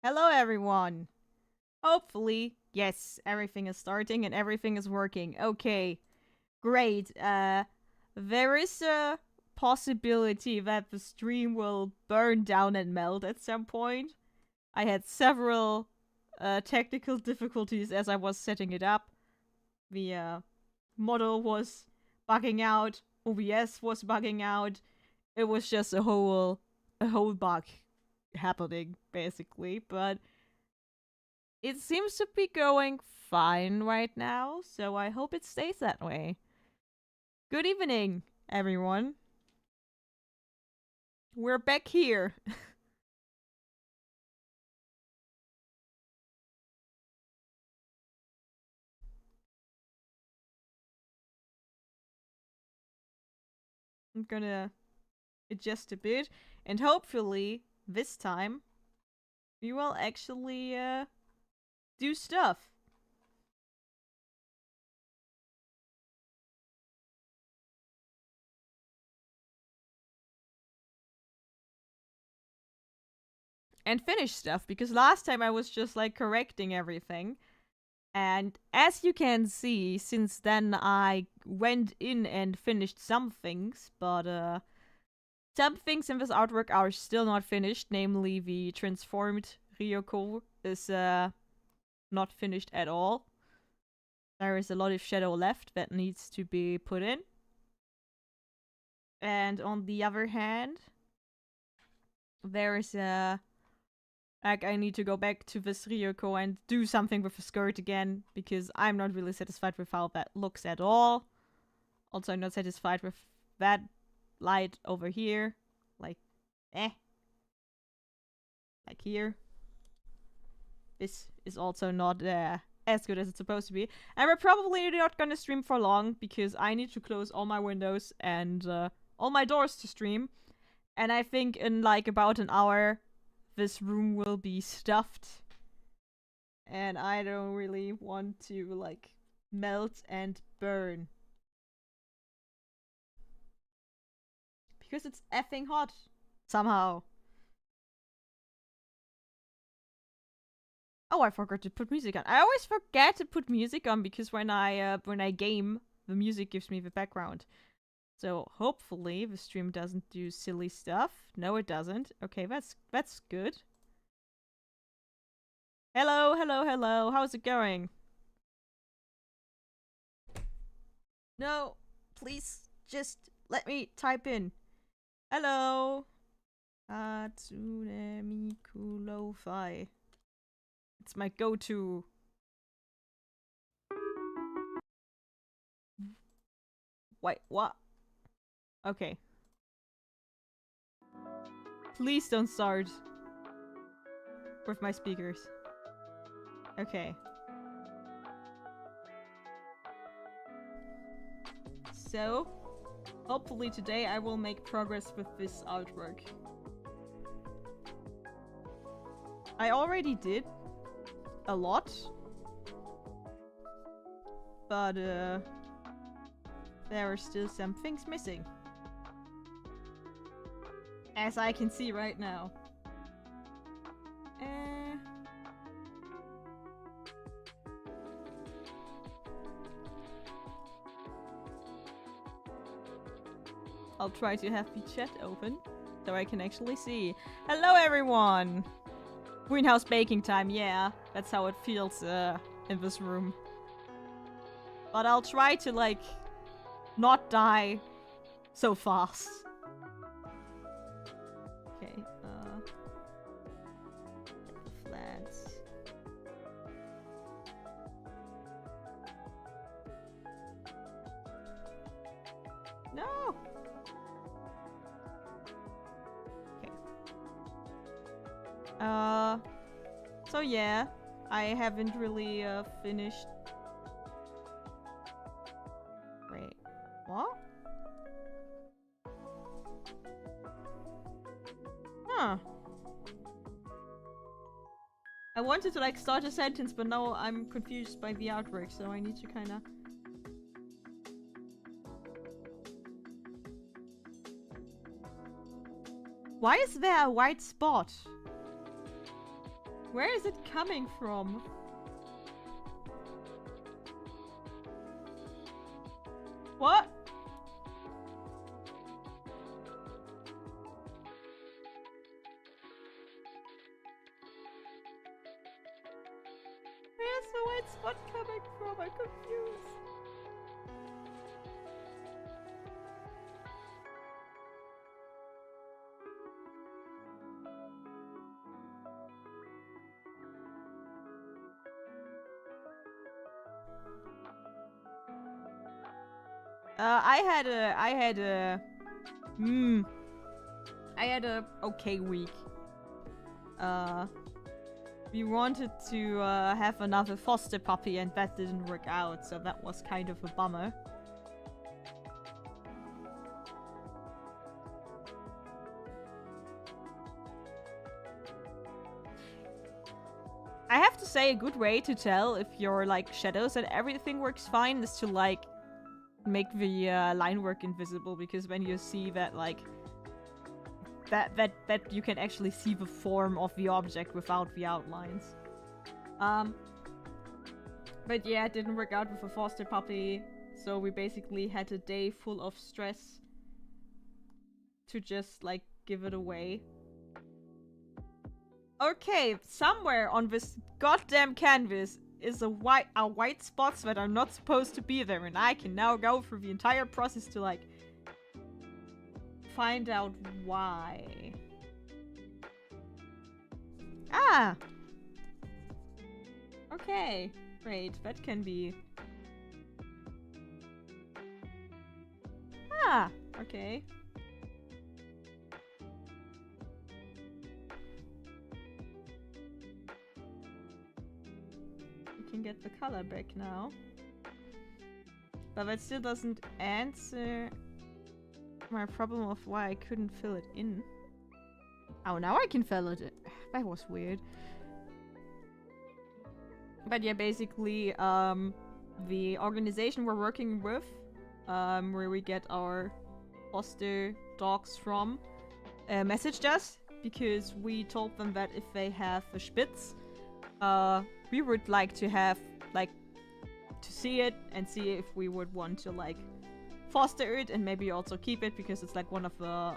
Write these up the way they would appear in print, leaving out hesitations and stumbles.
Hello, everyone. Hopefully, yes, everything is starting and everything is working. Okay, great. There is a possibility that the stream will burn down and melt at some point. I had several technical difficulties as I was setting it up. The model was bugging out. OBS was bugging out. It was just a whole bug happening basically, but it seems to be going fine right now, so I hope it stays that way. Good evening, everyone. We're back here. I'm gonna adjust a bit, and hopefully, this time, we will actually do stuff. And finish stuff, because last time I was just like correcting everything. And as you can see, since then I went in and finished some things, but some things in this artwork are still not finished, namely the transformed Ryoko is not finished at all. There is a lot of shadow left that needs to be put in. And on the other hand, there is a I need to go back to this Ryoko and do something with the skirt again, because I'm not really satisfied with how that looks at all. Also, I'm not satisfied with that light over here. Like, like here. This is also not as good as it's supposed to be. And we're probably not gonna stream for long, because I need to close all my windows and all my doors to stream. And I think in like about an hour, this room will be stuffed. And I don't really want to like melt and burn. Because it's effing hot. Somehow. Oh, I forgot to put music on. I always forget to put music on because when I game, the music gives me the background. So hopefully the stream doesn't do silly stuff. No, it doesn't. Okay, that's good. Hello, hello, hello. How's it going? No, please just let me type in. Hello. Hatsune Miku Lo-Fi. It's my go-to. Wait, what? Okay. Please don't start with my speakers. Okay. So, hopefully today I will make progress with this artwork. I already did a lot, but there are still some things missing, as I can see right now. I'll try to have the chat open so I can actually see. Hello, everyone! Greenhouse baking time, yeah. That's how it feels in this room. But I'll try to, like, not die so fast. Okay, flats. No! So yeah, I haven't really, finished. Wait, what? Huh. I wanted to, like, start a sentence, but now I'm confused by the artwork, so I need to kinda... Why is there a white spot? Where is it coming from? What? Where's the white spot coming from? I'm confused. I had a okay week. We wanted to have another foster puppy and that didn't work out, so that was kind of a bummer. I have to say a good way to tell if your like shadows and everything works fine is to like make the line work invisible, because when you see that like that you can actually see the form of the object without the outlines. But yeah, it didn't work out with a foster puppy, so we basically had a day full of stress to just like give it away. Okay, somewhere on this goddamn canvas is are white spots that are not supposed to be there, and I can now go through the entire process to like find out why. Ah! Okay, great, that can be... Ah! Okay. We can get the color back now. But that still doesn't answer my problem of why I couldn't fill it in. Oh, now I can fill it in. That was weird. But yeah, basically, the organization we're working with, where we get our foster dogs from, messaged us because we told them that if they have a Spitz, we would like to have, like, to see it and see if we would want to, like, foster it and maybe also keep it, because it's like one of the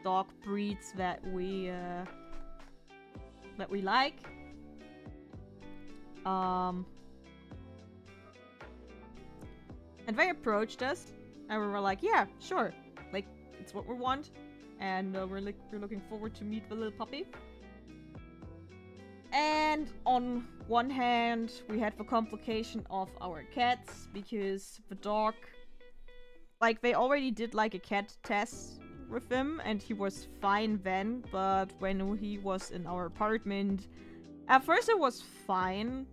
dog breeds that we like. And they approached us and we were like, yeah, sure, like it's what we want, and we're looking forward to meet the little puppy. And on one hand, we had the complication of our cats, because the dog, like, they already did like a cat test with him and he was fine then, but when he was in our apartment, at first it was fine,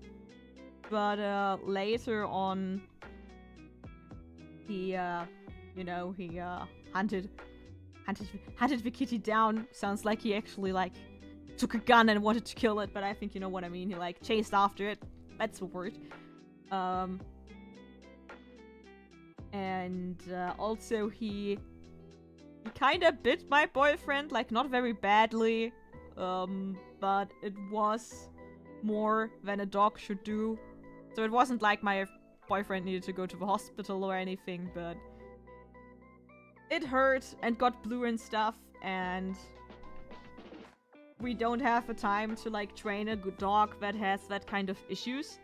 but later on he hunted the kitty down. Sounds like he actually like took a gun and wanted to kill it, but I think you know what I mean. He like chased after it. That's the word. And also he kind of bit my boyfriend, like not very badly, but it was more than a dog should do. So it wasn't like my boyfriend needed to go to the hospital or anything, but it hurt and got blue and stuff, and we don't have the time to like train a good dog that has that kind of issues,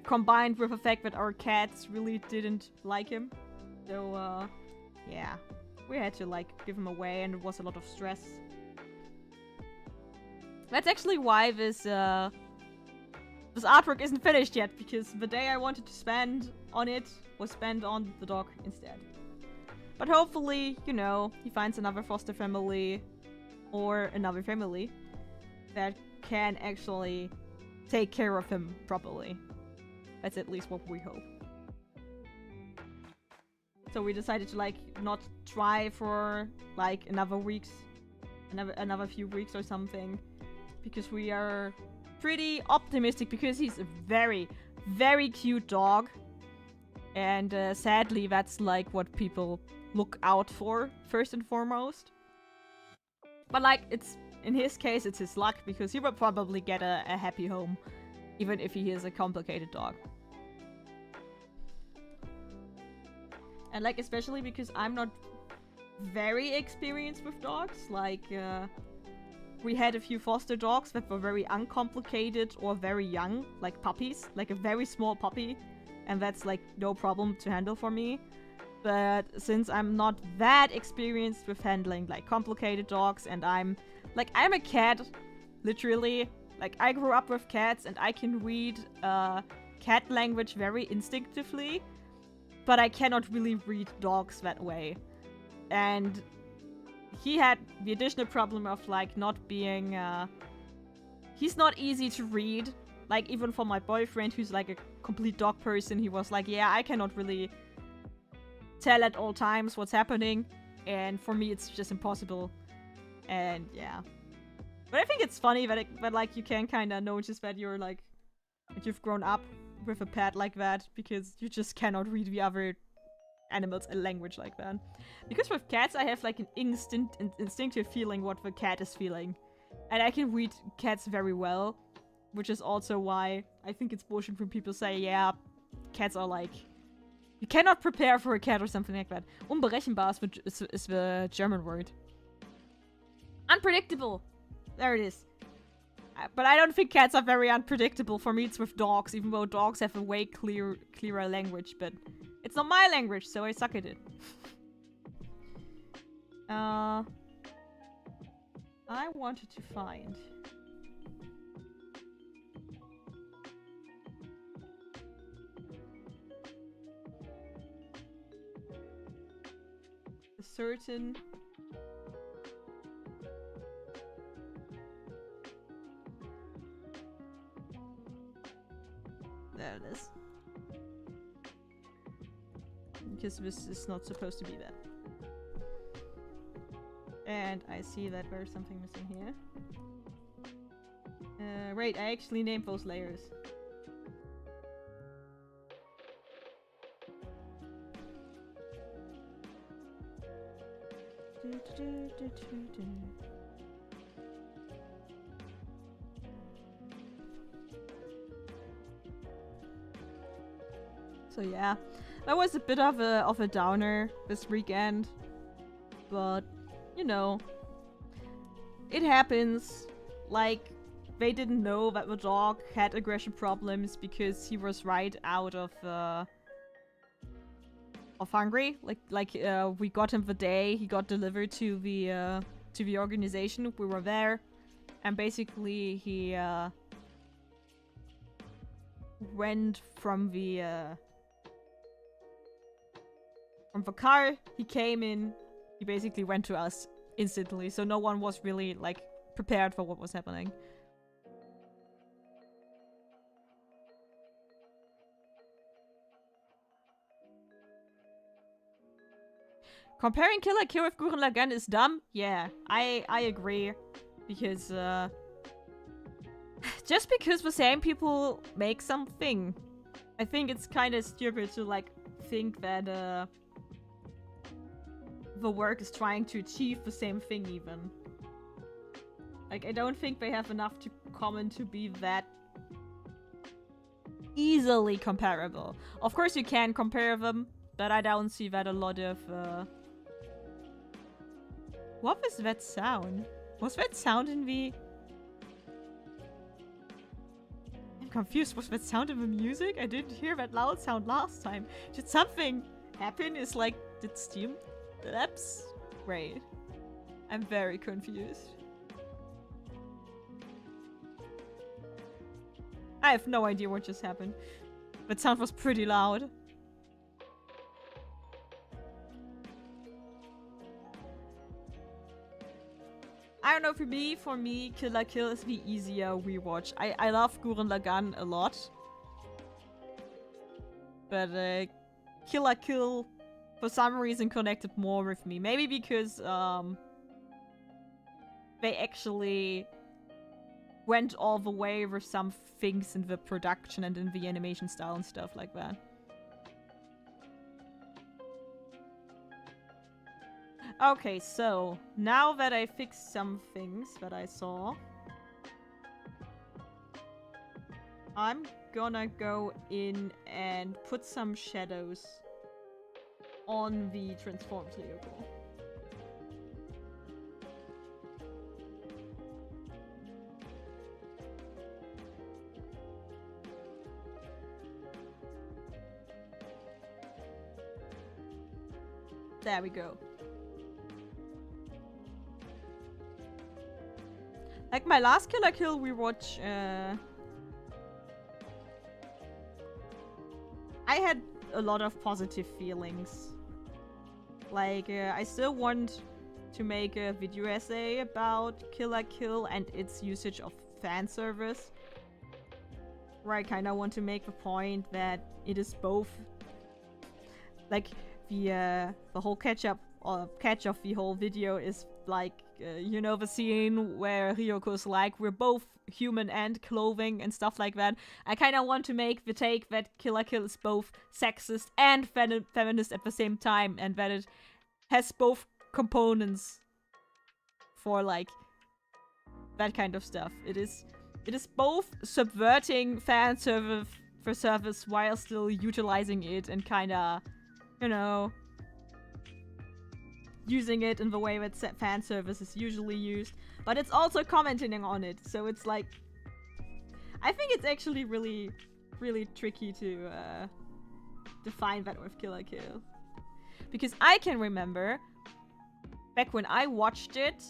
combined with the fact that our cats really didn't like him. So yeah, we had to like give him away, and it was a lot of stress. That's actually why this artwork isn't finished yet, because the day I wanted to spend on it was spent on the dog instead. But hopefully, you know, he finds another foster family or another family that can actually take care of him properly. That's at least what we hope. So we decided to like not try for like another few weeks or something, because we are pretty optimistic, because he's a very, very cute dog, and sadly that's like what people look out for first and foremost. But like it's in his case, it's his luck because he will probably get a happy home, even if he is a complicated dog. And like, especially because I'm not very experienced with dogs. Like, we had a few foster dogs that were very uncomplicated or very young, like puppies, like a very small puppy. And that's like no problem to handle for me. But since I'm not that experienced with handling like complicated dogs, and I'm a cat, literally. Like, I grew up with cats and I can read cat language very instinctively. But I cannot really read dogs that way. And he had the additional problem of, like, not being, he's not easy to read. Like, even for my boyfriend, who's, like, a complete dog person, he was like, yeah, I cannot really tell at all times what's happening. And for me, it's just impossible. And, yeah. But I think it's funny that, like, you can kind of notice that you're, like, that you've grown up with a pet like that, because you just cannot read the other animals a language like that. Because with cats, I have like an instinctive feeling what the cat is feeling. And I can read cats very well, which is also why I think it's bullshit when people say, yeah, cats are like, you cannot prepare for a cat or something like that. Unberechenbar is the German word. Unpredictable. There it is. But I don't think cats are very unpredictable. For me, it's with dogs, even though dogs have a way clearer language. But it's not my language, so I suck at it. I wanted to find a certain there it is. Because this is not supposed to be that. And I see that there's something missing here. Right, I actually named those layers. So yeah, that was a bit of a downer this weekend, but you know, it happens. Like, they didn't know that the dog had aggression problems because he was right out of Hungary. Like we got him the day he got delivered to the organization. We were there, and basically he went from the car. He came in. He basically went to us instantly, so no one was really like prepared for what was happening. Comparing Kill la Kill with Gurren Lagann is dumb? Yeah, I agree. Because, just because the same people make something, I think it's kind of stupid to, like, think that, the work is trying to achieve the same thing, even. Like, I don't think they have enough to common to be that easily comparable. Of course you can compare them, but I don't see that a lot of, What was that sound? Was that sound in the... I'm confused. Was that sound in the music? I didn't hear that loud sound last time. Did something happen? Is like... Did Steam lapse? Great. I'm very confused. I have no idea what just happened. That sound was pretty loud. I don't know, for me, Kill la Kill is the easier rewatch. I love Gurren Lagann a lot. But Kill la Kill, for some reason, connected more with me. Maybe because they actually went all the way with some things in the production and in the animation style and stuff like that. Okay, so now that I fixed some things that I saw, I'm gonna go in and put some shadows on the transformed vehicle. There we go. Like my last Kill la Kill rewatch, I had a lot of positive feelings. Like, I still want to make a video essay about Kill la Kill and its usage of fan service. Where I kind of want to make the point that it is both, like, the whole catch of the whole video is like, you know, the scene where Ryoko's like, we're both human and clothing and stuff like that. I kind of want to make the take that Kill la Kill is both sexist and feminist at the same time, and that it has both components for like that kind of stuff. It is both subverting fan service while still utilizing it and kind of, you know, using it in the way that fan service is usually used, but it's also commenting on it. So it's like, I think it's actually really, really tricky to define that with Kill la Kill, because I can remember back when I watched it,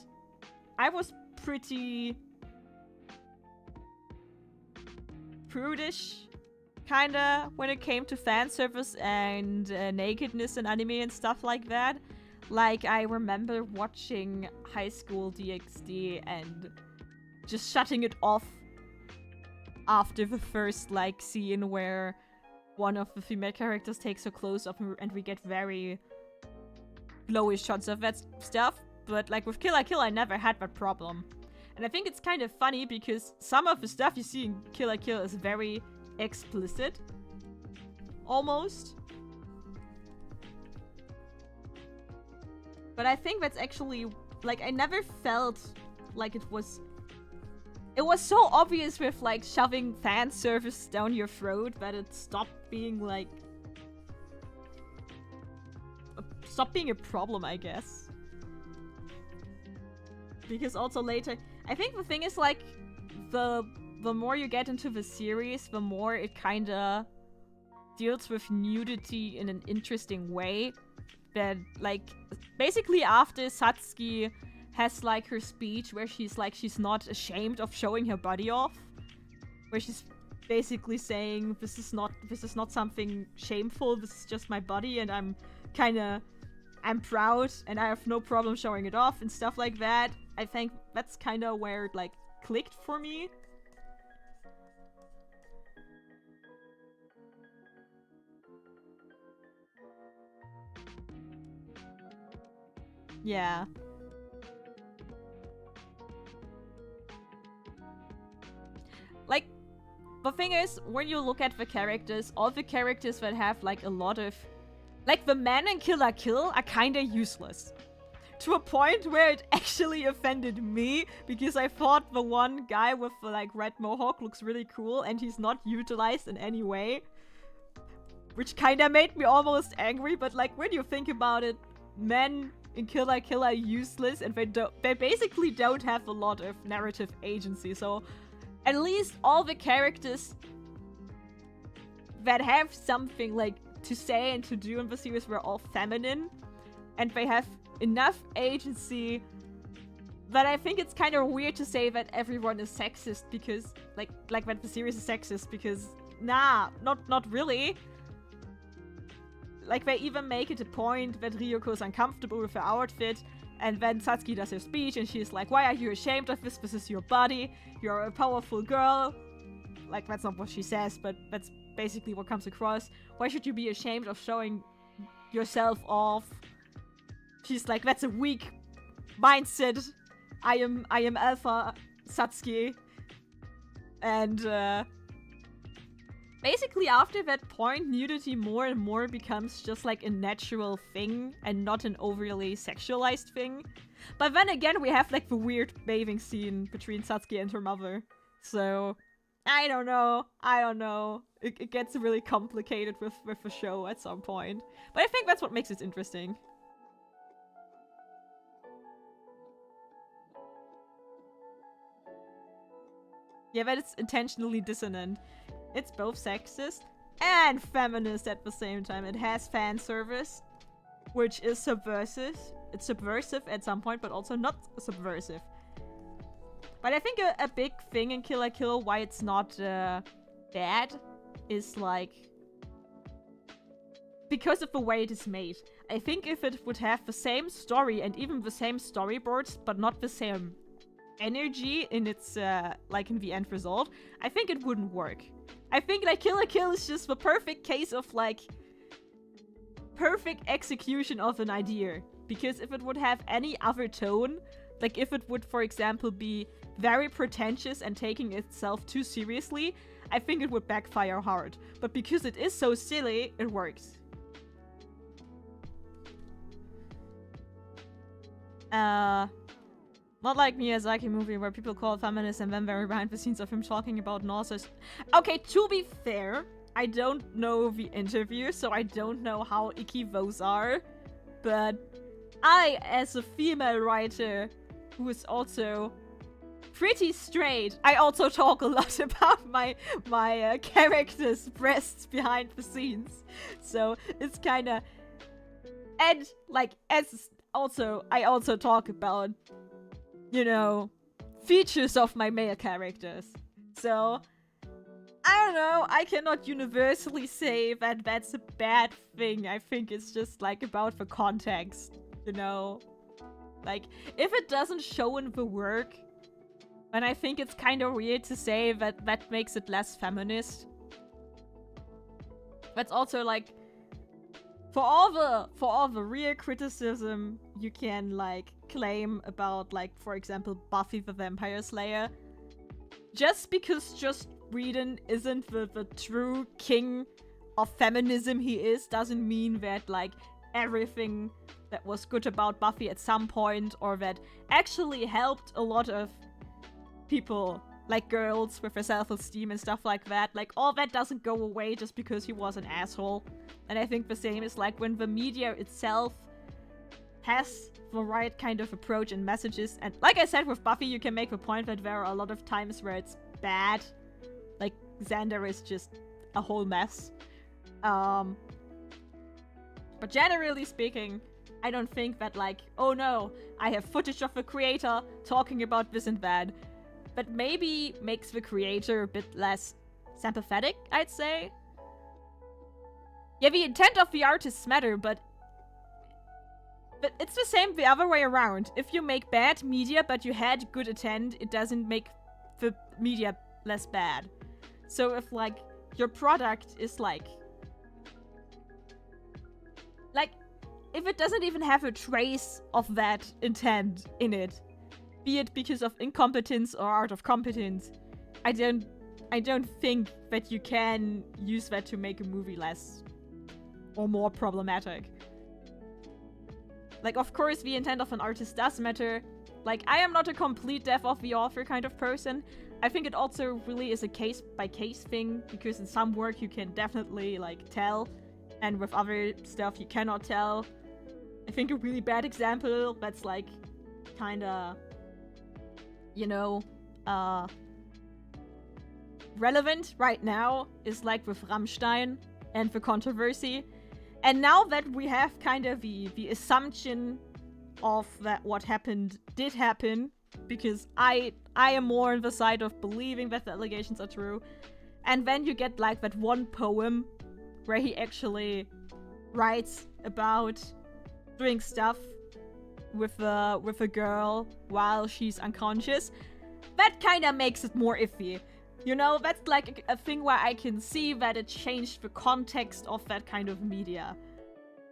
I was pretty prudish, kinda, when it came to fan service and nakedness in anime and stuff like that. Like, I remember watching High School DxD and just shutting it off after the first, like, scene where one of the female characters takes her clothes off and we get very glowy shots of that stuff. But, like, with Kill la Kill, I never had that problem. And I think it's kind of funny because some of the stuff you see in Kill la Kill is very explicit. Almost. But I think that's actually, like, I never felt like it was so obvious with, like, shoving fan service down your throat that it stopped being, like, stopped being a problem, I guess. Because also later, I think the thing is, like, the more you get into the series, the more it kinda deals with nudity in an interesting way. That, like, basically after Satsuki has, like, her speech where she's like, she's not ashamed of showing her body off, where she's basically saying, this is not something shameful, this is just my body, and I'm proud and I have no problem showing it off and stuff like that. I think that's kind of where it, like, clicked for me. Yeah. Like, the thing is, when you look at the characters, all the characters that have, like, a lot of... Like, the men in Kill la Kill are kinda useless. To a point where it actually offended me, because I thought the one guy with the, like, red mohawk looks really cool, and he's not utilized in any way. Which kinda made me almost angry, but, like, when you think about it, men in Kill la Kill are useless, and they basically don't have a lot of narrative agency, so at least all the characters that have something, like, to say and to do in the series were all feminine, and they have enough agency that I think it's kind of weird to say that everyone is sexist, because, like that the series is sexist, because, nah, not really. Like, they even make it a point that Ryoko's uncomfortable with her outfit, and then Satsuki does her speech, and she's like, why are you ashamed of this? This is your body. You're a powerful girl. Like, that's not what she says, but that's basically what comes across. Why should you be ashamed of showing yourself off? She's like, that's a weak mindset. I am Alpha Satsuki. And, basically after that point, nudity more and more becomes just like a natural thing and not an overly sexualized thing. But then again, we have like the weird bathing scene between Satsuki and her mother. So, I don't know. It gets really complicated with the show at some point. But I think that's what makes it interesting. Yeah, but it's intentionally dissonant. It's both sexist and feminist at the same time. It has fan service, which is subversive. It's subversive at some point, but also not subversive. But I think a big thing in Kill la Kill, why it's not bad, is like... because of the way it is made. I think if it would have the same story and even the same storyboards, but not the same energy in its, like in the end result, I think it wouldn't work. I think like Kill la Kill is just the perfect case of like perfect execution of an idea. Because if it would have any other tone, like if it would, for example, be very pretentious and taking itself too seriously, I think it would backfire hard. But because it is so silly, it works. Not like Miyazaki movie where people call feminist and then they're behind the scenes of him talking about nauseous. Okay, to be fair, I don't know the interview, so I don't know how icky those are. But I, as a female writer who is also pretty straight, I also talk a lot about my characters' breasts behind the scenes. So it's kind of... And, like, as... Also, I also talk about, you know, features of my male characters. So, I don't know, I cannot universally say that that's a bad thing. I think it's just, like, about the context, you know? Like, if it doesn't show in the work, then I think it's kind of weird to say that that makes it less feminist. That's also, like... For all the real criticism you can, like, claim about, like, for example, Buffy the Vampire Slayer, just because Joss Whedon isn't the true king of feminism he is, doesn't mean that, like, everything that was good about Buffy at some point, or that actually helped a lot of people, like girls with their self-esteem and stuff like that, like, all that doesn't go away just because he was an asshole. And I think the same is like when the media itself has the right kind of approach and messages. And like I said, with Buffy, you can make the point that there are a lot of times where it's bad. Like, Xander is just a whole mess. But generally speaking, I don't think that, like, oh no, I have footage of the creator talking about this and that. That maybe makes the creator a bit less sympathetic, I'd say. Yeah, the intent of the artists matter, but it's the same the other way around. If you make bad media, but you had good intent, it doesn't make the media less bad. So if, like, your product is, like, if it doesn't even have a trace of that intent in it, be it because of incompetence or out of competence, I don't think that you can use that to make a movie less or more problematic. Like, of course, the intent of an artist does matter. Like, I am not a complete death of the author kind of person. I think it also really is a case-by-case thing, because in some work you can definitely, like, tell, and with other stuff you cannot tell. I think a really bad example that's, like, kinda, you know, relevant right now is, like, with Rammstein and the controversy. And now that we have kind of the assumption of that what happened did happen, because I am more on the side of believing that the allegations are true. And then you get, like, that one poem where he actually writes about doing stuff with a girl while she's unconscious. That kind of makes it more iffy. You know, that's like a thing where I can see that it changed the context of that kind of media.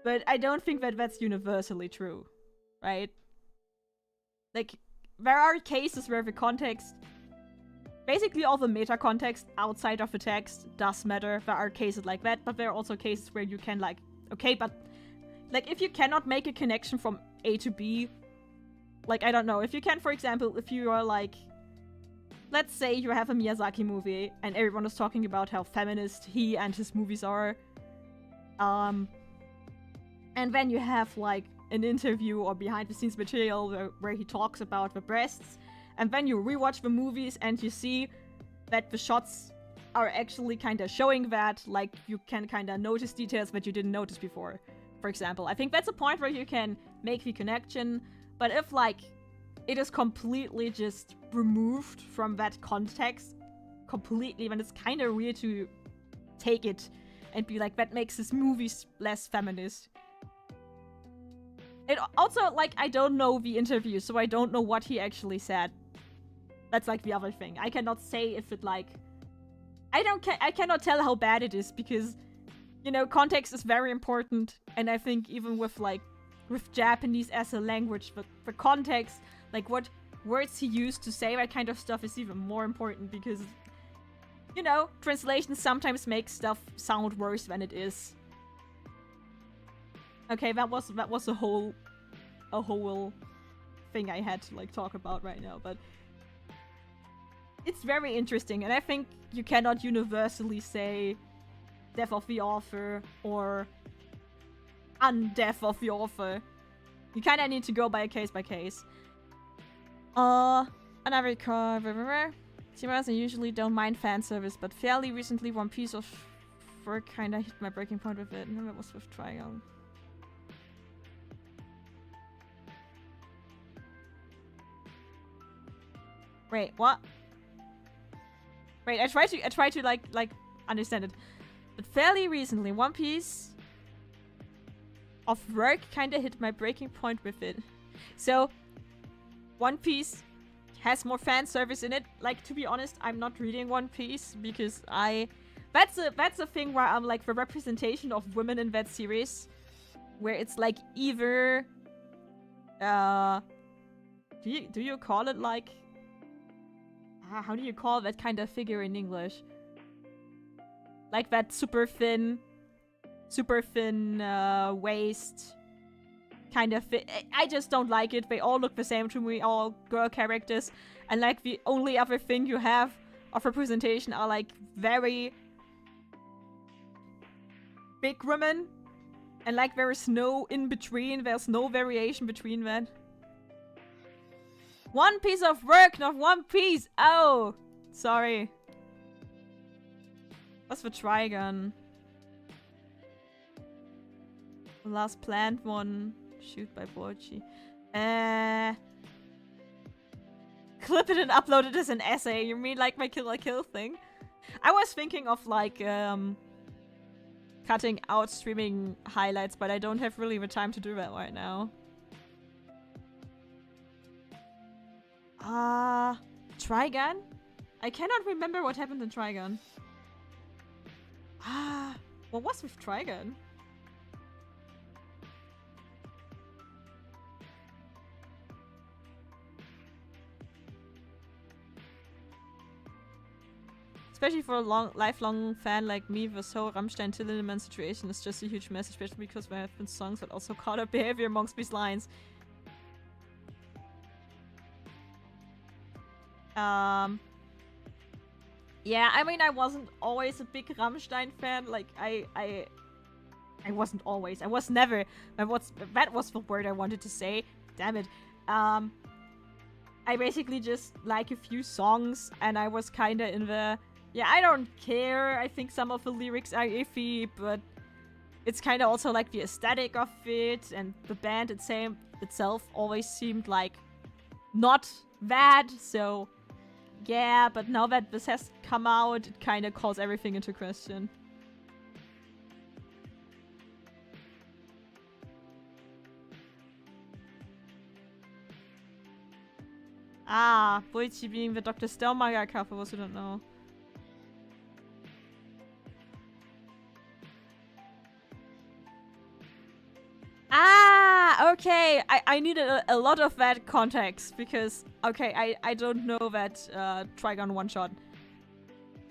But I don't think that that's universally true, right? Like, there are cases where the context basically all the meta context outside of the text does matter. There are cases like that, but there are also cases where you can like, okay, but like if you cannot make a connection from A to B, like I don't know, if you can, for example, if you are like, let's say you have a Miyazaki movie and everyone is talking about how feminist he and his movies are, and then you have like an interview or behind the scenes material where he talks about the breasts, and then you rewatch the movies and you see that the shots are actually kind of showing that, like, you can kind of notice details that you didn't notice before, for example. I think that's a point where you can make the connection, but if, like, it is completely just removed from that context, completely, then it's kind of weird to take it and be like, that makes this movie less feminist. It also, like, I don't know the interview, so I don't know what he actually said. That's, like, the other thing. I cannot say if it, like... I cannot tell how bad it is, because, you know, context is very important, and I think even with, like, with Japanese as a language, the context, like, what words he used to say that kind of stuff is even more important, because, you know, translations sometimes make stuff sound worse than it is. Okay, that was a whole thing I had to, like, talk about right now, but it's very interesting, and I think you cannot universally say death of the author or undeath of the author. You kinda need to go by case by case. Another car. Cinemas, I usually don't mind fan service, but fairly recently one piece of work kinda hit my breaking point with it, and that was with Triangle. Wait, what? Wait, I try to like understand it. But fairly recently, one piece of work kinda hit my breaking point with it. So, One Piece has more fan service in it. Like, to be honest, I'm not reading One Piece because that's a thing where I'm like, the representation of women in that series, where it's like either do you call it like, how do you call that kind of figure in English? Like that super thin waist kind of fit. I just don't like it. They all look the same to me, all girl characters. And like the only other thing you have of representation are like very big women. And like there is no in between. There's no variation between that. One piece of work, not One Piece. Oh, sorry. What's the Trigun? The last planned one. Shoot by Borchi. Clip it and upload it as an essay. You mean like my Kill la Kill thing? I was thinking of like cutting out streaming highlights, but I don't have really the time to do that right now. Trigun? I cannot remember what happened in Trigun. What was with Trigun? Especially for a lifelong fan like me, the whole Rammstein Tillerman situation is just a huge mess, especially because there have been songs that also caught up behavior amongst these lines. Yeah, I mean, I wasn't always a big Rammstein fan. Like, I wasn't always. I was never. That was the word I wanted to say. Damn it. I basically just like a few songs, and I was kinda in the... Yeah, I don't care. I think some of the lyrics are iffy, but it's kinda also like the aesthetic of it, and the band itself always seemed like not bad, so... Yeah, but now that this has come out, it kind of calls everything into question. Boichi being the Dr. Stone mangaka, for those who don't know. Okay, I needed a lot of that context because okay, I don't know that Trigon one shot.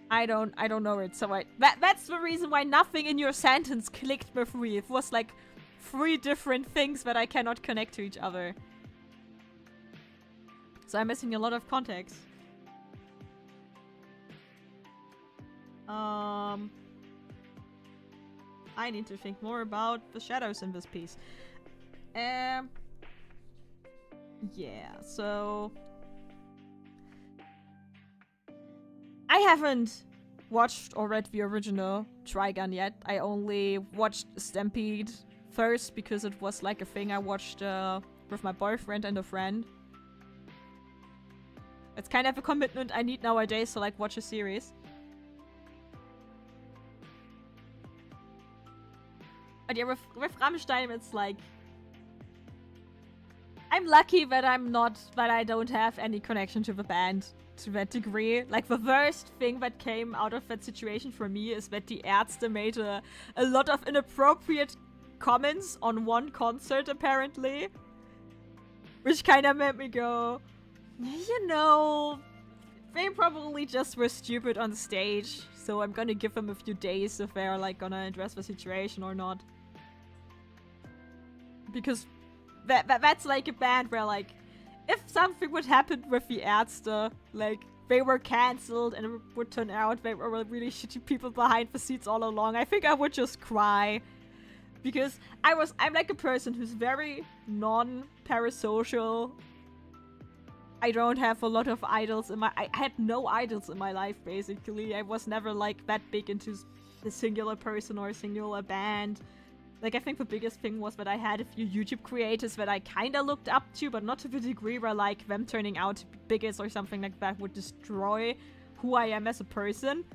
I don't know it, so that's the reason why nothing in your sentence clicked with me. It was like 3 different things that I cannot connect to each other. So I'm missing a lot of context. I need to think more about the shadows in this piece. Yeah, so I haven't watched or read the original Trigun yet. I only watched Stampede first because it was like a thing I watched with my boyfriend and a friend. It's kind of a commitment I need nowadays to like watch a series. But yeah, with Rammstein, it's like I'm lucky that I don't have any connection to the band to that degree. Like, the worst thing that came out of that situation for me is that the Ärzte made a lot of inappropriate comments on one concert, apparently. Which kind of made me go, you know, they probably just were stupid on stage, so I'm gonna give them a few days if they're, like, gonna address the situation or not. Because that's like a band where, like, if something would happen with the Ärzte, like, they were cancelled and it would turn out they were really shitty people behind the scenes all along, I think I would just cry. Because I'm like a person who's very non-parasocial. I don't have a lot of idols in I had no idols in my life, basically. I was never, like, that big into a singular person or a singular band. Like, I think the biggest thing was that I had a few YouTube creators that I kind of looked up to, but not to the degree where, like, them turning out to be biggest or something like that would destroy who I am as a person.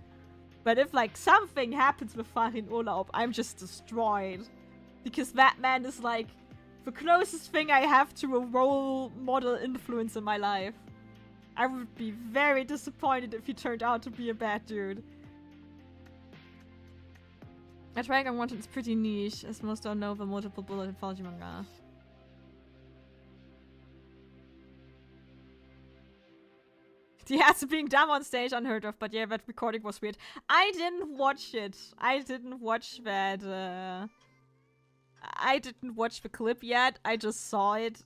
But if, like, something happens with Farin Urlaub, I'm just destroyed. Because that man is, like, the closest thing I have to a role model influence in my life. I would be very disappointed if he turned out to be a bad dude. A Dragon Wanted is pretty niche, as most don't know the multiple bullet anthology manga. The ass being dumb on stage, unheard of, but yeah, that recording was weird. I didn't watch it. I didn't watch that, I didn't watch the clip yet. I just saw it.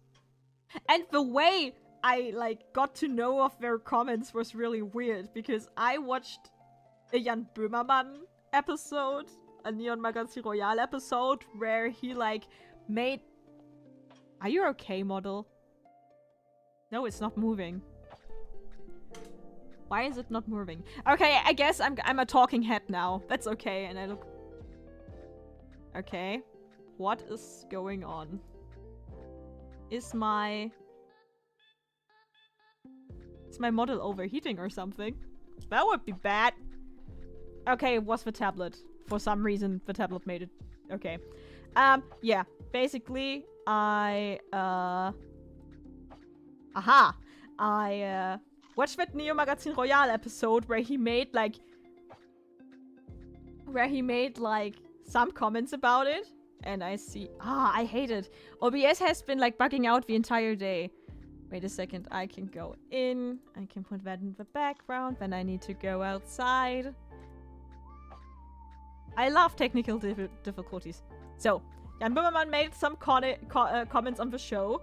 And the way I, like, got to know of their comments was really weird, because I watched a Jan Böhmermann episode, a Neon Magazine Royale episode, where he, like, made... Are you okay, model? No, it's not moving. Why is it not moving? Okay, I guess I'm a talking head now. That's okay, and I look... Okay. What is going on? Is my model overheating or something? That would be bad. Okay, it was the tablet. For some reason, the tablet made it. Okay. Yeah. Basically, I watched that Neo Magazine Royale episode where he made, like... some comments about it. And I see... I hate it. OBS has been, like, bugging out the entire day. Wait a second. I can go in. I can put that in the background. Then I need to go outside. I love technical difficulties. So, Jan Böhmermann made some comments on the show.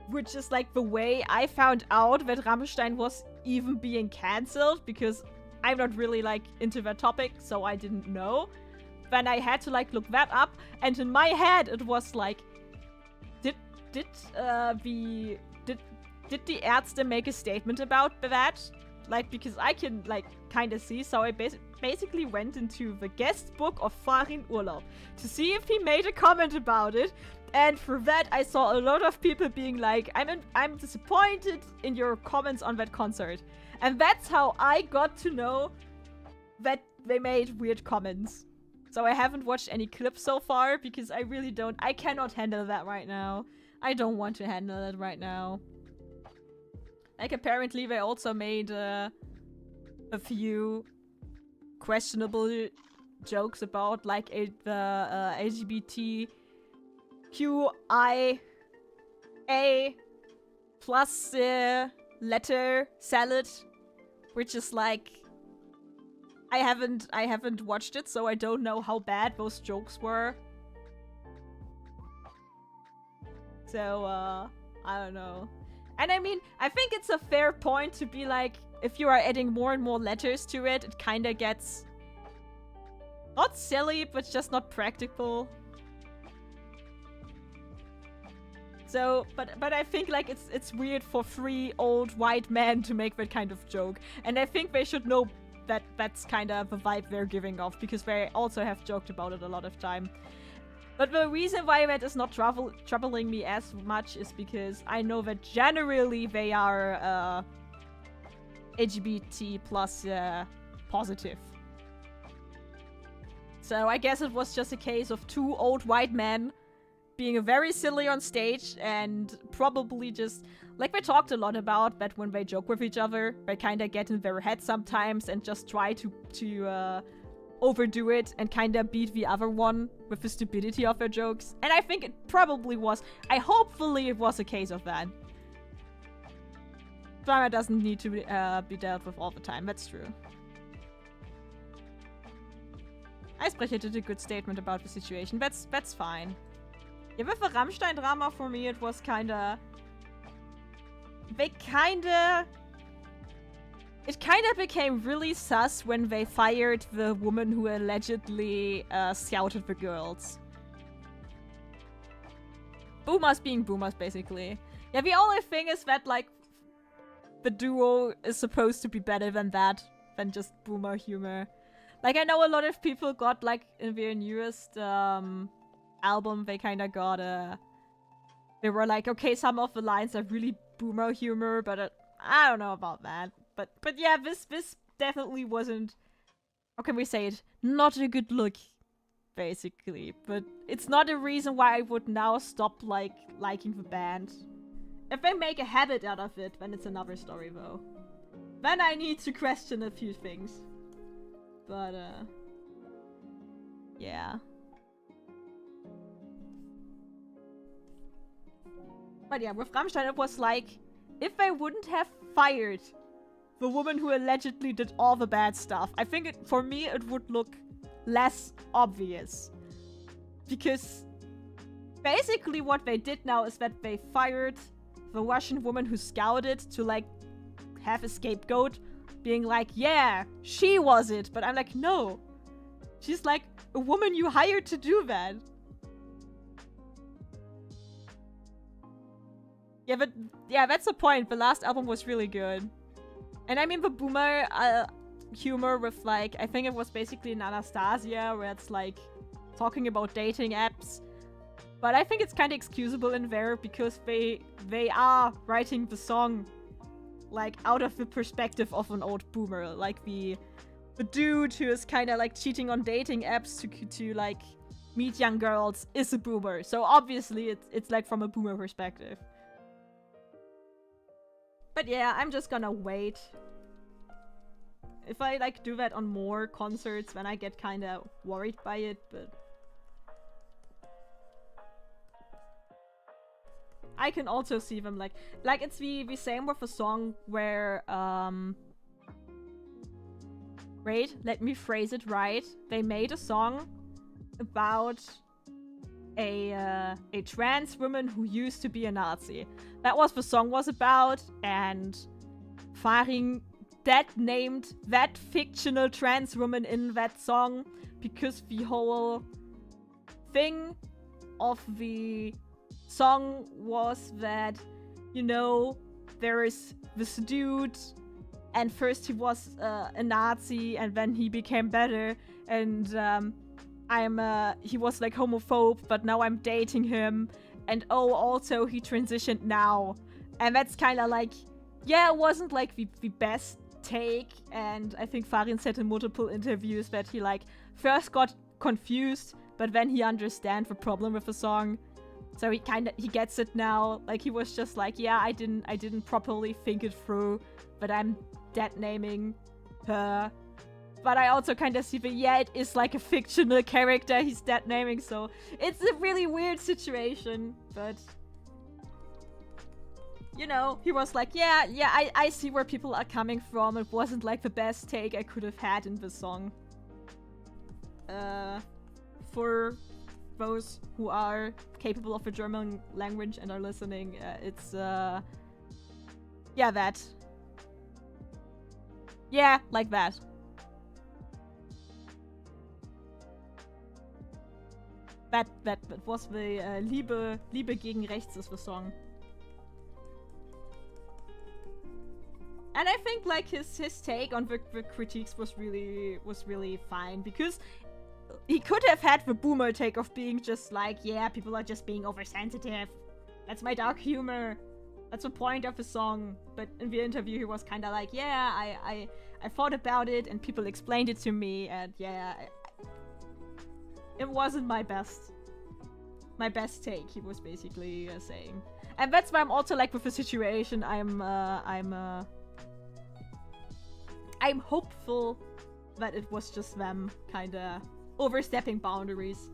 Which is, like, the way I found out that Rammstein was even being cancelled. Because I'm not really, like, into that topic. So I didn't know. Then I had to, like, look that up, and in my head it was like, did the Ärzte make a statement about that? Like, because I can, like, kind of see, so I basically went into the guest book of Farin Urlaub to see if he made a comment about it, and for that I saw a lot of people being like, I'm disappointed in your comments on that concert. And that's how I got to know that they made weird comments. So I haven't watched any clips so far because I really don't... I cannot handle that right now. I don't want to handle it right now. Like, apparently they also made a few questionable jokes about, like, the LGBTQ QIA plus letter salad, which is like I haven't watched it, so I don't know how bad those jokes were. So I don't know. And I mean, I think it's a fair point to be like, if you are adding more and more letters to it, it kind of gets not silly, but just not practical. So, but I think like it's weird for 3 old white men to make that kind of joke, and I think they should know that that's kind of the vibe they're giving off, because they also have joked about it a lot of time. But the reason why that is not troubling me as much is because I know that generally they are LGBT plus positive. So I guess it was just a case of 2 old white men being very silly on stage, and probably just, like they talked a lot about, that when they joke with each other, they kind of get in their head sometimes and just try to overdo it and kind of beat the other one with the stupidity of their jokes. And I think it probably was. Hopefully it was a case of that. Drama doesn't need to be dealt with all the time, that's true. Icebreaker did a good statement about the situation. That's fine. Yeah, with the Rammstein drama, for me, it was kinda... It kinda became really sus when they fired the woman who allegedly scouted the girls. Boomers being boomers, basically. Yeah, the only thing is that, like, the duo is supposed to be better than that, than just boomer humor. Like, I know a lot of people got, like, in their newest album, they kind of got they were like, okay, some of the lines are really boomer humor, but I don't know about that. But yeah, this definitely wasn't, how can we say it, not a good look, basically. But it's not a reason why I would now stop, like, liking the band. If they make a habit out of it, then it's another story, though. Then I need to question a few things. But, yeah. But yeah, with Rammstein, it was like, if they wouldn't have fired the woman who allegedly did all the bad stuff, I think for me it would look less obvious. Because basically what they did now is that they fired the Russian woman who scouted to, like, have a scapegoat, being like, yeah, she was it. But I'm like, no. She's like a woman you hired to do that. Yeah, but yeah, that's the point. The last album was really good. And I mean, the boomer humor with, like, I think it was basically in Anastasia, where it's like talking about dating apps. But I think it's kind of excusable in there because they are writing the song, like, out of the perspective of an old boomer. Like the dude who is kind of like cheating on dating apps to like meet young girls is a boomer. So obviously it's like from a boomer perspective. But yeah, I'm just gonna wait. If I, like, do that on more concerts, then I get kind of worried by it, but... I can also see them, like it's the same with a song where, wait, let me phrase it right. They made a song about a trans woman who used to be a Nazi. That was the song was about, and Farin named that fictional trans woman in that song because the whole thing of the song was that, you know, there is this dude, and first he was a Nazi, and then he became better, and he was like homophobe, but now I'm dating him, and oh, also he transitioned now. And that's kind of like, yeah, it wasn't like the best take, and I think Farin said in multiple interviews that he, like, first got confused, but then he understand the problem with the song. So he gets it now. Like, he was just like, yeah, I didn't properly think it through, but I'm dead naming her But I also kind of see that, yeah, it is like a fictional character he's dead naming, so it's a really weird situation, but... You know, he was like, yeah, I see where people are coming from. It wasn't like the best take I could have had in the song. For those who are capable of the German language and are listening, it's, yeah, that. Yeah, like that. That was the Liebe gegen Rechts is the song. And I think like his take on the critiques was really fine, because he could have had the boomer take of being just like, yeah, people are just being oversensitive. That's my dark humor. That's the point of the song. But in the interview he was kind of like, yeah, I thought about it and people explained it to me, and yeah, it wasn't my best take, he was basically saying. And that's why I'm also like with the situation, I'm hopeful that it was just them kinda overstepping boundaries.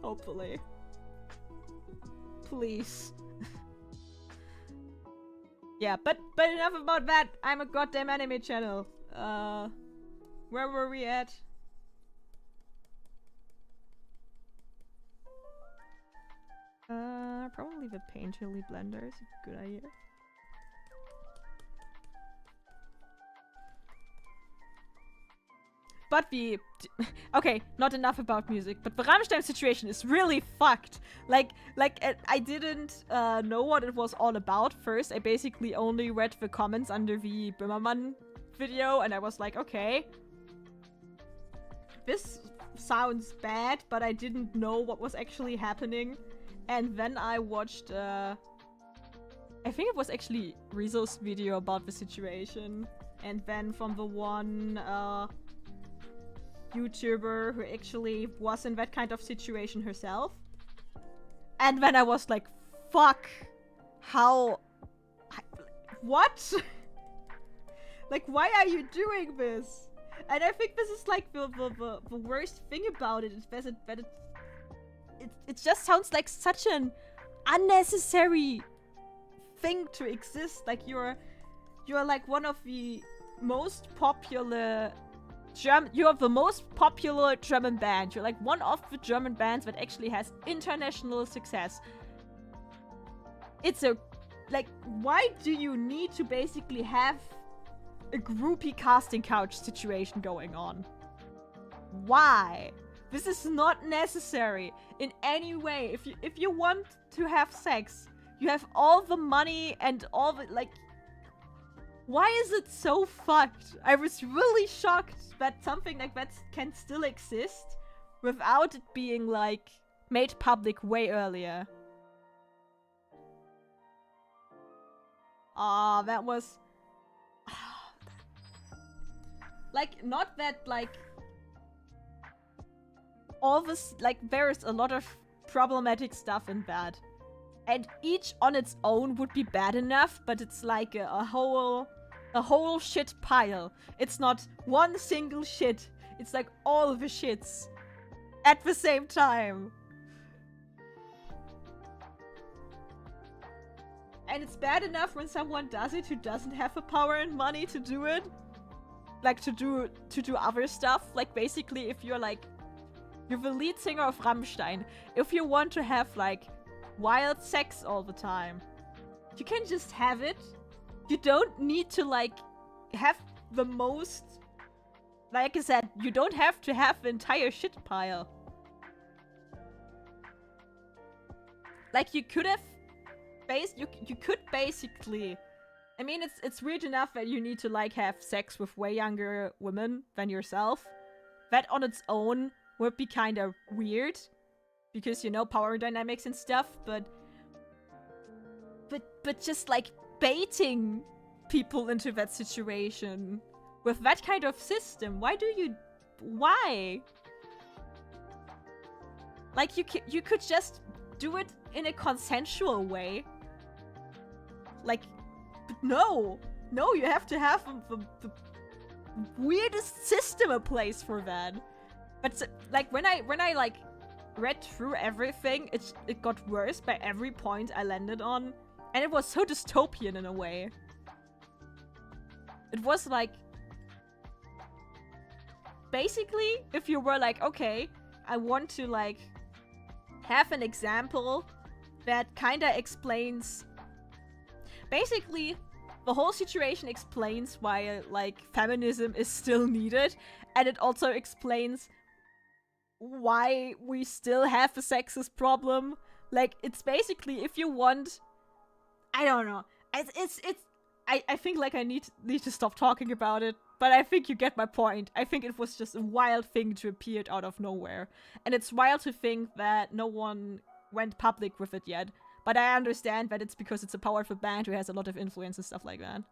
Hopefully. Please. Yeah, but enough about that. I'm a goddamn anime channel. Where were we at? Probably the Painterly blender is a good idea. But okay, not enough about music, but the Rammstein situation is really fucked. Like I didn't know what it was all about first. I basically only read the comments under the Böhmermann video, and I was like, okay, this sounds bad, but I didn't know what was actually happening. And then I watched, I think it was actually Rizzo's video about the situation. And then from the one, YouTuber who actually was in that kind of situation herself. And then I was like, fuck, how, what? Like, why are you doing this? And I think this is like the worst thing about it, is that it just sounds like such an unnecessary thing to exist. Like you're like one of the most popular you're the most popular German band. You're like one of the German bands that actually has international success. It's like, why do you need to basically have a groupie casting couch situation going on? Why? This is not necessary in any way. If you want to have sex, you have all the money and all the, like, why is it so fucked? I was really shocked that something like that can still exist without it being, like, made public way earlier. Ah, that was... like, not that, like... all this, like, there's a lot of problematic stuff in that. And each on its own would be bad enough, but it's like a whole shit pile. It's not one single shit. It's like all the shits at the same time. And it's bad enough when someone does it who doesn't have the power and money to do it. Like to do other stuff. Like basically if you're like, you're the lead singer of Rammstein. If you want to have like wild sex all the time, you can just have it. You don't need to like have the most, like I said, you don't have to have the entire shit pile. Like you could have you could basically, I mean it's weird enough that you need to like have sex with way younger women than yourself. That on its own would be kind of weird, because, you know, power dynamics and stuff, but just, like, baiting people into that situation with that kind of system, why? Like, you could just do it in a consensual way. Like, but no, you have to have weirdest system in place for that. But like when I like read through everything, it got worse by every point I landed on, and it was so dystopian in a way. It was like, basically, if you were like, okay, I want to like have an example that kinda explains, basically the whole situation explains why like feminism is still needed, and it also explains why we still have a sexist problem. Like, it's basically, if you want, I don't know, I think like I need to stop talking about it, but I think you get my point. I think it was just a wild thing to appear out of nowhere, and it's wild to think that no one went public with it yet. But I understand that it's because it's a powerful band who has a lot of influence and stuff like that.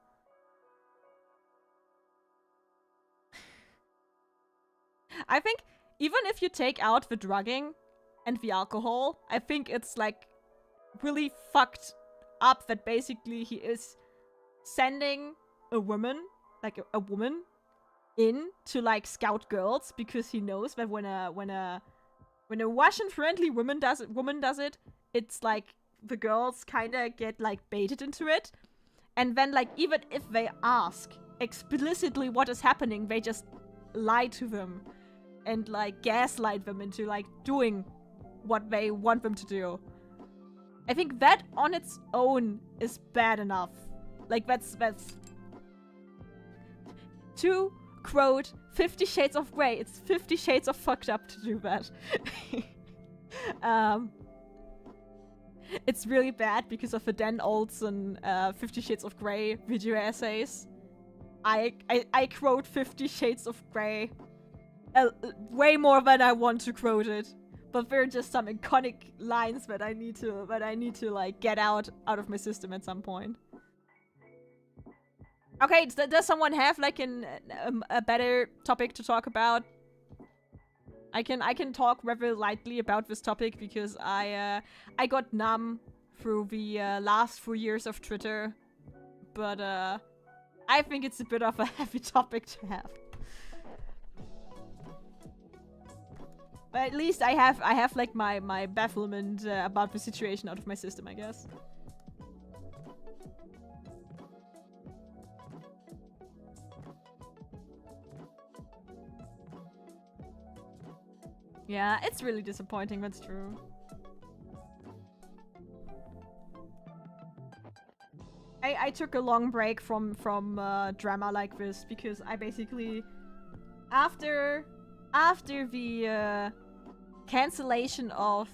I think even if you take out the drugging and the alcohol, I think it's like really fucked up that basically he is sending a woman, like a woman, in to like scout girls, because he knows that when a Russian-friendly woman does it, it's like the girls kind of get like baited into it, and then like even if they ask explicitly what is happening, they just lie to them and like gaslight them into like doing what they want them to do. I think that on its own is bad enough. Like, that's to quote 50 Shades of Grey, it's 50 Shades of fucked up to do that. It's really bad because of the Dan Olsen 50 Shades of Grey video essays. I quote 50 Shades of Grey way more than I want to quote it. But there are just some iconic lines that I need to like get out of my system at some point. Okay, does someone have like a better topic to talk about? I can talk very lightly about this topic because I got numb through the last 4 years of Twitter, but I think it's a bit of a heavy topic to have. But at least I have like my bafflement about the situation out of my system, I guess. Yeah, it's really disappointing, that's true. I took a long break from drama like this because I basically, after the cancellation of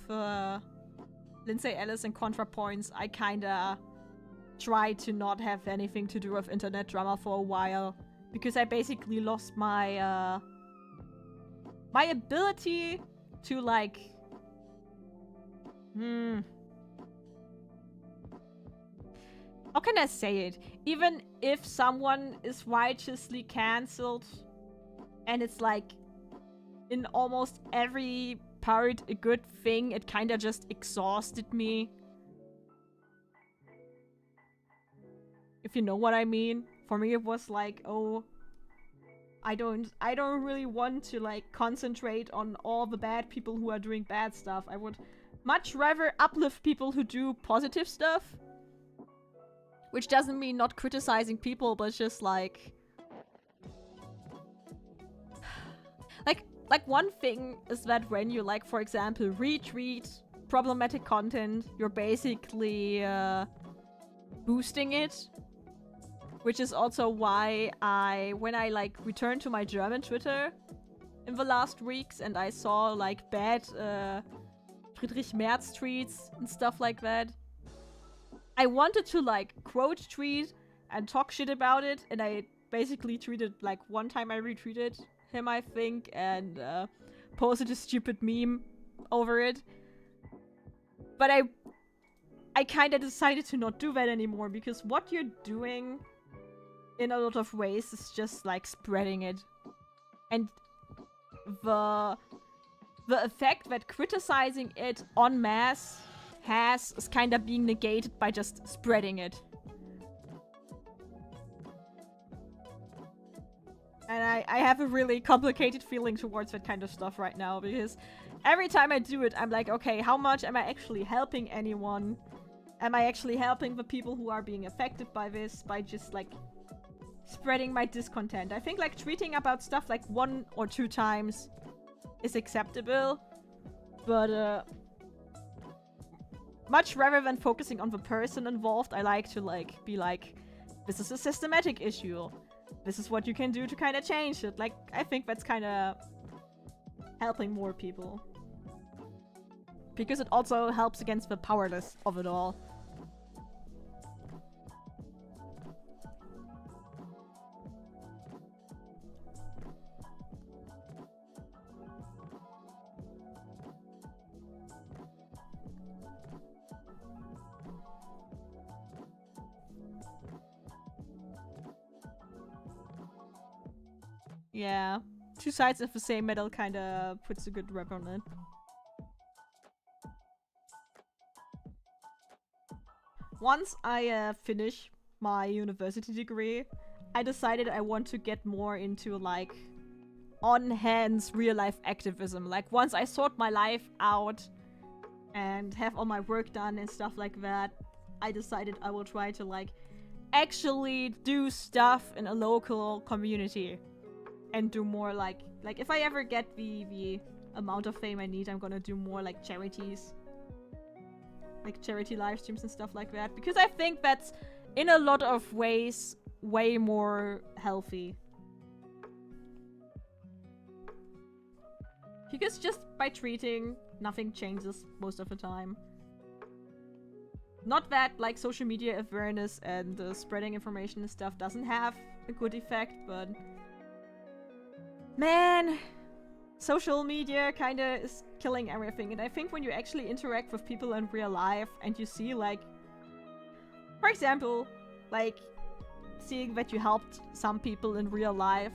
Lindsay Ellis and ContraPoints, I kinda tried to not have anything to do with internet drama for a while, because I basically lost my my ability to like how can I say it? Even if someone is righteously cancelled and it's like in almost every part a good thing, it kinda just exhausted me. If you know what I mean. For me it was like, oh, I don't really want to like concentrate on all the bad people who are doing bad stuff. I would much rather uplift people who do positive stuff. Which doesn't mean not criticizing people, but just like one thing is that when you like, for example, retweet problematic content, you're basically boosting it. Which is also why when I like returned to my German Twitter in the last weeks and I saw like bad Friedrich Merz tweets and stuff like that, I wanted to like quote tweet and talk shit about it, and I basically tweeted like one time I retweeted him, I think, and posted a stupid meme over it. But I kind of decided to not do that anymore, because what you're doing in a lot of ways is just like spreading it. And the effect that criticizing it en masse has is kind of being negated by just spreading it. And I have a really complicated feeling towards that kind of stuff right now, because every time I do it, I'm like, okay, how much am I actually helping anyone? Am I actually helping the people who are being affected by this by just, like, spreading my discontent? I think, like, tweeting about stuff, like, 1 or 2 times is acceptable, but, much rather than focusing on the person involved, I like to, like, be like, this is a systematic issue. This is what you can do to kind of change it. Like, I think that's kind of helping more people. Because it also helps against the powerless of it all. Yeah. 2 sides of the same medal kind of puts a good rep on it. Once I finish my university degree, I decided I want to get more into, like, on-hands real-life activism. Like, once I sort my life out and have all my work done and stuff like that, I decided I will try to, like, actually do stuff in a local community. And do more, like if I ever get the amount of fame I need, I'm gonna do more, like, charities. Like, charity live streams and stuff like that. Because I think that's, in a lot of ways, way more healthy. Because just by treating, nothing changes most of the time. Not that, like, social media awareness and spreading information and stuff doesn't have a good effect, but... Man, social media kinda is killing everything, and I think when you actually interact with people in real life and you see, like, for example, like, seeing that you helped some people in real life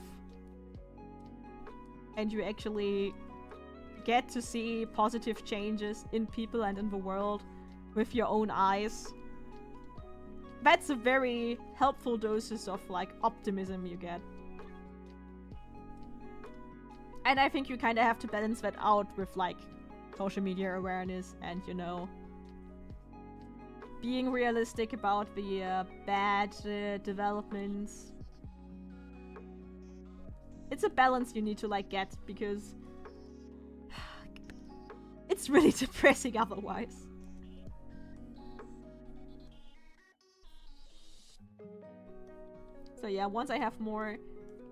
and you actually get to see positive changes in people and in the world with your own eyes, that's a very helpful doses of, like, optimism you get. And I think you kind of have to balance that out with, like, social media awareness and, you know, being realistic about the bad developments. It's a balance you need to, like, get, because it's really depressing otherwise. So yeah, once I have more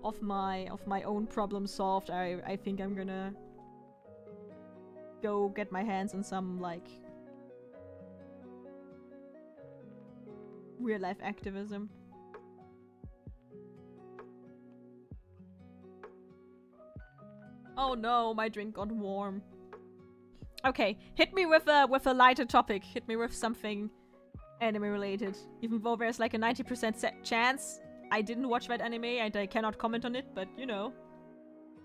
of my own problem solved, I think I'm gonna go get my hands on some, like, real life activism. Oh no, my drink got warm. Okay, hit me with a lighter topic. Hit me with something anime related. Even though there's like a 90% chance I didn't watch that anime and I cannot comment on it, but you know,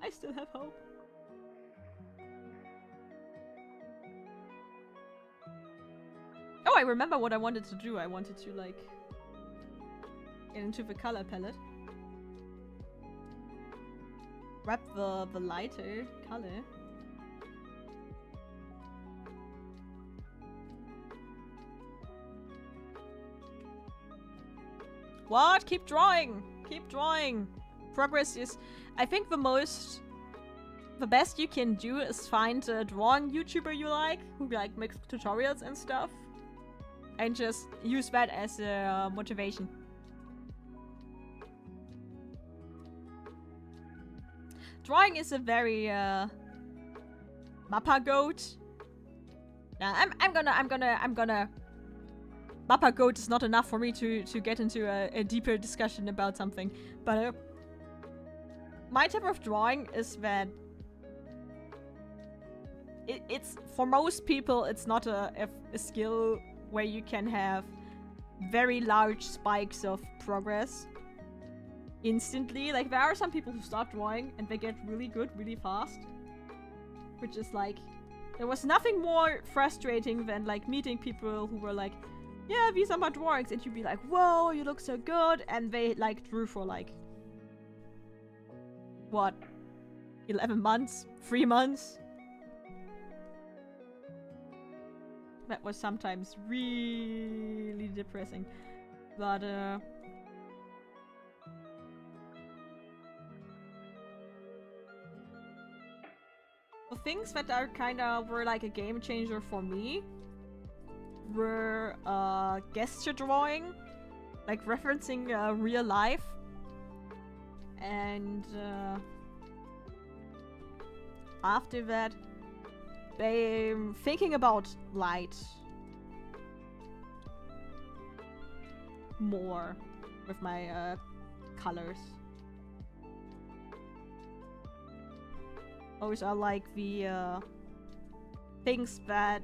I still have hope. Oh, I remember what I wanted to do. I wanted to, like, get into the color palette. Grab the lighter color. What? Keep drawing! Keep drawing! Progress is... I think the best you can do is find a drawing YouTuber you like, who, like, makes tutorials and stuff. And just use that as a motivation. Drawing is a very, Mappa goat. Nah, I'm gonna... Mappa goat is not enough for me to get into a deeper discussion about something. But, my type of drawing is that... It's, for most people, it's not a skill where you can have very large spikes of progress instantly. Like, there are some people who start drawing and they get really good really fast. Which is like... There was nothing more frustrating than, like, meeting people who were like, yeah, these are my drawings, and you'd be like, whoa, you look so good, and they, like, drew for, like, what, 11 months? 3 months? That was sometimes really depressing. But, the things that are were like a game changer for me were gesture drawing, like referencing real life, and after that, thinking about light more with my colors. Those are like the things that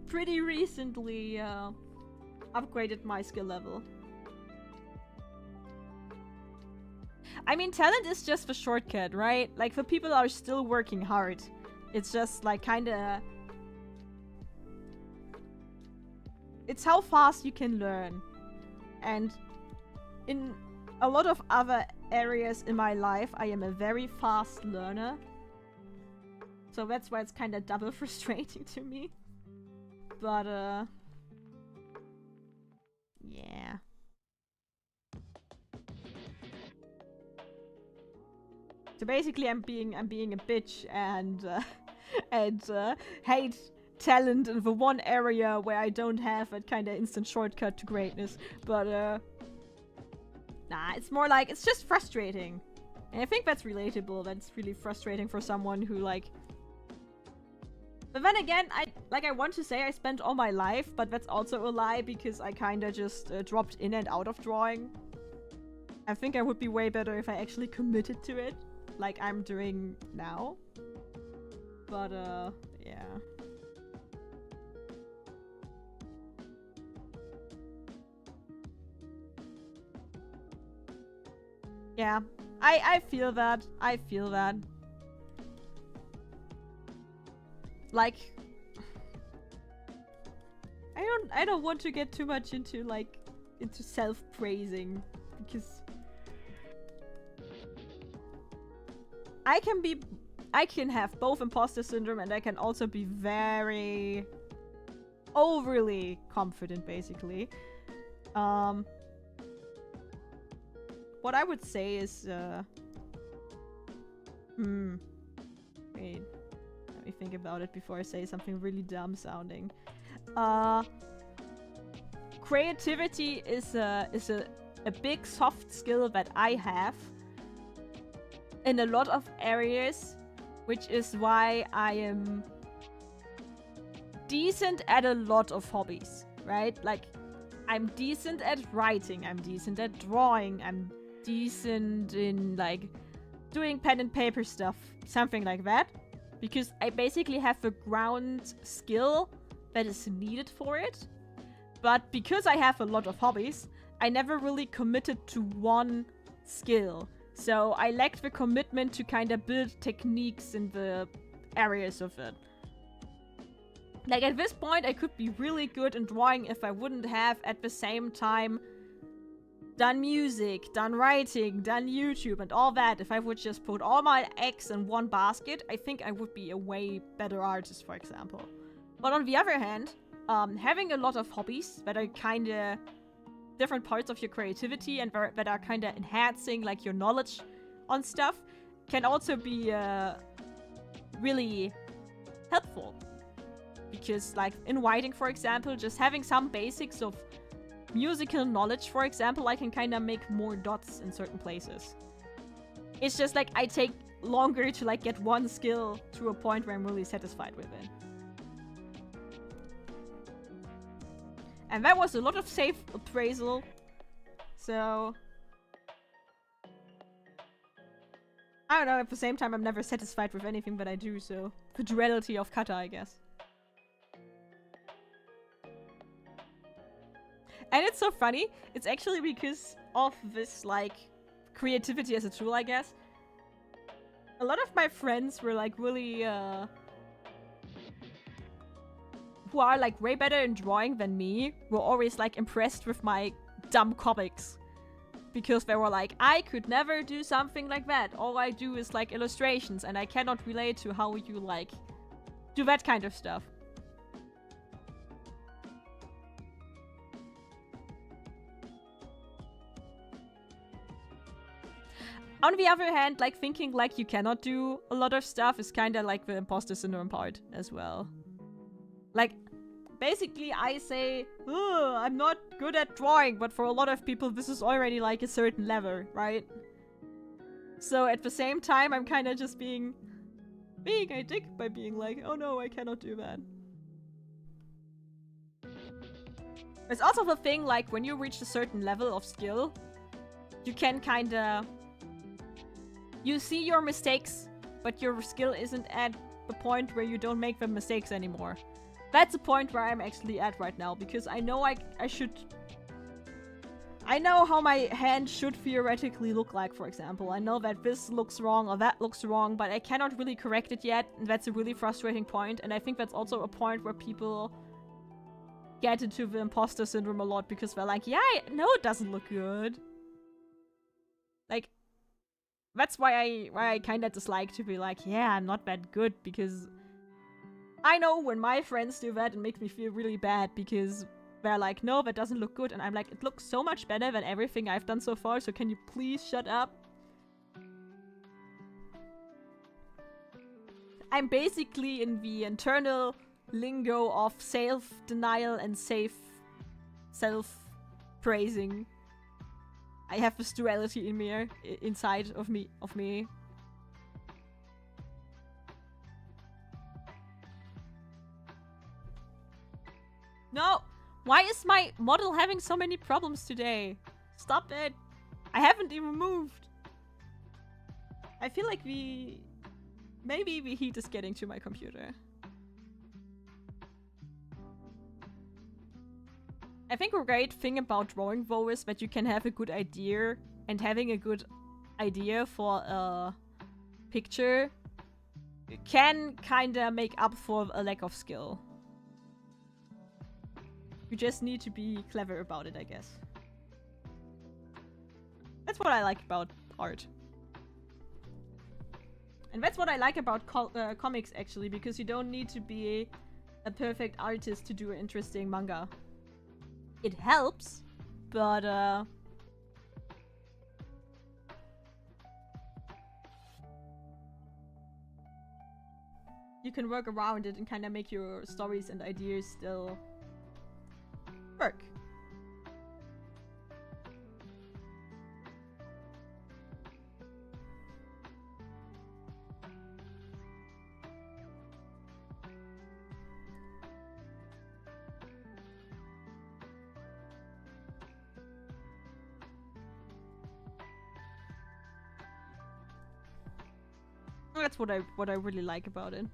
pretty recently upgraded my skill level. I mean, talent is just the shortcut, right? Like, the people are still working hard. It's just like kinda... It's how fast you can learn. And in a lot of other areas in my life, I am a very fast learner. So that's why it's kinda double frustrating to me. But, yeah. So basically, I'm being a bitch and hate talent in the one area where I don't have that kind of instant shortcut to greatness. But nah, it's more like it's just frustrating, and I think that's relatable. That's really frustrating for someone who like. But then again, I want to say I spent all my life, but that's also a lie because I kind of just dropped in and out of drawing. I think I would be way better if I actually committed to it, like I'm doing now. But, yeah. Yeah, I feel that. I feel that. Like, I don't want to get too much into, like, into self-praising, because I can have both imposter syndrome and I can also be very overly confident, basically. What I would say is, wait, let me think about it before I say something really dumb sounding. Creativity is a big soft skill that I have in a lot of areas, which is why I am decent at a lot of hobbies, right? Like, I'm decent at writing, I'm decent at drawing, I'm decent in, like, doing pen and paper stuff, something like that. Because I basically have a ground skill that is needed for it. But because I have a lot of hobbies, I never really committed to one skill. So I lacked the commitment to kind of build techniques in the areas of it. Like, at this point, I could be really good in drawing if I wouldn't have, at the same time, done music, done writing, done YouTube, and all that. If I would just put all my eggs in one basket, I think I would be a way better artist, for example. But on the other hand, having a lot of hobbies that are kind of different parts of your creativity and that are kind of enhancing, like, your knowledge on stuff can also be really helpful. Because, like, in writing, for example, just having some basics of musical knowledge, for example, I can kind of make more dots in certain places. It's just like I take longer to, like, get one skill to a point where I'm really satisfied with it. And that was a lot of safe appraisal. So I don't know, at the same time I'm never satisfied with anything that I do, so the duality of Katta, I guess. And it's so funny, it's actually because of this, like, creativity as a tool, I guess. A lot of my friends were, like, really, who are, like, way better in drawing than me, were always, like, impressed with my dumb comics. because they were like, I could never do something like that. All I do is like illustrations and I cannot relate to how you like do that kind of stuff. On the other hand, like thinking like you cannot do a lot of stuff is kind of like the imposter syndrome part as well. Like, basically I say, I'm not good at drawing, but for a lot of people this is already like a certain level, right? So at the same time, I'm kind of just being a dick by being like, oh no, I cannot do that. It's also the thing, like, when you reach a certain level of skill, you can kind of... You see your mistakes, but your skill isn't at the point where you don't make the mistakes anymore. That's the point where I'm actually at right now, because I know I should... I know how my hand should theoretically look like, for example. I know that this looks wrong or that looks wrong, but I cannot really correct it yet, and that's a really frustrating point, and I think that's also a point where people get into the imposter syndrome a lot, because they're like, yeah, I know it doesn't look good. Like, that's why I kind of dislike to be like, yeah, I'm not that good, because I know when my friends do that, it makes me feel really bad, because they're like, no, that doesn't look good, and I'm like, it looks so much better than everything I've done so far, so can you please shut up? I'm basically in the internal lingo of self-denial and self-praising. I have this duality in me, inside of me. No! Why is my model having so many problems today? Stop it! I haven't even moved! I feel like maybe the heat is getting to my computer. I think a great thing about drawing though is that you can have a good idea, and having a good idea for a picture can kinda make up for a lack of skill. You just need to be clever about it, I guess. That's what I like about art. And that's what I like about comics, actually, because you don't need to be a perfect artist to do an interesting manga. It helps, but you can work around it and kind of make your stories and ideas still work. That's what I really like about it.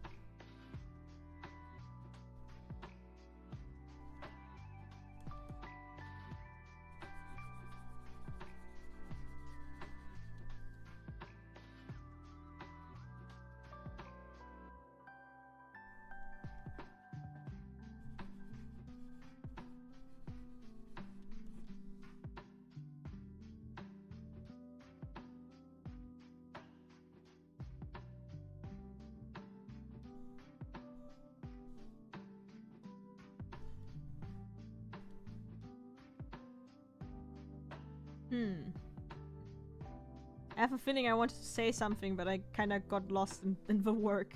I have a feeling I wanted to say something, but I kind of got lost in the work.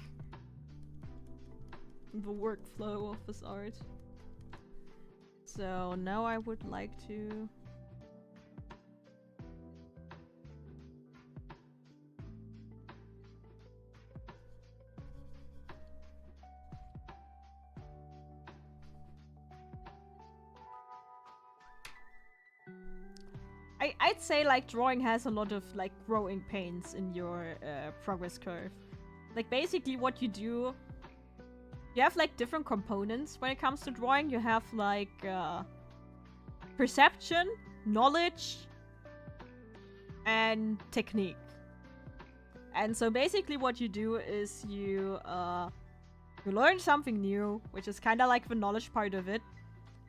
In the workflow of this art. So now I would like to... I'd say like drawing has a lot of like growing pains in your progress curve. Like basically what you do, you have like different components when it comes to drawing. You have like perception, knowledge, and technique. And so basically what you do is you learn something new, which is kind of like the knowledge part of it.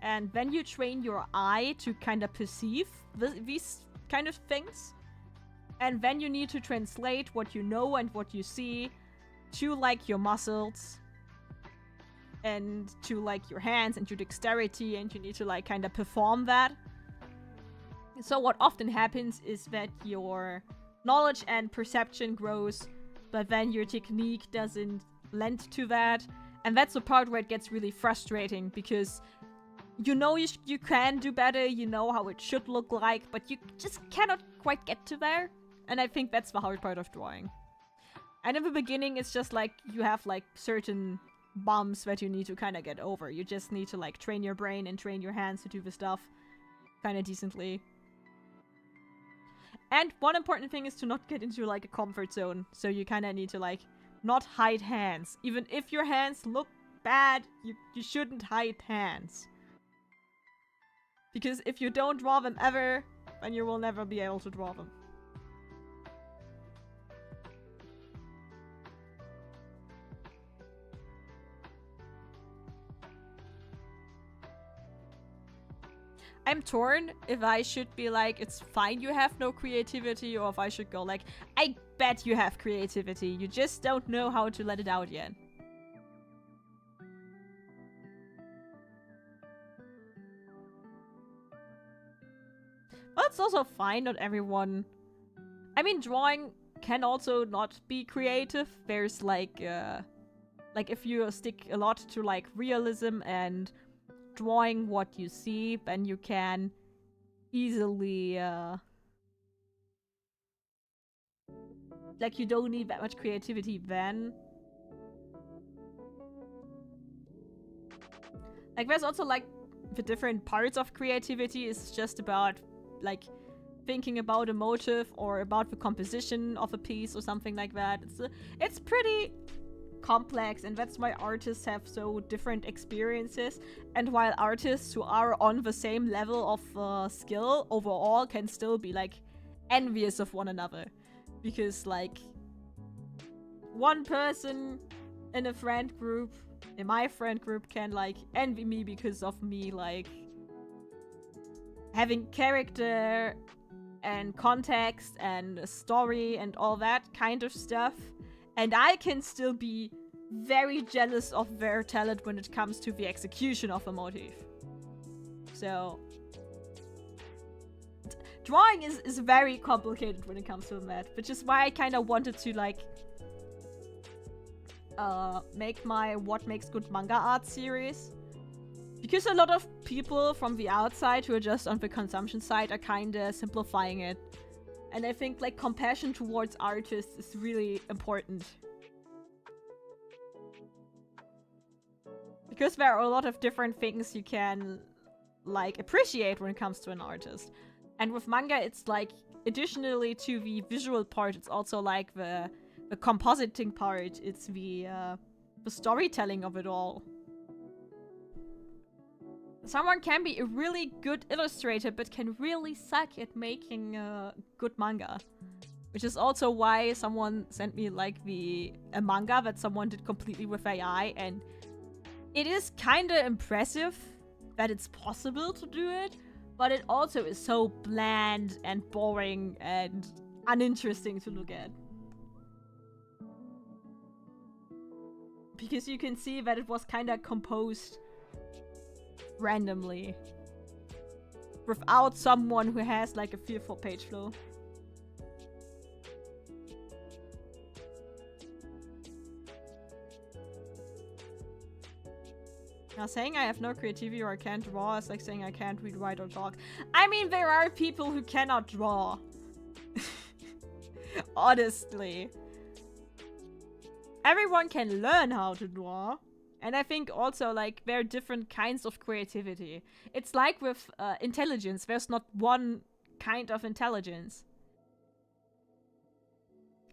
And then you train your eye to kind of perceive these kind of things. And then you need to translate what you know and what you see to like your muscles and to like your hands and your dexterity, and you need to like kind of perform that. So what often happens is that your knowledge and perception grows, but then your technique doesn't lend to that. And that's the part where it gets really frustrating, because you know you can do better, you know how it should look like, but you just cannot quite get to there. And I think that's the hard part of drawing. And in the beginning, it's just like you have like certain bumps that you need to kind of get over. You just need to like train your brain and train your hands to do the stuff kind of decently. And one important thing is to not get into like a comfort zone. So you kind of need to like not hide hands. Even if your hands look bad, you shouldn't hide hands. Because if you don't draw them ever, then you will never be able to draw them. I'm torn if I should be like, it's fine you have no creativity, or if I should go like, I bet you have creativity, you just don't know how to let it out yet. Well, it's also fine, not everyone... I mean, drawing can also not be creative. There's like if you stick a lot to like realism and drawing what you see, then you can easily like, you don't need that much creativity then. Like, there's also like the different parts of creativity is just about like thinking about a motive or about the composition of a piece or something like that. It's pretty complex, and that's why artists have so different experiences, and while artists who are on the same level of skill overall can still be like envious of one another, because like one person in a friend group, in my friend group, can like envy me because of me like having character and context and a story and all that kind of stuff. And I can still be very jealous of their talent when it comes to the execution of a motif. So drawing is very complicated when it comes to that, which is why I kind of wanted to like make my What Makes Good Manga Art series. Because a lot of people from the outside who are just on the consumption side are kind of simplifying it. And I think like compassion towards artists is really important. Because there are a lot of different things you can like appreciate when it comes to an artist. And with manga, it's like, additionally to the visual part, it's also like the compositing part. It's the storytelling of it all. Someone can be a really good illustrator, but can really suck at making good manga. Which is also why someone sent me like a manga that someone did completely with AI, and it is kind of impressive that it's possible to do it, but it also is so bland and boring and uninteresting to look at. Because you can see that it was kind of composed randomly without someone who has like a fearful page flow. Now, saying I have no creativity or I can't draw is like saying I can't read, write, or talk. I mean, there are people who cannot draw. Honestly. Everyone can learn how to draw. And I think also, like, there are different kinds of creativity. It's like with intelligence. There's not one kind of intelligence.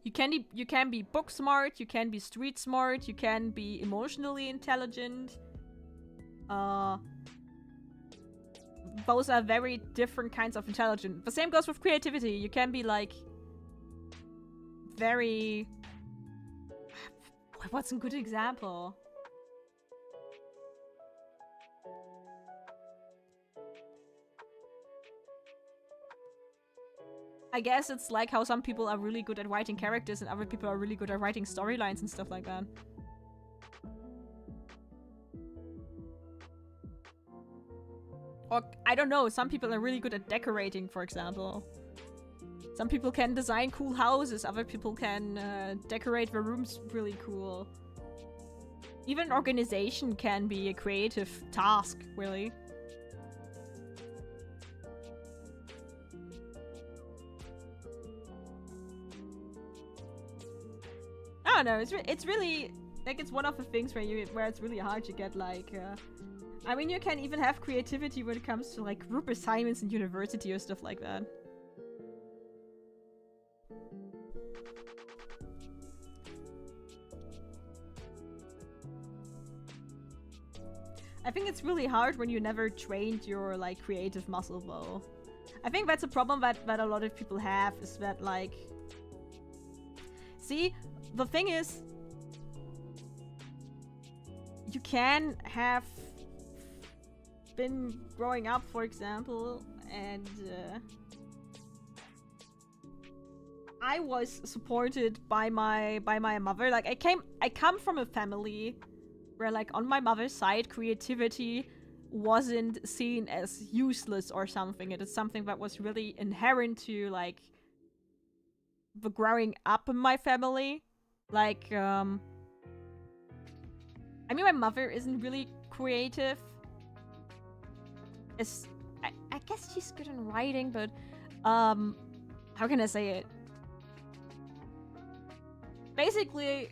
You can be book smart, you can be street smart, you can be emotionally intelligent. Those are very different kinds of intelligence. The same goes with creativity. You can be, like, very... What's a good example? I guess it's like how some people are really good at writing characters and other people are really good at writing storylines and stuff like that. Or, I don't know, some people are really good at decorating, for example. Some people can design cool houses, other people can decorate their rooms really cool. Even organization can be a creative task, really. I don't know, it's really, like, it's one of the things where it's really hard to get, like, I mean, you can even have creativity when it comes to, like, group assignments in university or stuff like that. I think it's really hard when you never trained your, like, creative muscle, though. I think that's a problem that a lot of people have, is that, like... See, the thing is... You can have been growing up, for example, and I was supported by my mother. Like, I come from a family where, like, on my mother's side, creativity wasn't seen as useless or something. It is something that was really inherent to, like, the growing up in my family. Like, I mean, my mother isn't really creative. I guess she's good in writing, but, how can I say it? Basically,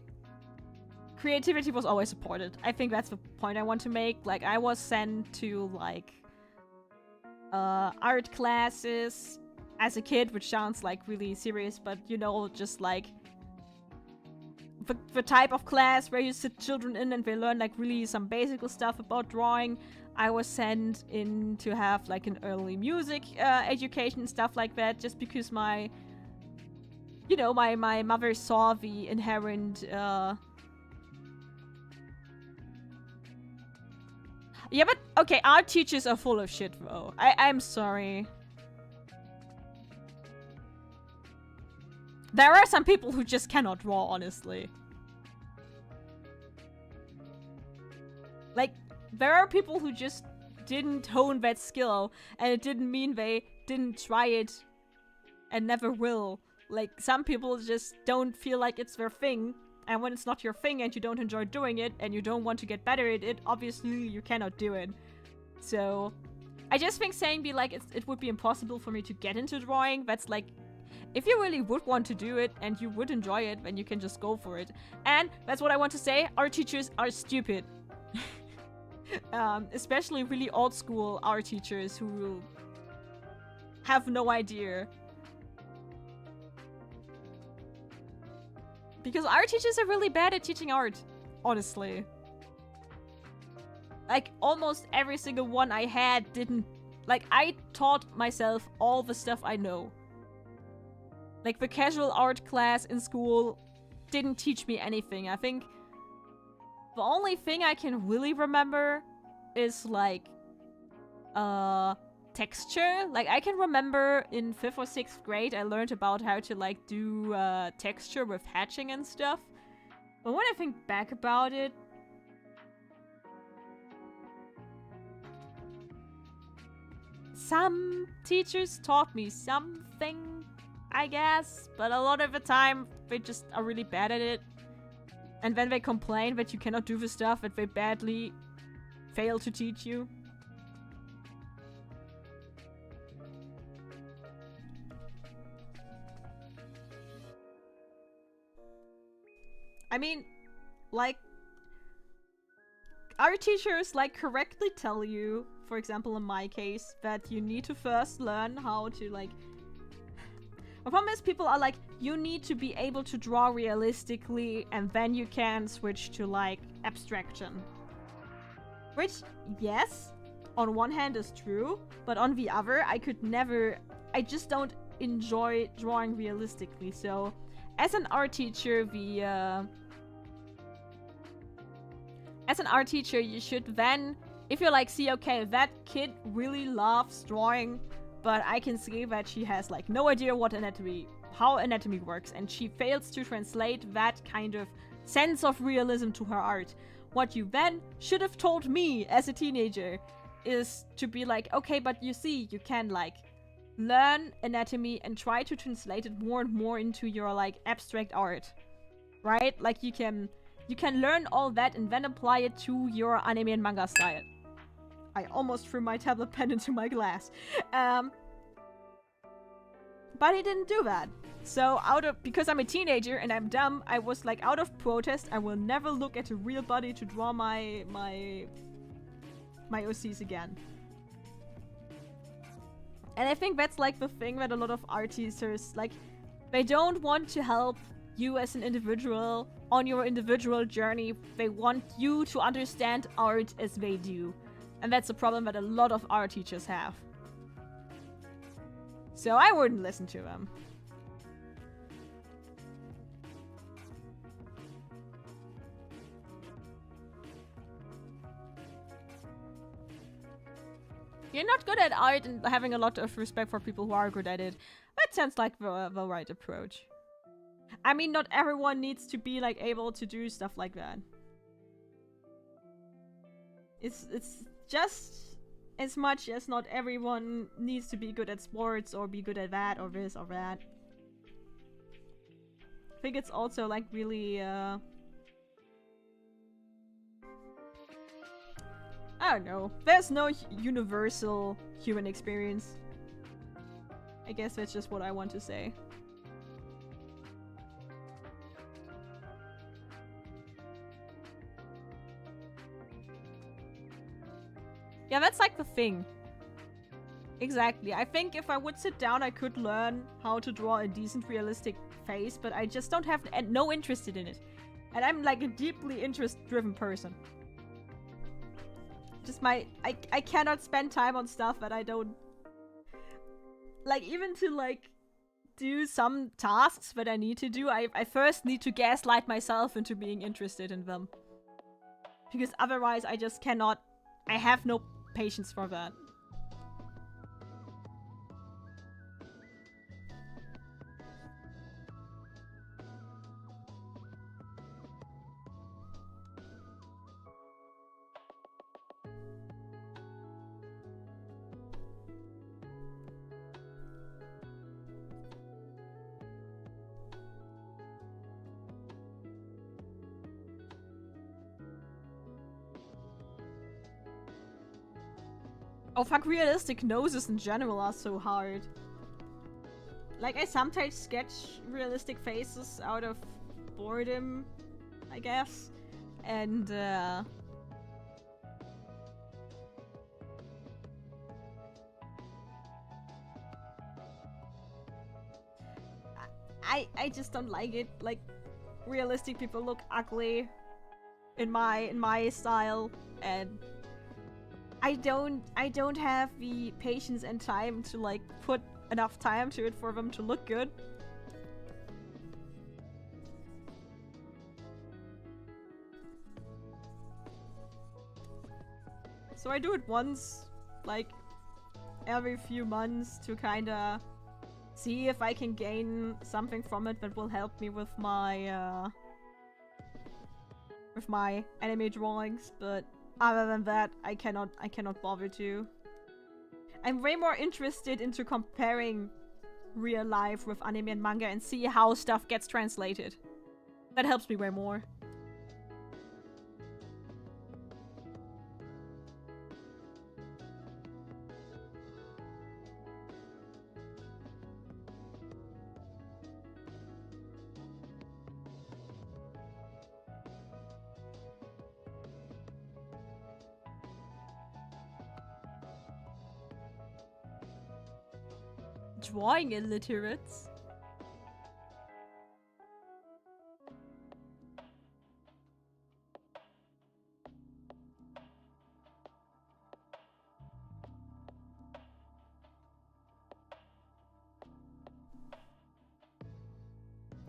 creativity was always supported. I think that's the point I want to make. Like, I was sent to, like, art classes as a kid, which sounds, like, really serious, but, you know, just, like, the type of class where you sit children in and they learn, like, really some basic stuff about drawing. I was sent in to have, like, an early music education and stuff like that, just because my, you know, my mother saw the inherent, Yeah, but, okay, art teachers are full of shit, though. I'm sorry. There are some people who just cannot draw, honestly. Like, there are people who just didn't hone that skill, and it didn't mean they didn't try it and never will. Like, some people just don't feel like it's their thing, and when it's not your thing and you don't enjoy doing it and you don't want to get better at it, obviously you cannot do it. So, I just think saying it would be impossible for me to get into drawing, that's like, if you really would want to do it and you would enjoy it, then you can just go for it. And that's what I want to say, art teachers are stupid. Especially really old school art teachers who have no idea. Because art teachers are really bad at teaching art, honestly. Like, almost every single one I had didn't... Like, I taught myself all the stuff I know. Like, the casual art class in school didn't teach me anything. I think the only thing I can really remember is, like, texture. Like, I can remember in 5th or 6th grade I learned about how to, like, do texture with hatching and stuff. But when I think back about it, some teachers taught me something, I guess, but a lot of the time they just are really bad at it. And then they complain that you cannot do the stuff that they badly fail to teach you. I mean, like, our teachers, like, correctly tell you, for example in my case, that you need to first learn how to, like... The problem is people are like, you need to be able to draw realistically and then you can switch to, like, abstraction. Which, yes, on one hand is true, but on the other, I could never... I just don't enjoy drawing realistically, so... As an art teacher, As an art teacher, you should then... If you're like, see, okay, that kid really loves drawing but I can see that she has like no idea how anatomy works, and she fails to translate that kind of sense of realism to her art. What you then should have told me as a teenager is to be like, okay, but you see, you can like learn anatomy and try to translate it more and more into your like abstract art, right? Like you can learn all that and then apply it to your anime and manga style. I almost threw my tablet pen into my glass. But he didn't do that. So because I'm a teenager and I'm dumb, I was like, out of protest, I will never look at a real body to draw my OCs again. And I think that's like the thing that a lot of art teachers, like, they don't want to help you as an individual on your individual journey. They want you to understand art as they do. And that's a problem that a lot of art teachers have. So I wouldn't listen to them. You're not good at art and having a lot of respect for people who are good at it. That sounds like the right approach. I mean, not everyone needs to be like able to do stuff like that. It's just as much as not everyone needs to be good at sports or be good at that or this or that. I think it's also like really I don't know. There's no universal human experience. I guess that's just what I want to say. Yeah, that's like the thing. Exactly. I think if I would sit down, I could learn how to draw a decent realistic face, but I just don't have no interest in it. And I'm like a deeply interest-driven person. Just I cannot spend time on stuff that I don't... Like, even to, like, do some tasks that I need to do, I first need to gaslight myself into being interested in them. Because otherwise I just cannot... I have no patience for that. Oh fuck, realistic noses in general are so hard. Like, I sometimes sketch realistic faces out of boredom, I guess. And, I just don't like it. Like, realistic people look ugly in my style, and I don't have the patience and time to like put enough time to it for them to look good. So I do it once, like every few months, to kinda see if I can gain something from it that will help me with my anime drawings, but other than that, I cannot bother to. I'm way more interested into comparing real life with anime and manga and see how stuff gets translated. That helps me way more. Drawing illiterates?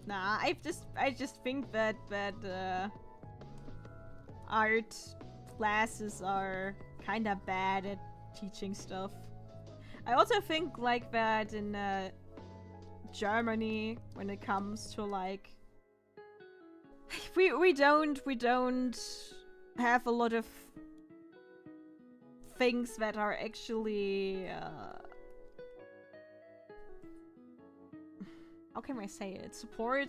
Nah, I just think that art classes are kinda bad at teaching stuff. I also think like that in Germany, when it comes to like, we don't have a lot of things that are actually how can I say it? Support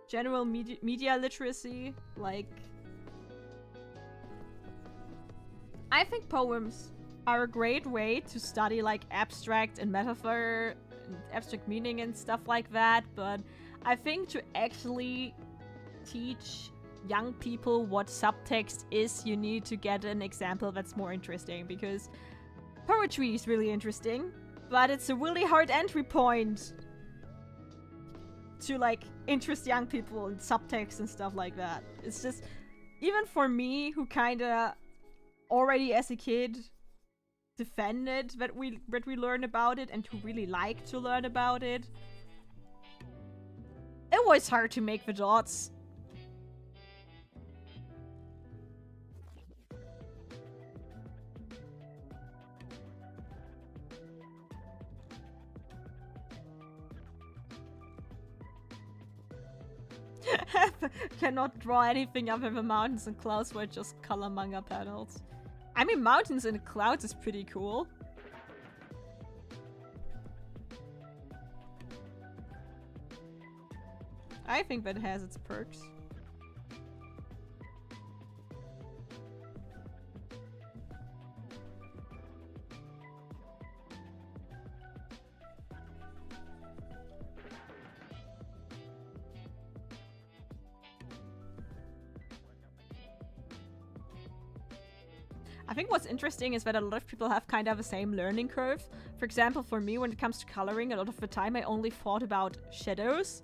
general media literacy. Like, I think poems are a great way to study like abstract and metaphor and abstract meaning and stuff like that, but I think to actually teach young people what subtext is, you need to get an example that's more interesting, because poetry is really interesting, but it's a really hard entry point to like interest young people in subtext and stuff like that. It's just, even for me, who kinda already as a kid defended that we learn about it and who really like to learn about it, it was hard to make the dots. Cannot draw anything other than mountains and clouds where just color manga panels. I mean, mountains and clouds is pretty cool. I think that has its perks. I think what's interesting is that a lot of people have kind of the same learning curve. For example, for me, when it comes to coloring, a lot of the time I only thought about shadows.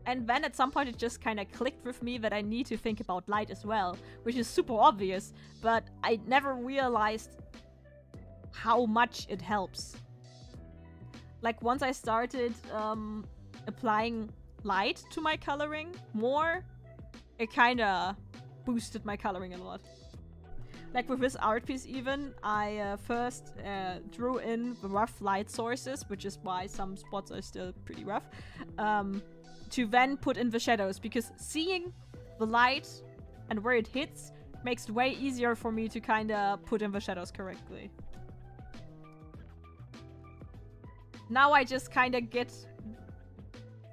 And then at some point it just kind of clicked with me that I need to think about light as well, which is super obvious, but I never realized how much it helps. Like, once I started applying light to my coloring more, it kind of boosted my coloring a lot. Like with this art piece even, I first drew in the rough light sources, which is why some spots are still pretty rough, to then put in the shadows, because seeing the light and where it hits makes it way easier for me to kind of put in the shadows correctly. Now I just kind of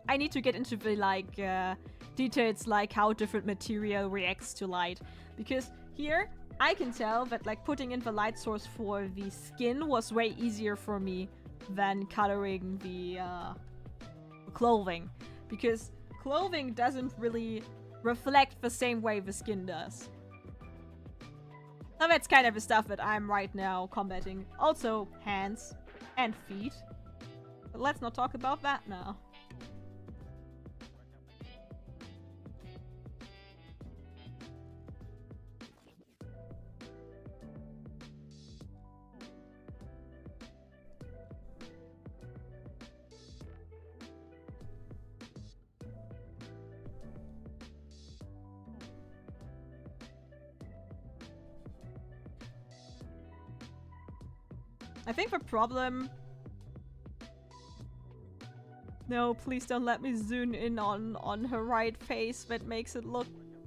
I need to get into the like details, like how different material reacts to light, because here I can tell that like putting in the light source for the skin was way easier for me than coloring the clothing, because clothing doesn't really reflect the same way the skin does. Now that's kind of the stuff that I'm right now combating. Also hands and feet, but let's not talk about that now. I think the problem... No, please don't let me zoom in on her right face. That makes it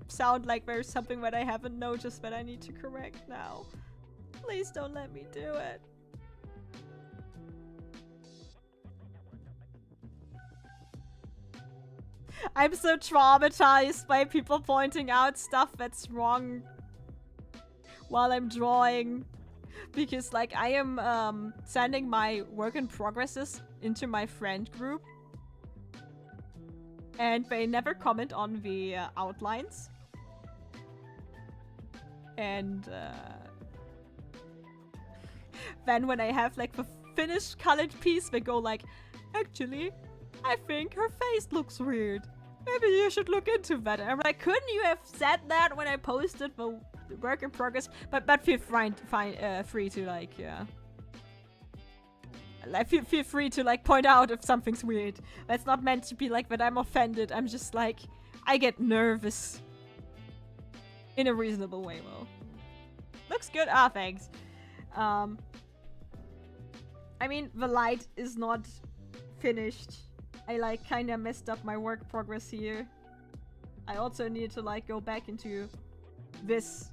sound like there's something that I haven't noticed that I need to correct now. Please don't let me do it. I'm so traumatized by people pointing out stuff that's wrong while I'm drawing. Because, like, I am sending my work in progresses into my friend group. And they never comment on the outlines. And then when I have, like, the finished colored piece, they go like, actually, I think her face looks weird. Maybe you should look into that. And I'm like, couldn't you have said that when I posted the work in progress? But feel free to like, feel free to like point out if something's weird. That's not meant to be like that I'm offended. I'm just like, I get nervous. In a reasonable way, though. Looks good. Ah, thanks. I I mean, the light is not finished. I like kinda messed up my work progress here. I also need to like go back into this.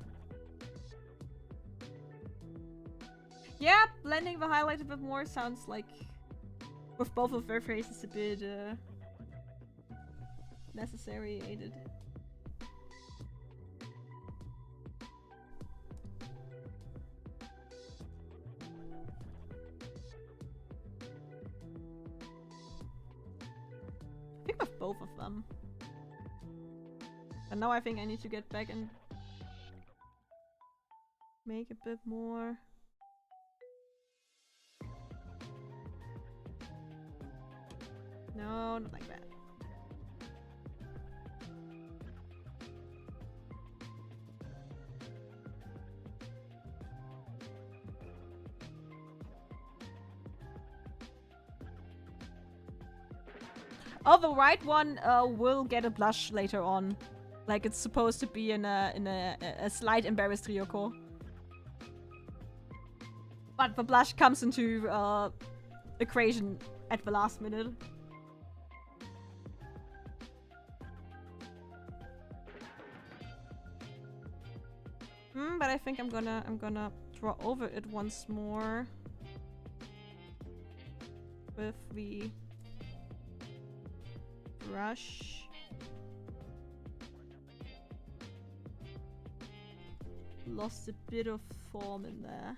Yeah, blending the highlight a bit more sounds like with both of their faces a bit necessary, aided. I think with both of them. And now I think I need to get back and make a bit more. No, not like that. Oh, the right one will get a blush later on. Like it's supposed to be in a slight embarrassed Ryoko. But the blush comes into equation at the last minute. But I think I'm gonna draw over it once more with the brush. Lost a bit of form in there.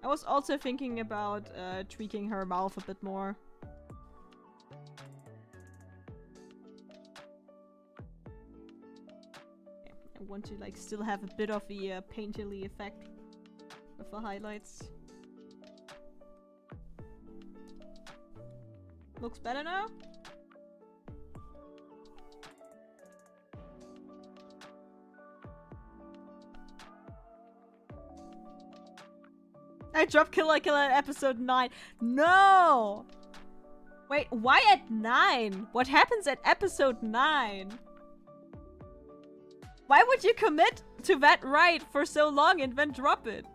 I was also thinking about tweaking her mouth a bit more. I want to like still have a bit of the painterly effect with the highlights. Looks better now? I dropped Kill la Kill at episode 9. No! Wait, why at 9? What happens at episode 9? Why would you commit to that ride for so long and then drop it?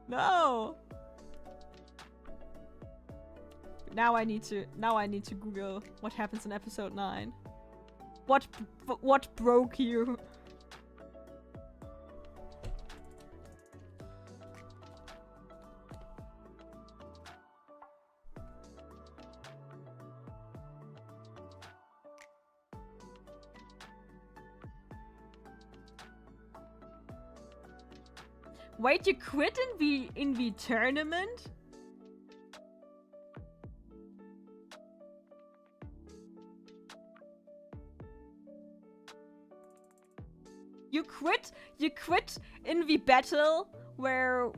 No! Now I need to Google what happens in episode 9. What broke you? Wait, you quit in the tournament? You quit in the battle where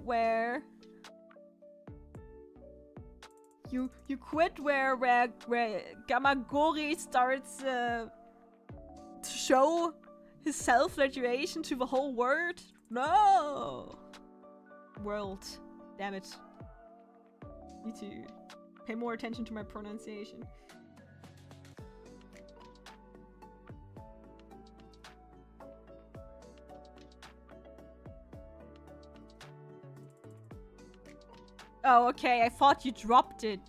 you quit where Gamagori starts to show his self-flagellation to the whole world? No! World. Damn it. Need to pay more attention to my pronunciation. Oh, okay, I thought you dropped it.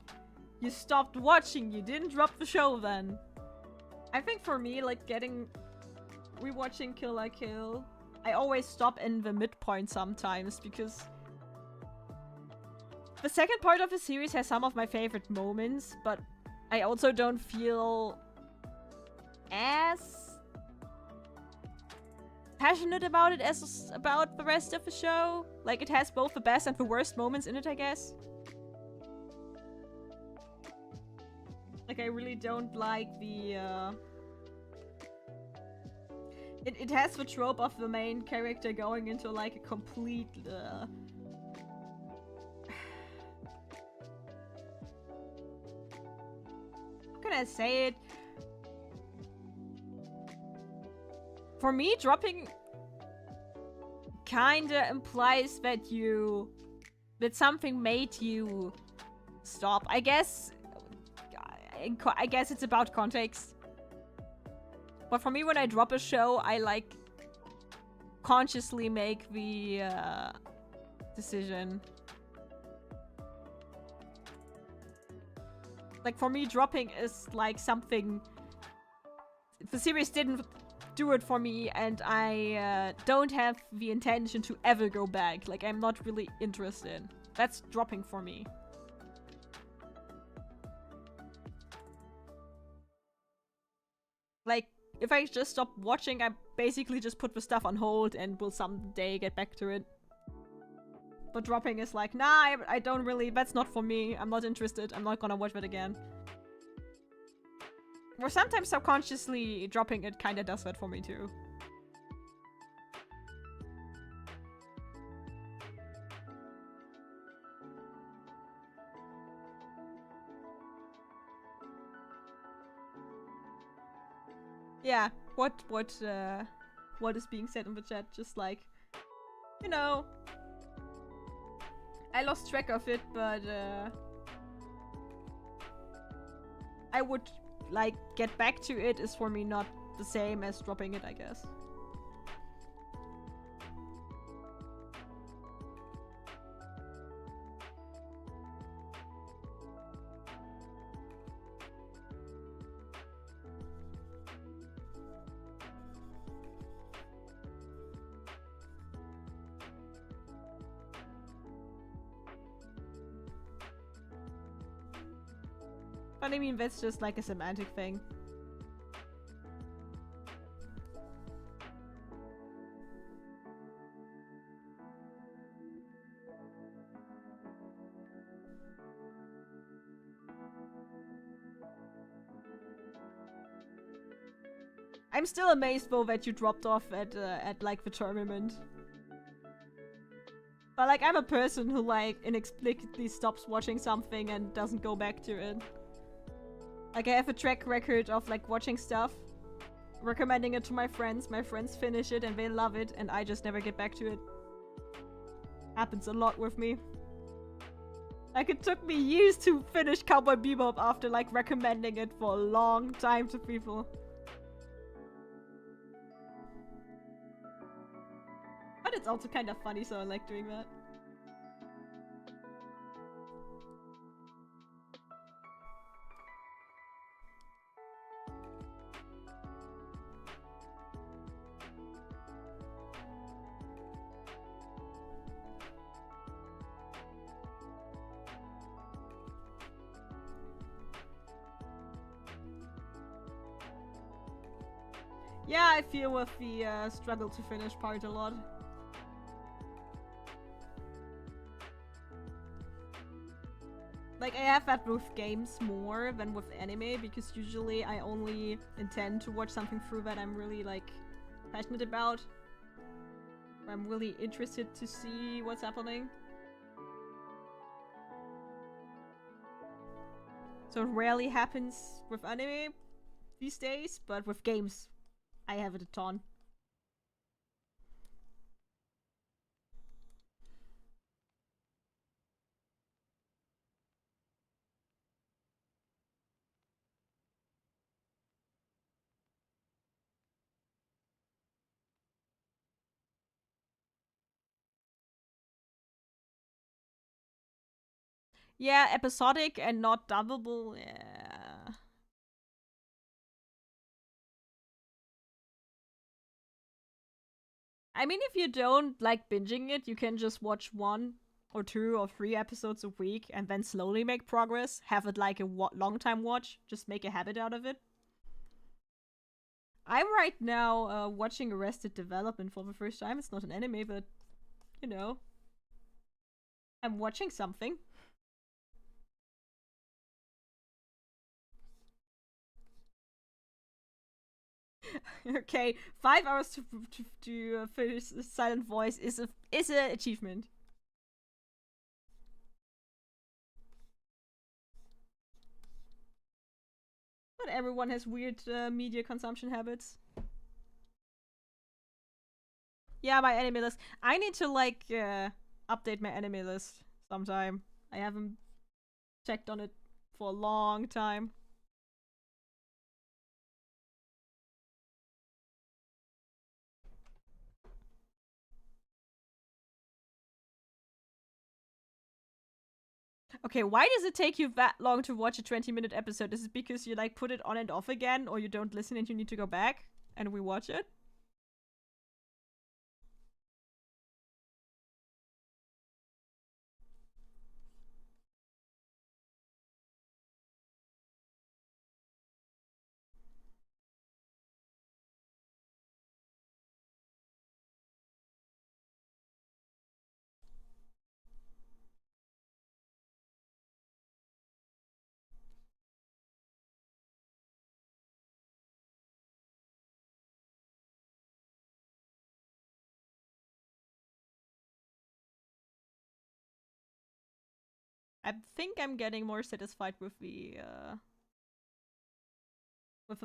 You stopped watching, you didn't drop the show then. I think for me, like rewatching Kill la Kill, I always stop in the midpoint sometimes because the second part of the series has some of my favorite moments, but I also don't feel as passionate about it as about the rest of the show. Like, it has both the best and the worst moments in it, I guess. Like, I really don't like the, It has the trope of the main character going into, like, a complete, how can I say it? For me, dropping kinda implies that that something made you stop. I guess it's about context. But for me, when I drop a show, I like consciously make the decision. Like, for me, dropping is like something... The series didn't do it for me, and I don't have the intention to ever go back. Like, I'm not really interested. That's dropping for me. Like, if I just stop watching, I basically just put the stuff on hold and will someday get back to it. But dropping is like, nah, I don't really, that's not for me. I'm not interested. I'm not gonna watch that again. Or sometimes subconsciously dropping it kinda does that for me too. Yeah, what is being said in the chat? Just like, you know, I lost track of it, but I would like get back to it is for me not the same as dropping it, I guess. But I mean, that's just like a semantic thing. I'm still amazed though that you dropped off at like the tournament. But like, I'm a person who like inexplicably stops watching something and doesn't go back to it. Like, I have a track record of like watching stuff, recommending it to my friends finish it and they love it, and I just never get back to it. Happens a lot with me. Like, it took me years to finish Cowboy Bebop after like recommending it for a long time to people. But it's also kind of funny, so I like doing that. Yeah, I feel with the struggle to finish part a lot. Like, I have that with games more than with anime, because usually I only intend to watch something through that I'm really, like, passionate about. Or I'm really interested to see what's happening. So it rarely happens with anime these days, but with games, I have it a ton. Yeah, episodic and not dubbable, yeah. I mean, if you don't like binging it, you can just watch 1 or 2 or 3 episodes a week and then slowly make progress. Have it like a long time watch. Just make a habit out of it. I'm right now watching Arrested Development for the first time. It's not an anime, but, you know, I'm watching something. Okay, 5 hours to finish Silent Voice is an achievement. But everyone has weird media consumption habits. Yeah, my anime list. I need to like update my anime list sometime. I haven't checked on it for a long time. Okay, why does it take you that long to watch a 20-minute episode? Is it because you like put it on and off again, or you don't listen and you need to go back and rewatch it? I think I'm getting more satisfied with the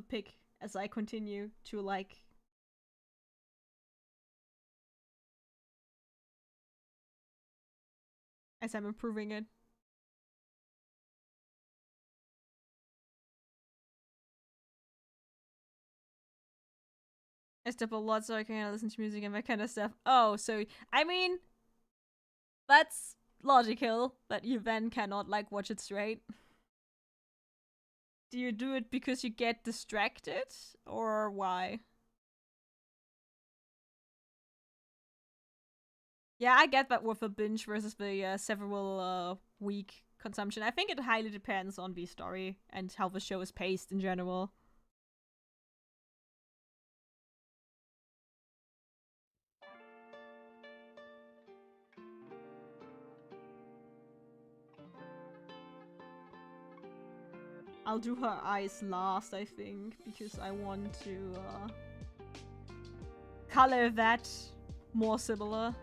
pick as I continue to like as I'm improving it. I step a lot so I can listen to music and that kind of stuff. Oh, so I mean, that's logical that you then cannot like watch it straight. Do you do it because you get distracted or why? Yeah, I get that with a binge versus the several week consumption. I think it highly depends on the story and how the show is paced in general. I'll do her eyes last, I think, because I want to color that more similar.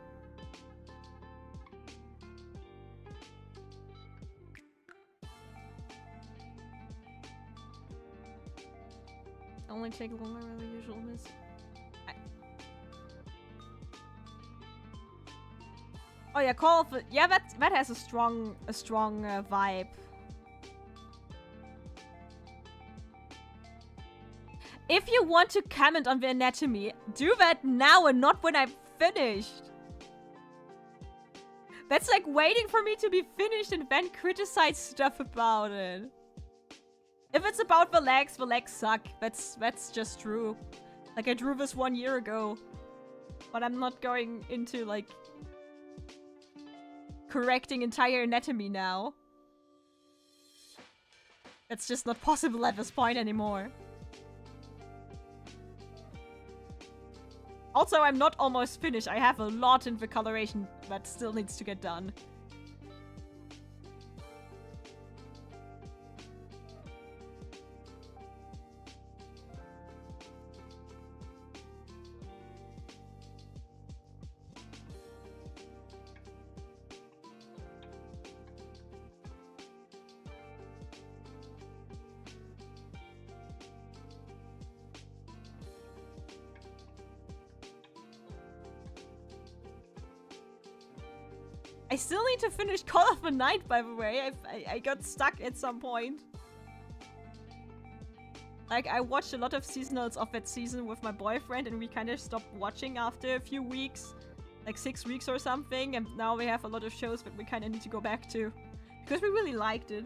Only take longer than the usual miss. Oh yeah, Call of yeah, that has a strong vibe. If you want to comment on the anatomy, do that now and not when I'm finished. That's like waiting for me to be finished and then criticize stuff about it. If it's about the legs suck. That's just true. Like, I drew this 1 year ago. But I'm not going into, like, correcting entire anatomy now. It's just not possible at this point anymore. Also, I'm not almost finished. I have a lot in the coloration that still needs to get done. I still need to finish Call of the Night, by the way. I got stuck at some point. Like, I watched a lot of seasonals of that season with my boyfriend, and we kind of stopped watching after a few weeks. Like 6 weeks or something, and now we have a lot of shows that we kind of need to go back to. Because we really liked it.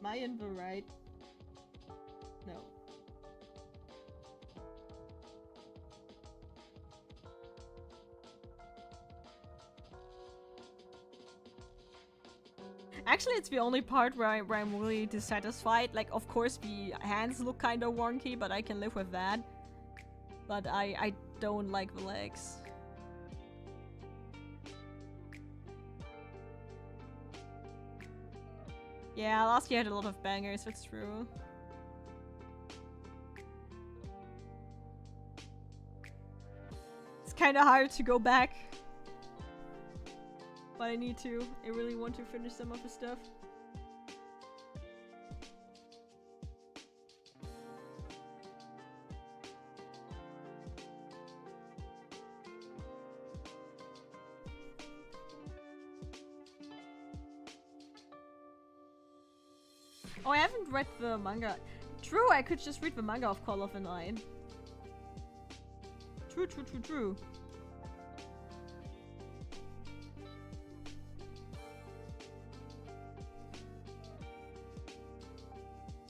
Am I in the right? No. Actually, it's the only part where I'm really dissatisfied. Like, of course, the hands look kind of wonky, but I can live with that. But I don't like the legs. Yeah, last year had a lot of bangers, that's true. It's kind of hard to go back. But I need to. I really want to finish some of the stuff. Oh, I haven't read the manga. True, I could just read the manga of Call of the Nine. True, true, true, true.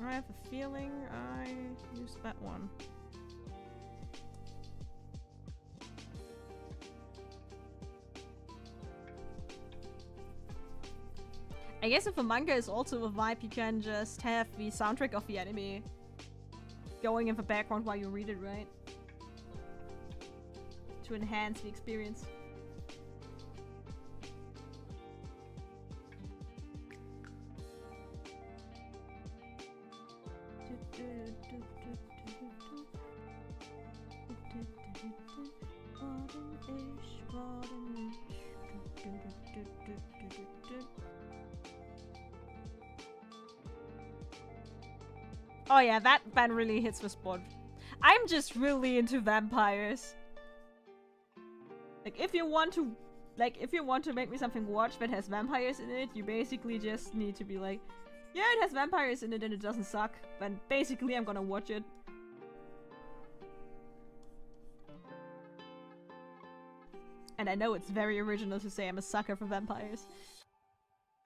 I have a feeling I used that one. I guess if a manga is also a vibe, you can just have the soundtrack of the anime going in the background while you read it, right? To enhance the experience. Oh yeah, that really hits the spot. I'm just really into vampires. Like if you want to make me something watch that has vampires in it, you basically just need to be like, yeah, it has vampires in it and it doesn't suck. Then basically I'm gonna watch it. And I know it's very original to say I'm a sucker for vampires.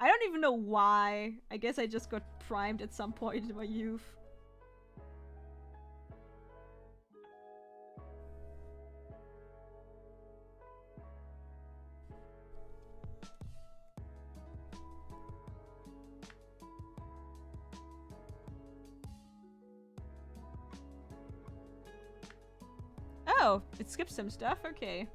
I don't even know why. I guess I just got primed at some point in my youth. Oh, it skips some stuff? Okay.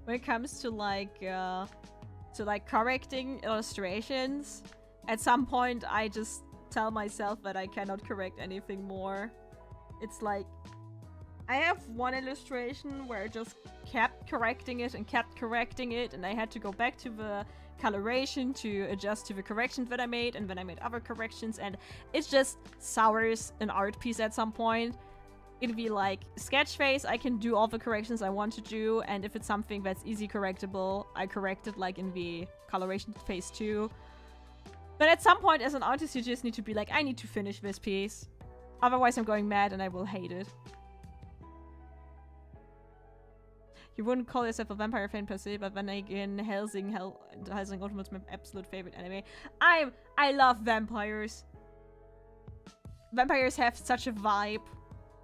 When it comes to like correcting illustrations, at some point I just tell myself that I cannot correct anything more. It's like, I have one illustration where I just kept correcting it and kept correcting it, and I had to go back to the coloration to adjust to the corrections that I made, and then I made other corrections, and it just sours an art piece at some point. It'd be like, sketch phase, I can do all the corrections I want to do, and if it's something that's easy correctable, I correct it like in the coloration phase too. But at some point as an artist, you just need to be like, I need to finish this piece. Otherwise I'm going mad and I will hate it. You wouldn't call yourself a vampire fan per se, but then again, Hellsing Ultimate's my absolute favorite anime. I love vampires. Vampires have such a vibe.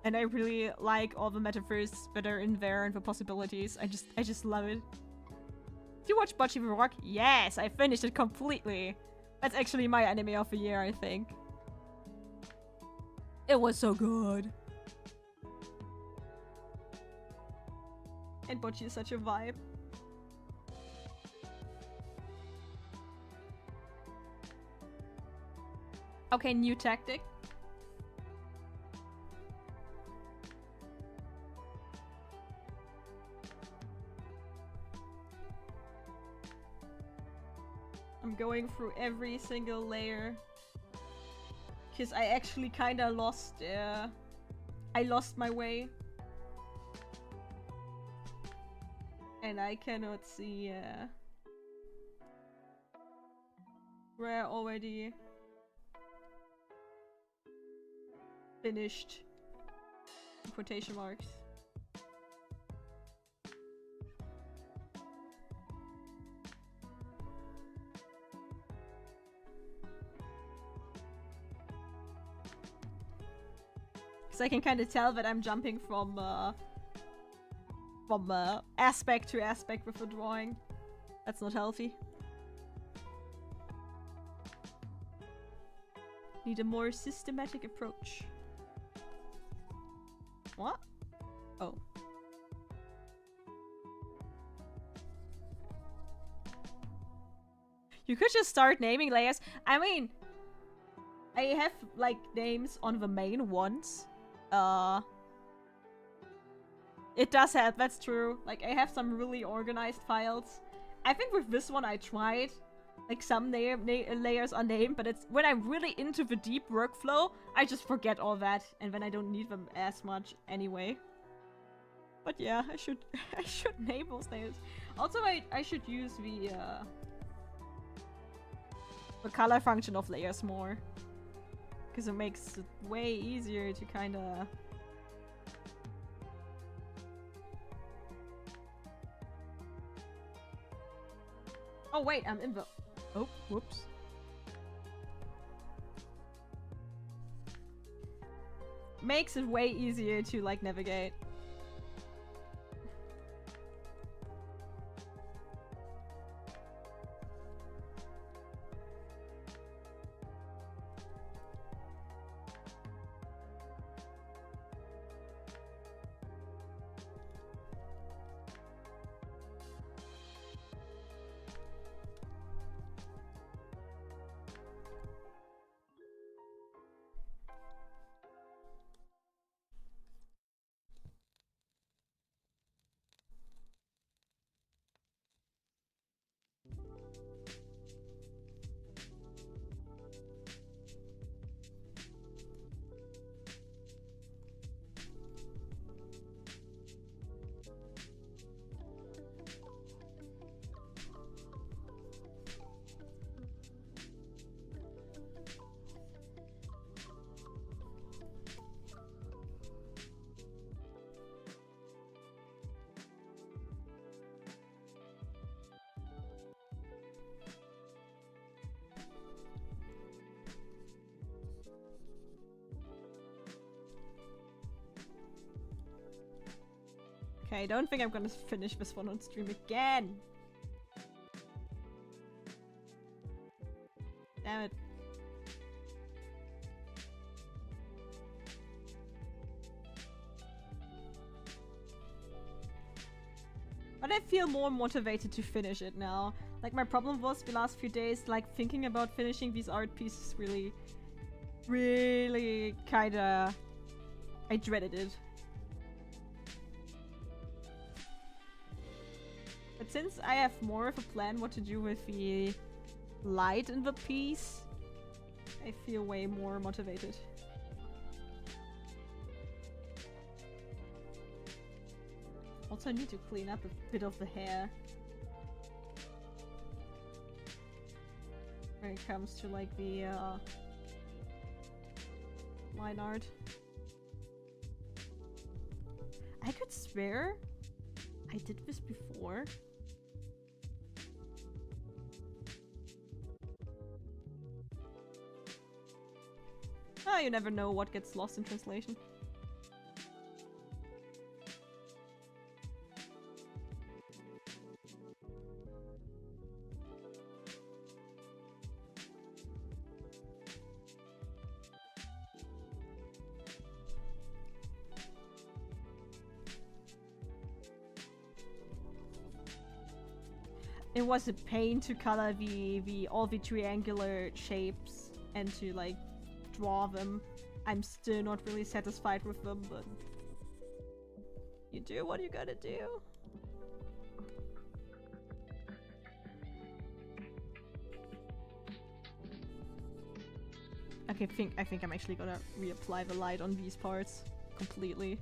And I really like all the metaphors that are in there and the possibilities. I just love it. Did you watch Bocce the Rock? Yes, I finished it completely. That's actually my anime of the year, I think. It was so good. And Bocce is such a vibe. Okay, new tactic. I'm going through every single layer. Because I actually kinda lost, I lost my way. And I cannot see, where I already finished, in quotation marks. I can kind of tell that I'm jumping from aspect to aspect with the drawing. That's not healthy. Need a more systematic approach. What? Oh. You could just start naming layers. I mean, I have like names on the main ones. It does have, that's true. Like, I have some really organized files. I think with this one I tried. Like, some layers are named, but it's when I'm really into the deep workflow, I just forget all that, and then I don't need them as much anyway. But yeah, I should I should name those layers. Also, I should use the color function of layers more. Because it makes it way easier to kind of... Oh wait, I'm in the... Oh, whoops. Makes it way easier to, like, navigate. Okay, I don't think I'm gonna finish this one on stream again. Damn it. But I feel more motivated to finish it now. Like, my problem was the last few days, like, thinking about finishing these art pieces really, really kinda... I dreaded it. But since I have more of a plan what to do with the light in the piece, I feel way more motivated. Also, I need to clean up a bit of the hair. When it comes to, like, the line art. I could swear I did this before. Ah, you never know what gets lost in translation. It was a pain to color all the triangular shapes and to, like, draw them. I'm still not really satisfied with them, but you do what you gotta do. Okay, I think I'm actually gonna reapply the light on these parts completely.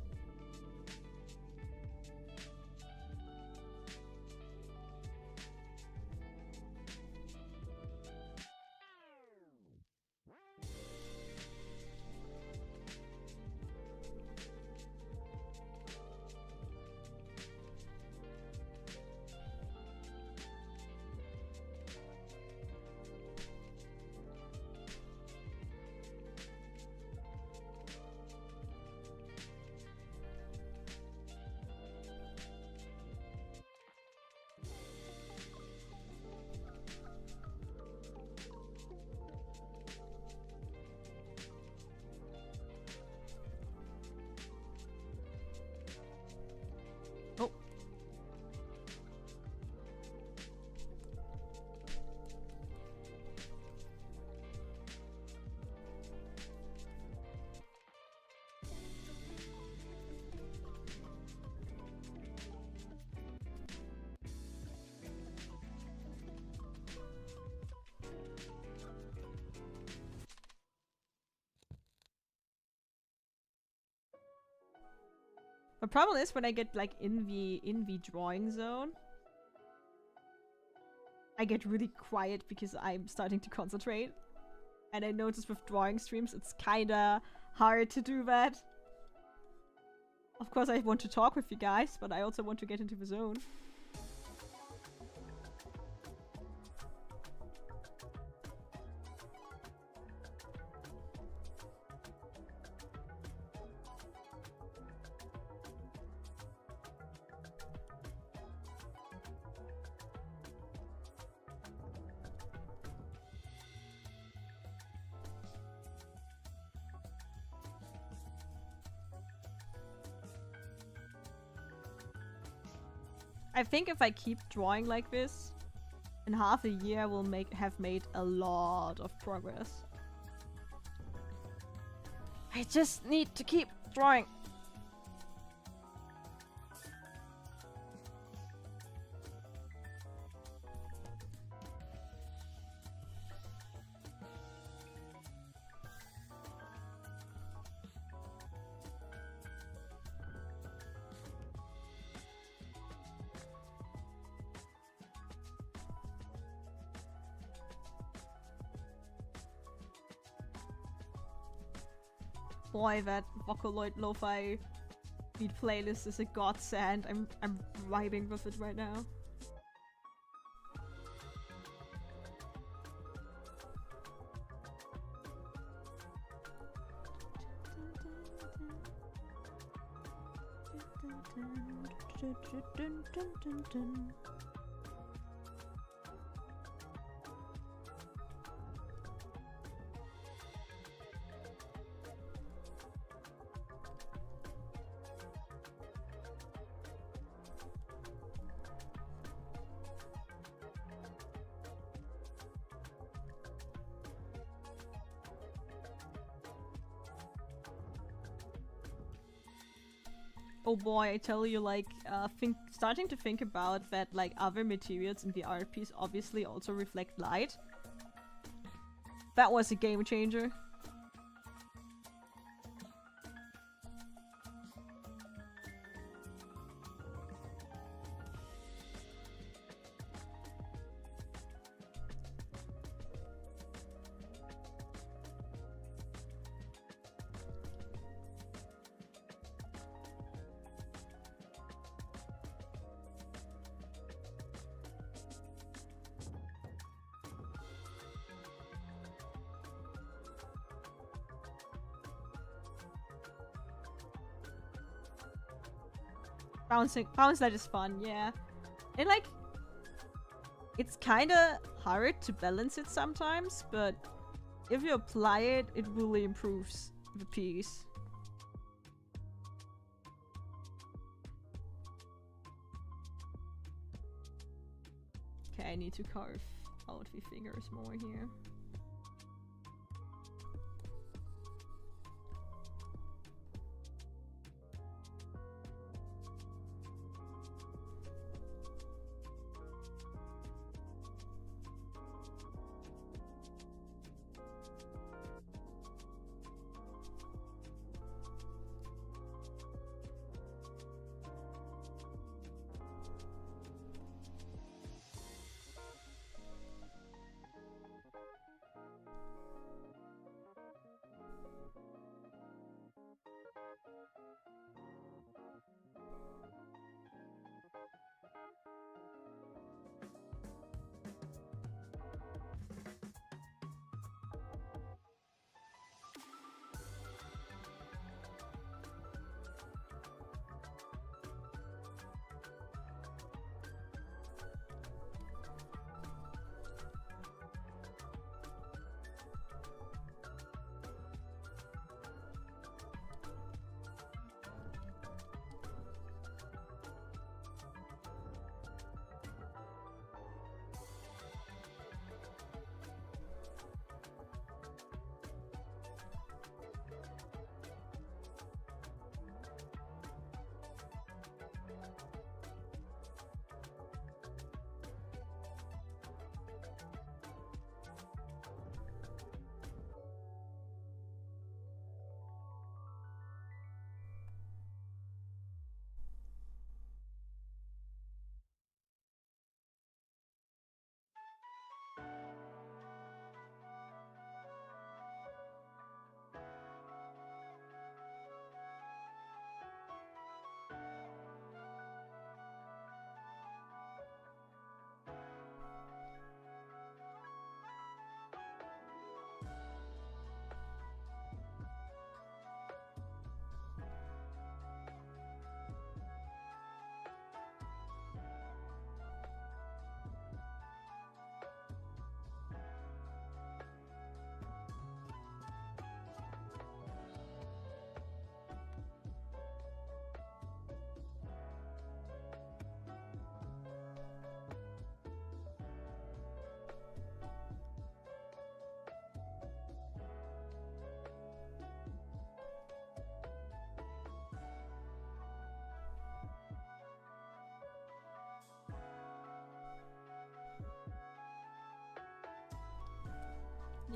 The problem is when I get like in the drawing zone, I get really quiet because I'm starting to concentrate. And I notice with drawing streams, it's kinda hard to do that. Of course, I want to talk with you guys, but I also want to get into the zone. I think if I keep drawing like this, in half a year I will have made a lot of progress. I just need to keep drawing. Boy, that Vocaloid Lo-Fi beat playlist is a godsend. I'm vibing with it right now. Oh boy, I tell you, like, starting to think about that, like, other materials in the art piece obviously also reflect light. That was a game changer. Bounce light is fun, yeah. And like, it's kinda hard to balance it sometimes, but if you apply it, it really improves the piece. Okay, I need to carve out the fingers more here.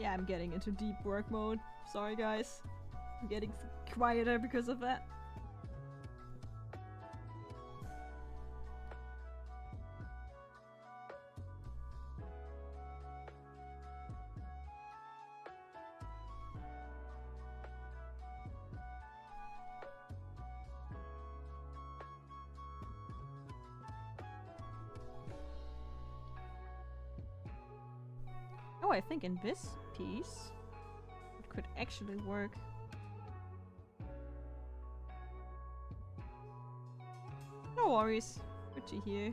Yeah, I'm getting into deep work mode. Sorry, guys. I'm getting quieter because of that. Oh, I think in this piece it could actually work. No worries. Good to hear.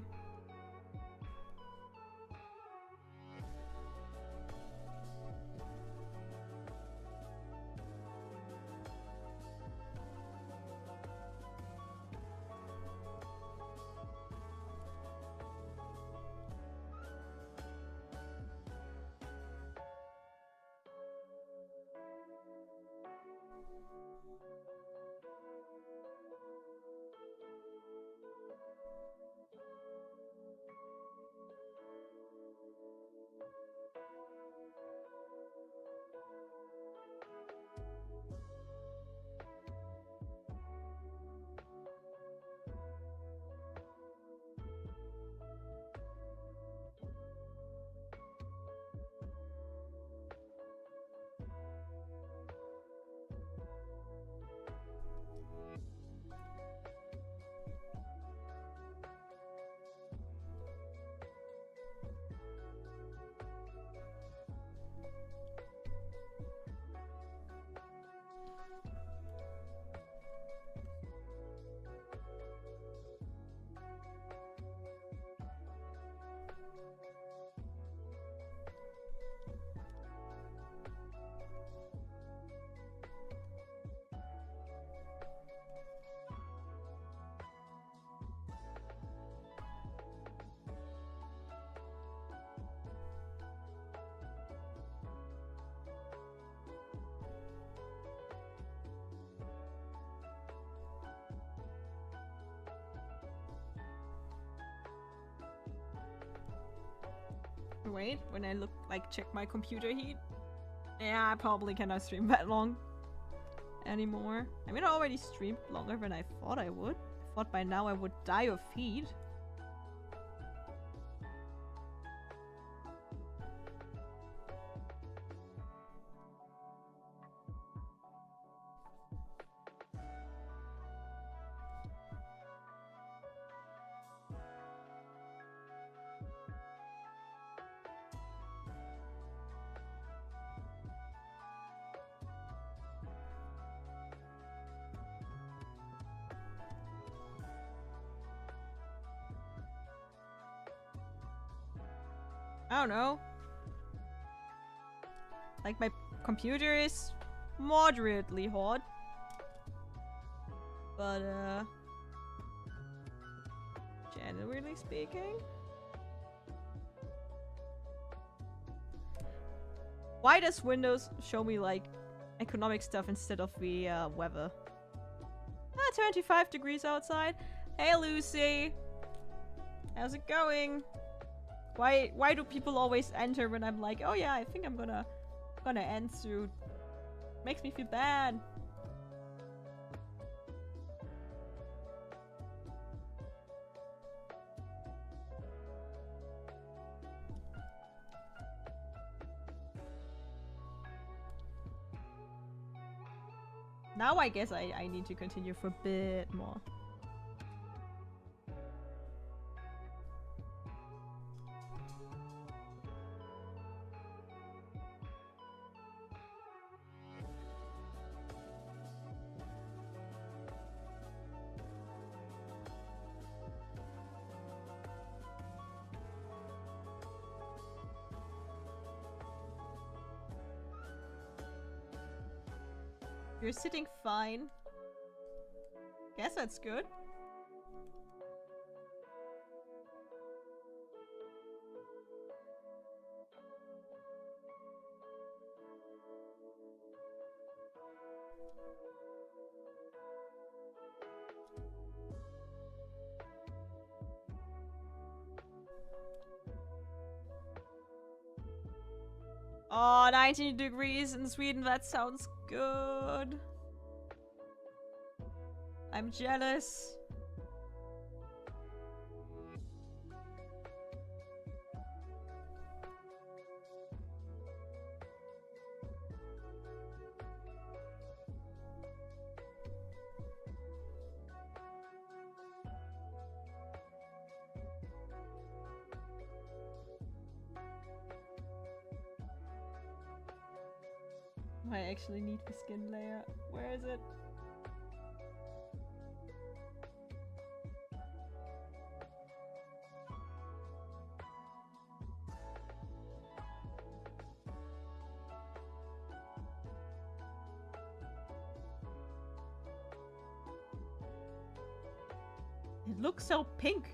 Wait, when I look, like, check my computer heat. Yeah, I probably cannot stream that long anymore. I mean, I already streamed longer than I thought I would. I thought by now I would die of heat. I don't know. Like, my computer is moderately hot. But, generally speaking... Why does Windows show me, like, economic stuff instead of the, weather? Ah, 25 degrees outside. Hey, Lucy! How's it going? Why do people always enter when I'm like, oh yeah, I think I'm gonna end soon? Makes me feel bad. Now I guess I need to continue for a bit more. You're sitting fine. Guess that's good. Oh, 19 degrees in Sweden, that sounds good. I'm jealous. I actually need the skin layer. Where is it? It looks so pink.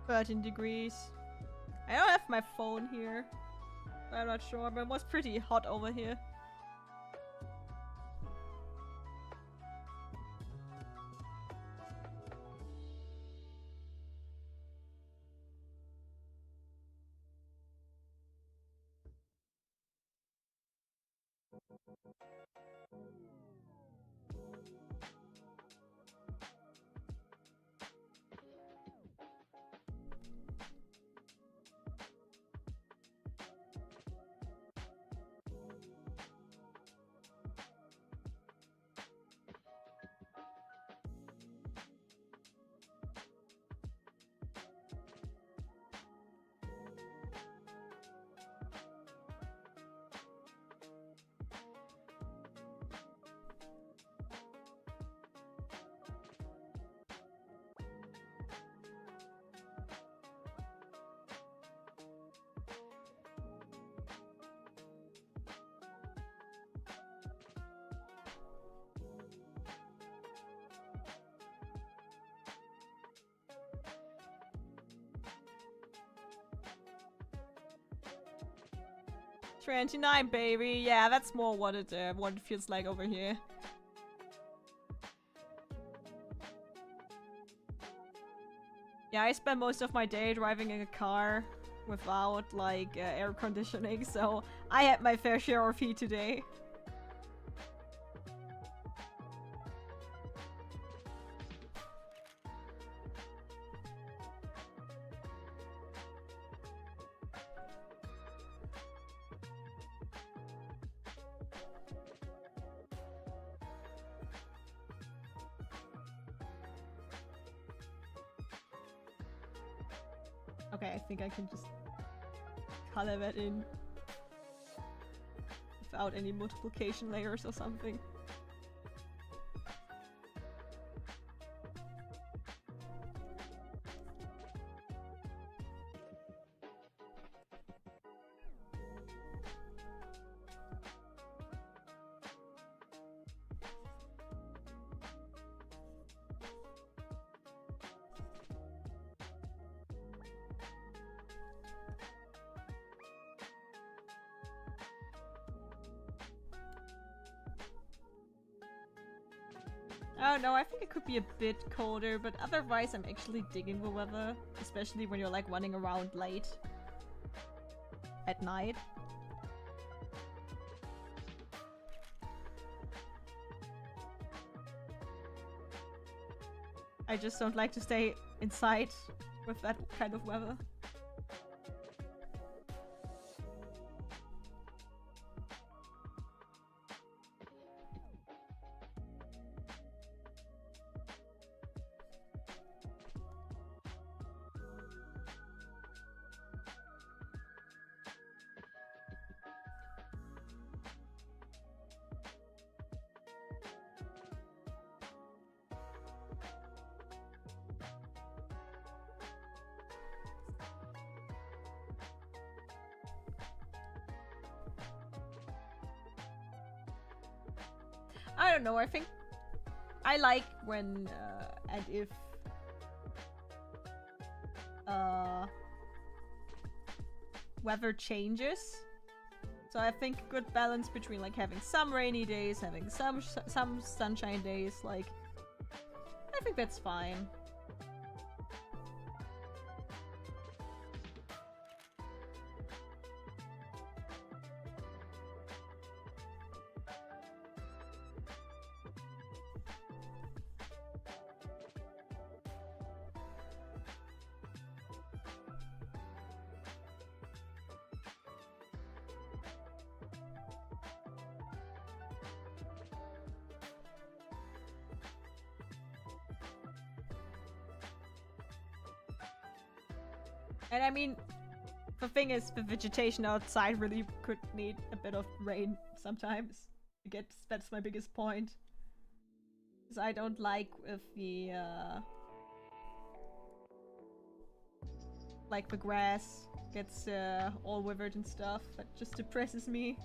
$13 degrees. I don't have my phone here. I'm not sure, but it was pretty hot over here. $29, baby. Yeah, that's more what it feels like over here. Yeah, I spend most of my day driving in a car without, like, air conditioning, so I had my fair share of heat today. Okay, I think I can just color that in without any multiplication layers or something. Oh no, I think it could be a bit colder, but otherwise I'm actually digging the weather, especially when you're like running around late at night. I just don't like to stay inside with that kind of weather. I don't know, I think I like when and if weather changes. So I think a good balance between like having some rainy days, having some sunshine days, like I think that's fine. And I mean, the thing is, the vegetation outside really could need a bit of rain sometimes. I guess that's my biggest point. Because I don't like if the, like the grass gets all withered and stuff. That just depresses me.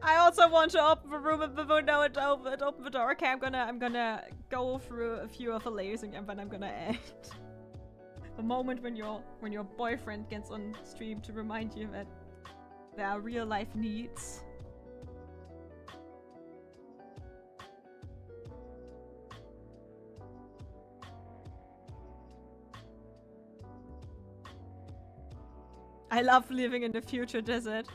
I also want to open the room and the window and open the door. Okay, I'm gonna go through a few of the layers again, but I'm gonna end. The moment when your boyfriend gets on stream to remind you that there are real life needs. I love living in the future desert.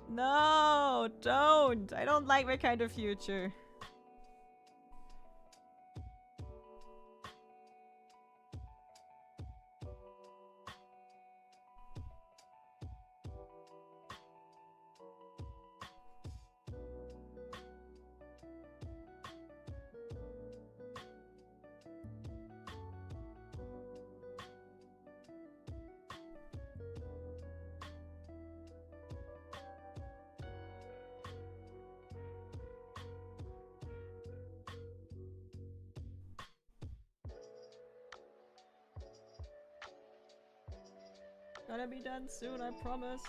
No, don't. I don't like that kind of future. Gonna be done soon, I promise.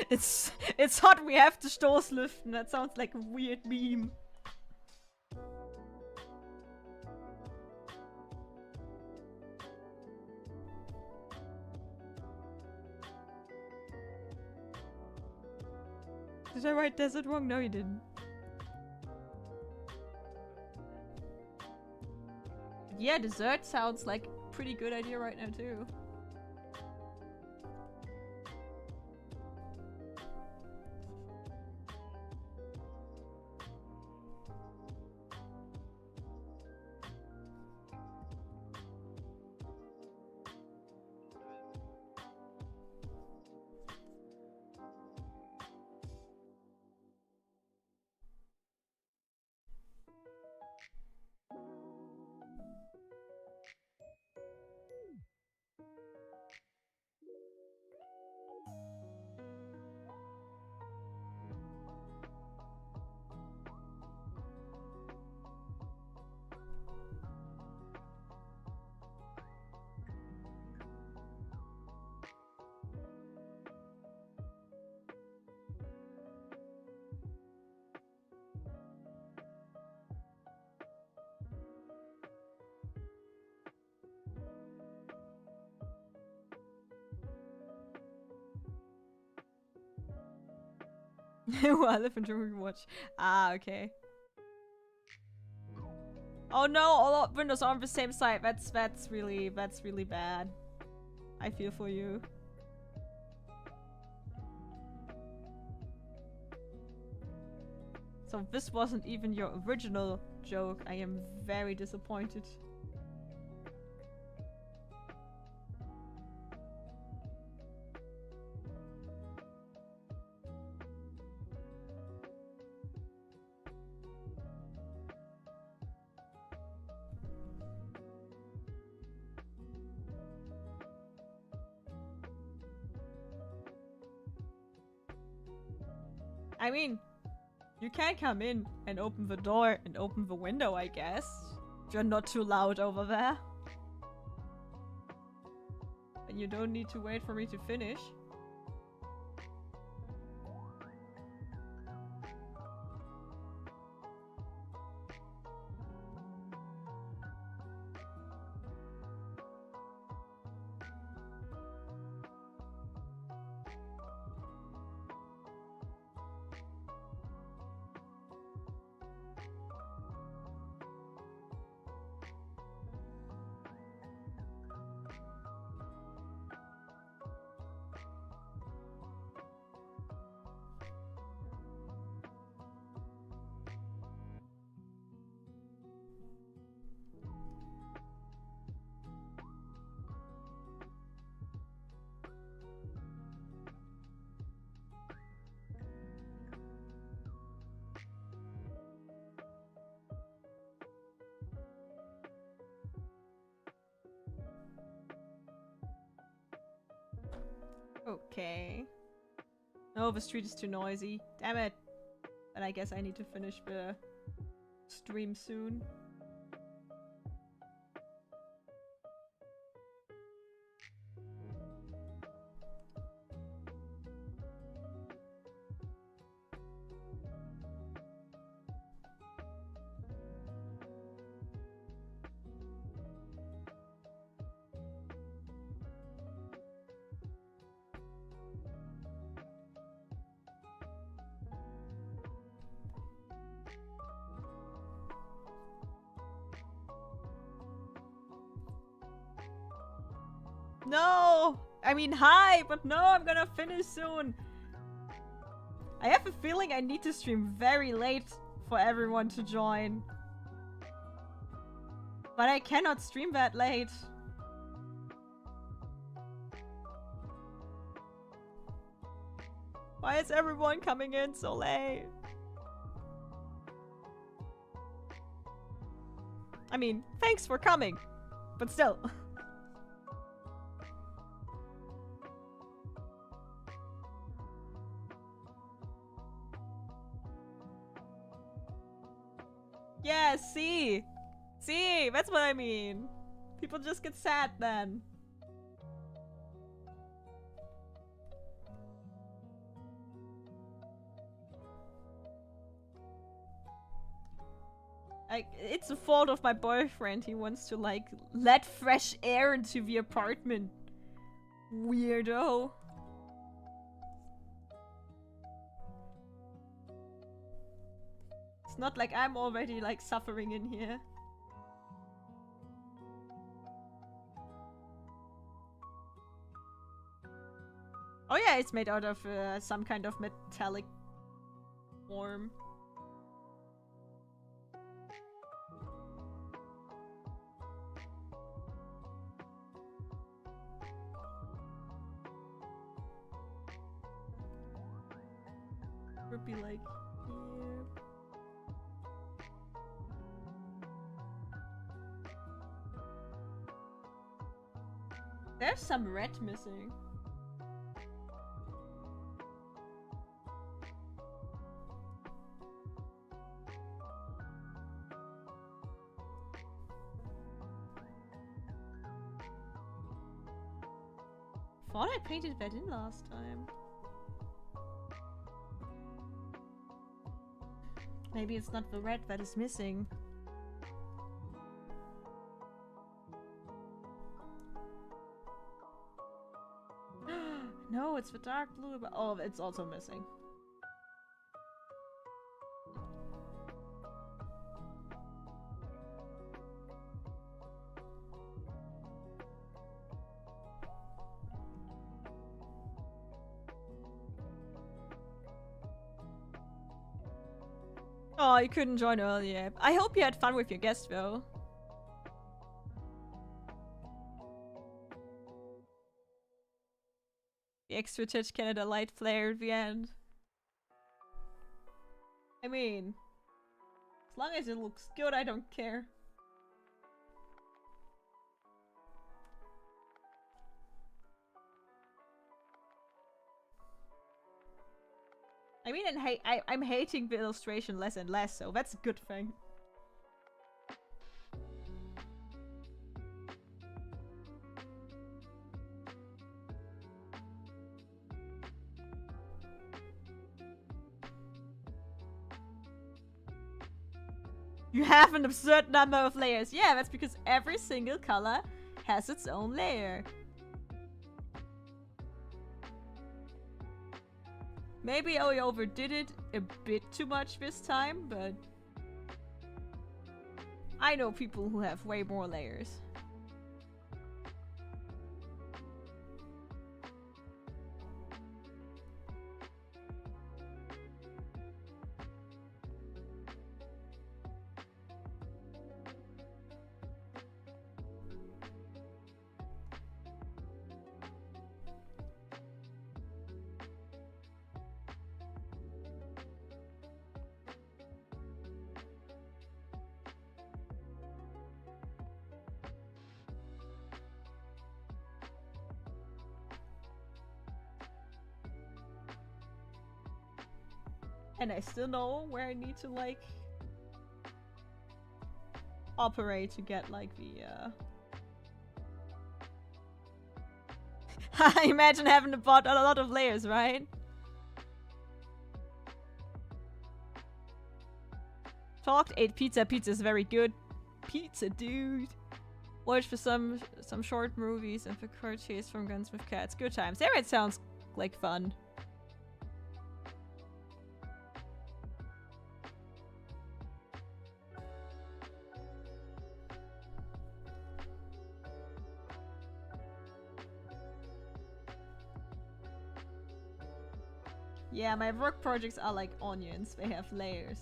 It's hot, we have to Stoßlüften. That sounds like a weird meme. Did I write desert wrong? No, you didn't. Yeah, dessert sounds like a pretty good idea right now too. Elephant Watch. Ah, okay. Oh no, all windows are on the same side. That's really bad. I feel for you. So this wasn't even your original joke. I am very disappointed. I mean, you can come in and open the door and open the window, I guess. You're not too loud over there. And you don't need to wait for me to finish. Okay. No, the street is too noisy. Damn it. But I guess I need to finish the stream soon. No! I mean, hi, but no, I'm gonna finish soon. I have a feeling I need to stream very late for everyone to join. But I cannot stream that late. Why is everyone coming in so late? I mean, thanks for coming, but still. Yeah, see? See, that's what I mean. People just get sad then. It's the fault of my boyfriend. He wants to, like, let fresh air into the apartment. Weirdo. It's not like I'm already, like, suffering in here. Oh yeah, it's made out of some kind of metallic form. Would be like here. There's some red missing. Thought I painted that in last time. Maybe it's not the red that is missing. No, it's the dark blue. Oh, it's also missing. Oh, you couldn't join earlier. I hope you had fun with your guest, though. The extra touch Canada light flare at the end. I mean, as long as it looks good, I don't care. I mean, I'm hating the illustration less and less, so that's a good thing. You have an absurd number of layers. Yeah, that's because every single color has its own layer. Maybe I overdid it a bit too much this time, but I know people who have way more layers. And I still know where I need to, like, operate to get, like, the, Imagine having to bought a lot of layers, right? Talked, ate pizza. Pizza is very good. Pizza, dude. Watched for some short movies and for car chase from Guns with Cats. Good times. There, it sounds like fun. Yeah, my work projects are like onions. They have layers.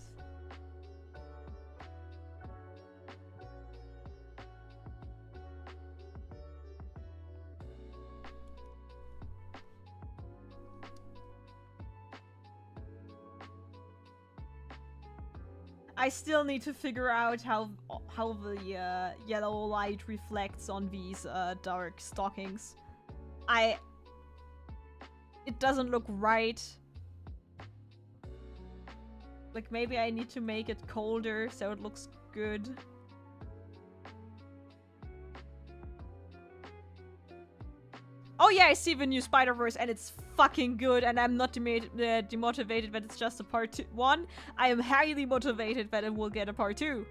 I still need to figure out how the yellow light reflects on these dark stockings. It doesn't look right. Like, maybe I need to make it colder so it looks good. Oh yeah, I see the new Spider-Verse and it's fucking good, and I'm not demotivated that it's just a part 1. I am highly motivated that it will get a part 2.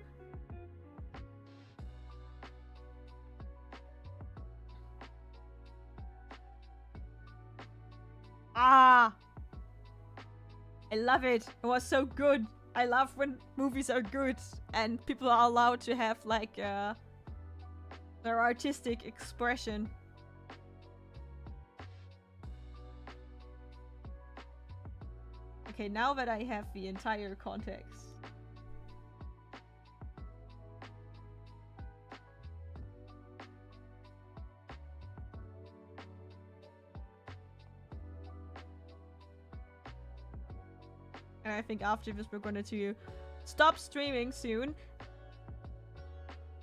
Ah! I love it. It was so good. I love when movies are good and people are allowed to have, like, their artistic expression. Okay, now that I have the entire context. And I think after this we're going to stop streaming soon.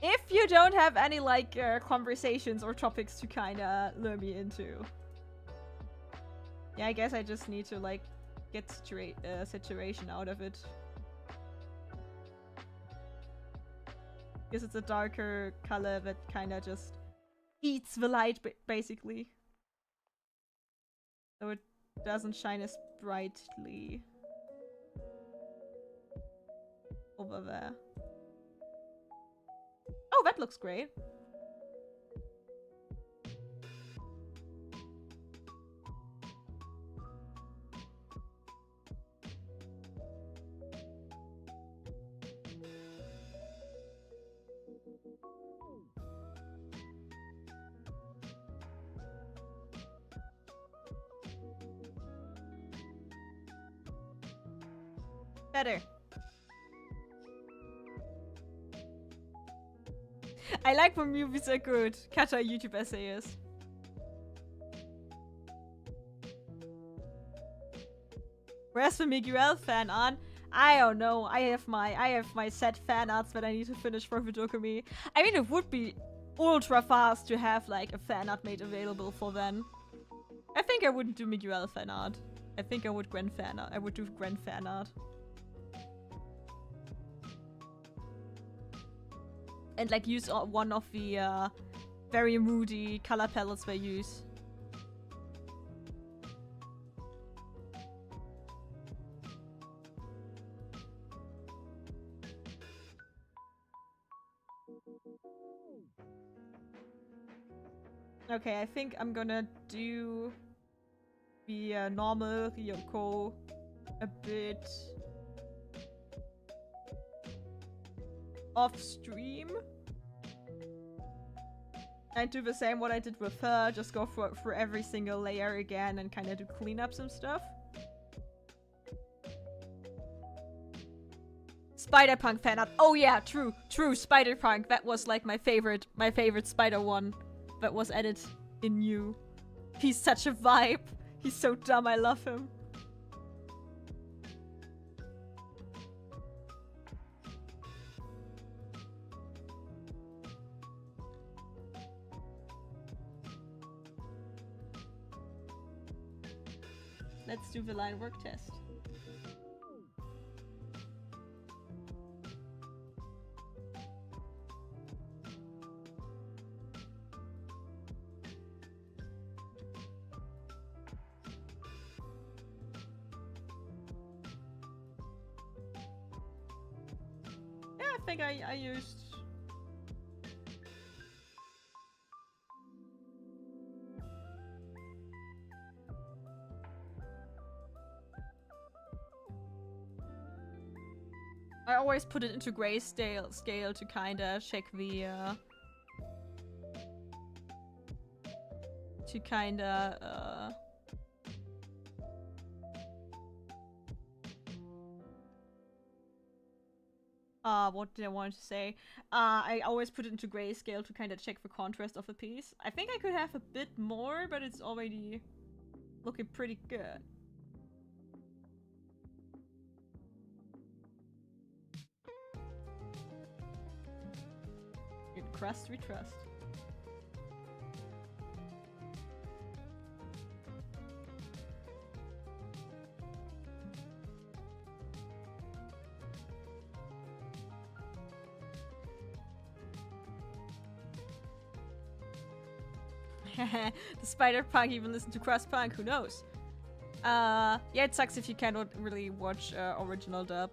If you don't have any, like, conversations or topics to kinda lure me into. Yeah, I guess I just need to, like, get situation out of it. Because it's a darker color that kinda just eats the light, basically. So it doesn't shine as brightly over there. Oh, that looks great. Better. I like when movies are good. Katta YouTube essayist. Where's the Miguel fan art? I don't know. I have my set fan arts that I need to finish for Vidokumi. I mean, it would be ultra fast to have like a fan art made available for then. I think I wouldn't do Miguel fan art. I think I would Gwen fan art. I would do Gwen fan art. And like use one of the very moody color palettes they use. Okay, I think I'm gonna do the normal Ryoko a bit off stream. And do the same what I did with her, just go for every single layer again and kind of do clean up some stuff. Spider-Punk fan art. Oh yeah, true, Spider-Punk. That was like my favorite Spider one that was added in new. He's such a vibe. He's so dumb, I love him. Let's do the line work test. Yeah, I think I used... I always put it into grayscale scale to kinda check the what did I want to say? I always put it into grayscale to kind of check the contrast of the piece. I think I could have a bit more, but it's already looking pretty good. In crust we trust. The Spider-Punk even listen to Crust-Punk, who knows? Yeah, it sucks if you cannot really watch original dub.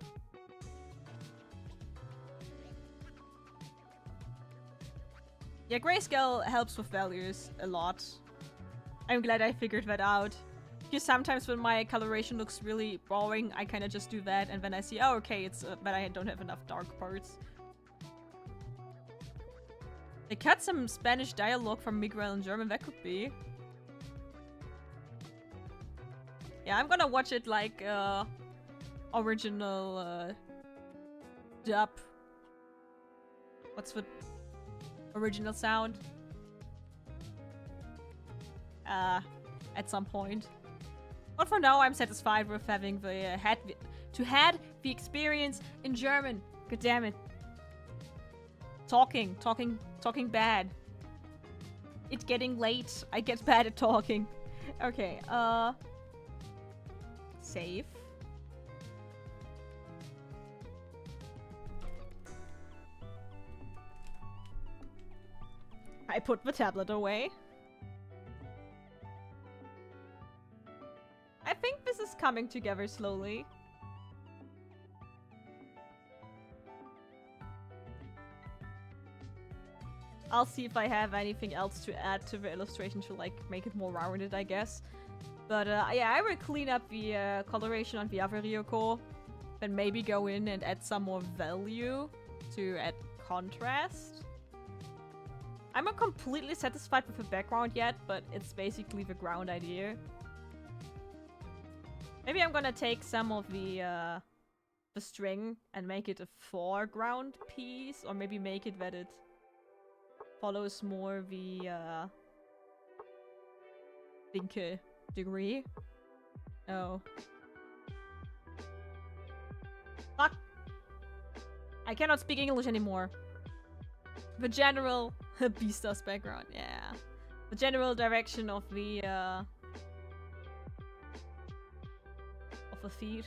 Yeah, grayscale helps with values a lot. I'm glad I figured that out. Because sometimes when my coloration looks really boring, I kind of just do that, and then I see, oh, okay, it's that I don't have enough dark parts. They cut some Spanish dialogue from Miguel in German, that could be. Yeah, I'm gonna watch it like original dub. What's the original sound? At some point. But for now, I'm satisfied with having the had the experience in German. God damn it. Talking bad. It's getting late. I get bad at talking. Okay, save. I put the tablet away. I think this is coming together slowly. I'll see if I have anything else to add to the illustration to like make it more rounded, I guess. But yeah, I will clean up the coloration on the other Ryoko. Then maybe go in and add some more value to add contrast. I'm not completely satisfied with the background yet, but it's basically the ground idea. Maybe I'm gonna take some of the string and make it a foreground piece, or maybe make it that it follows more the linke degree. Oh. Fuck! I cannot speak English anymore. The general Beastars background, yeah. The general direction of the feed.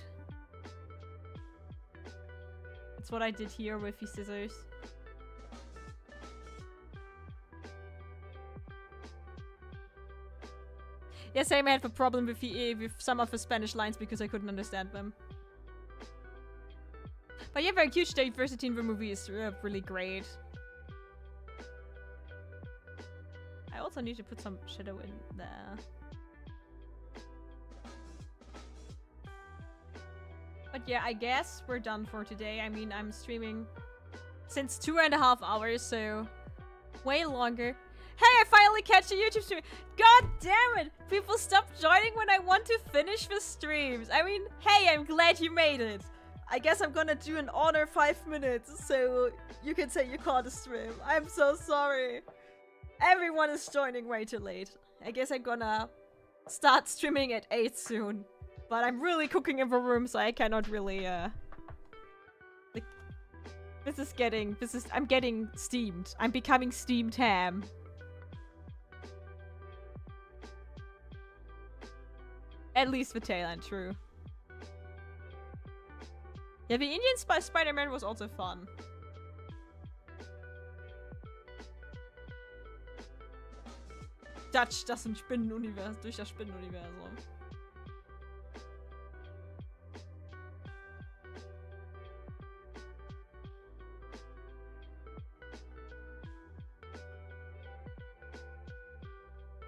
It's what I did here with the scissors. Yes, I had a problem with some of the Spanish lines because I couldn't understand them. But yeah, very huge diversity in the movie is really great. I also need to put some shadow in there. But yeah, I guess we're done for today. I mean, I'm streaming since 2.5 hours, so way longer. Hey, I finally catch a YouTube stream. God damn it! People stop joining when I want to finish the streams. I mean, hey, I'm glad you made it. I guess I'm gonna do an honor 5 minutes, so you can say you caught a stream. I'm so sorry. Everyone is joining way too late. I guess I'm gonna start streaming at 8 soon. But I'm really cooking in the room, so I cannot really, like, I'm getting steamed. I'm becoming steamed ham. At least the tail end, true. Yeah, the Indian Spider-Man was also fun. Dutch, das Spinnenuniversum, durch das Spinnenuniversum.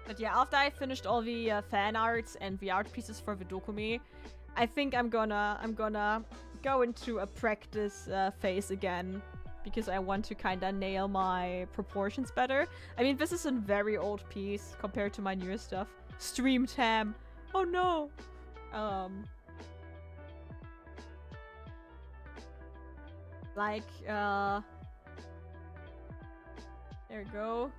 But yeah, after I finished all the fan arts and the art pieces for the dokumi, I think I'm gonna go into a practice phase again, because I want to kinda nail my proportions better. I mean, this is a very old piece compared to my newer stuff. Stream tam. Oh no. There we go.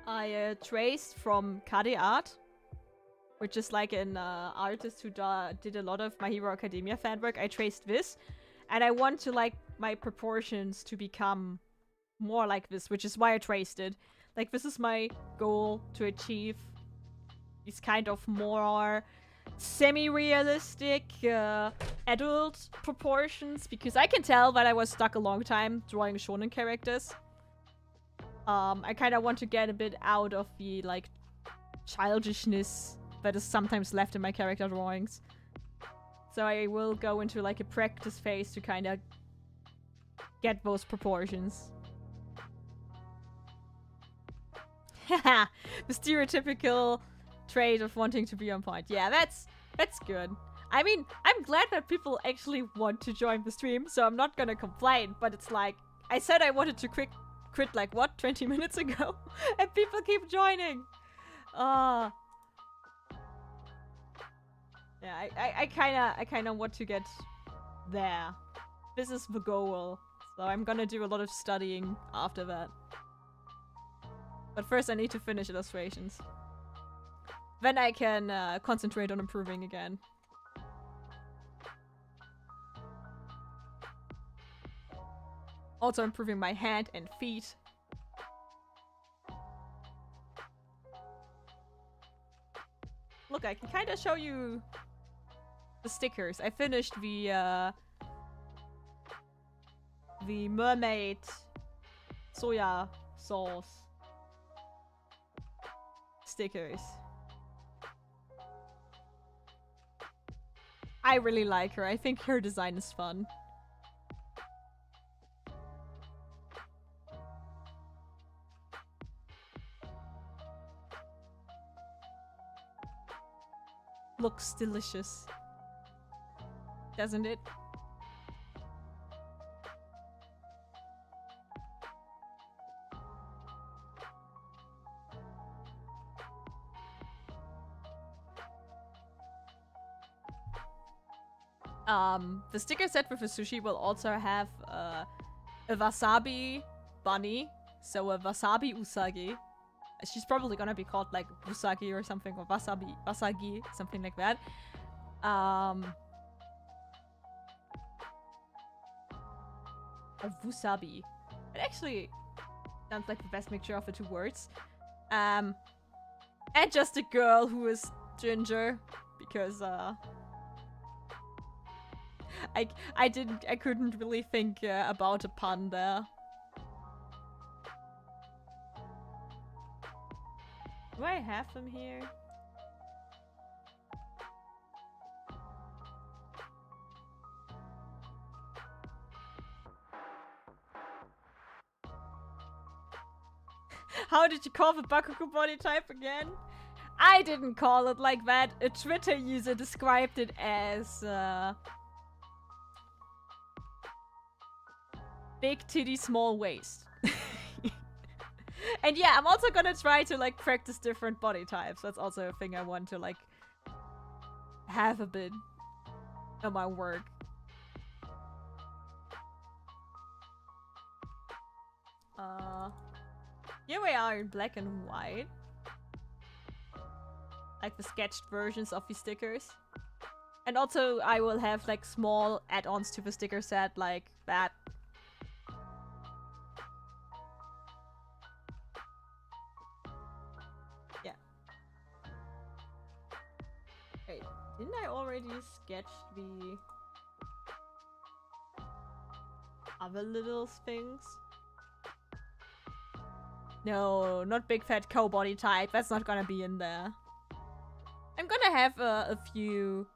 I traced from Katta art, which is like an artist who did a lot of My Hero Academia fan work. I traced this, and I want to like my proportions to become more like this, which is why I traced it. Like, this is my goal to achieve these kind of more semi-realistic adult proportions, because I can tell that I was stuck a long time drawing shonen characters. I kind of want to get a bit out of the, like, childishness that is sometimes left in my character drawings. So I will go into, like, a practice phase to kind of get those proportions. Haha! The stereotypical trait of wanting to be on point. Yeah, that's good. I mean, I'm glad that people actually want to join the stream, so I'm not gonna complain, but it's like, I said I wanted to quit like, what, 20 minutes ago? And people keep joining! Yeah, I kinda want to get there. This is the goal. So I'm gonna do a lot of studying after that. But first I need to finish illustrations. Then I can concentrate on improving again. Also improving my hand and feet. Look, I can kind of show you the stickers. I finished the mermaid soya sauce stickers. I really like her. I think her design is fun. Looks delicious, doesn't it? The sticker set with the sushi will also have a wasabi bunny. So a wasabi usagi. She's probably gonna be called like Usagi or something, or Wasagi, something like that. A Wusabi. It actually sounds like the best mixture of the two words. And just a girl who is ginger, because I couldn't really think about a pun there. Do I have them here? How did you call the Bakugo body type again? I didn't call it like that. A Twitter user described it as big titty, small waist. And yeah, I'm also gonna try to like practice different body types. That's also a thing I want to like have a bit of my work. Here we are in black and white. Like the sketched versions of the stickers. And also I will have like small add-ons to the sticker set like that. Yeah. Wait, didn't I already sketch the other little things? No, not big fat cow body type. That's not gonna be in there. I'm gonna have a few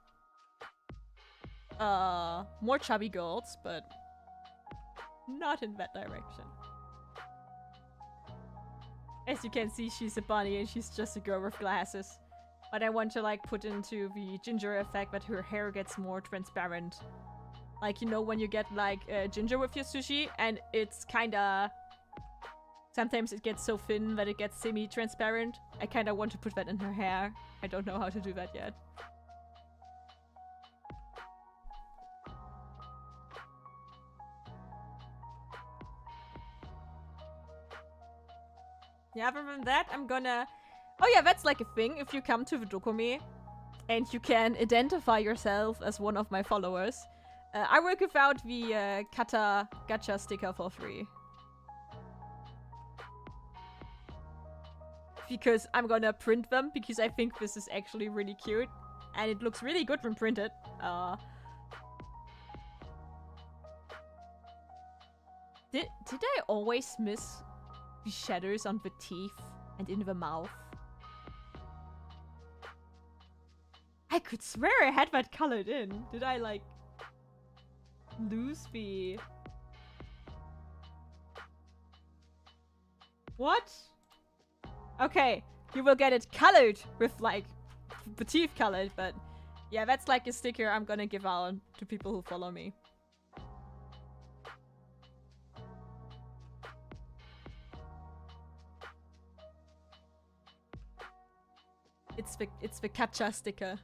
more chubby girls, but not in that direction. As you can see, she's a bunny and she's just a girl with glasses. But I want to like put into the ginger effect that her hair gets more transparent. Like, you know, when you get like ginger with your sushi and it's kinda... Sometimes it gets so thin that it gets semi-transparent. I kinda want to put that in her hair. I don't know how to do that yet. Yeah, other than that, I'm gonna... Oh yeah, that's like a thing. If you come to the Dokome and you can identify yourself as one of my followers, I will give out the Katta gacha sticker for free. Because I'm gonna print them, because I think this is actually really cute. And it looks really good when printed. Did I always miss the shadows on the teeth and in the mouth? I could swear I had that colored in. Did I, like, lose the... What? Okay, you will get it colored with, like, the teeth colored, but yeah, that's like a sticker I'm gonna give out to people who follow me. It's the gacha sticker.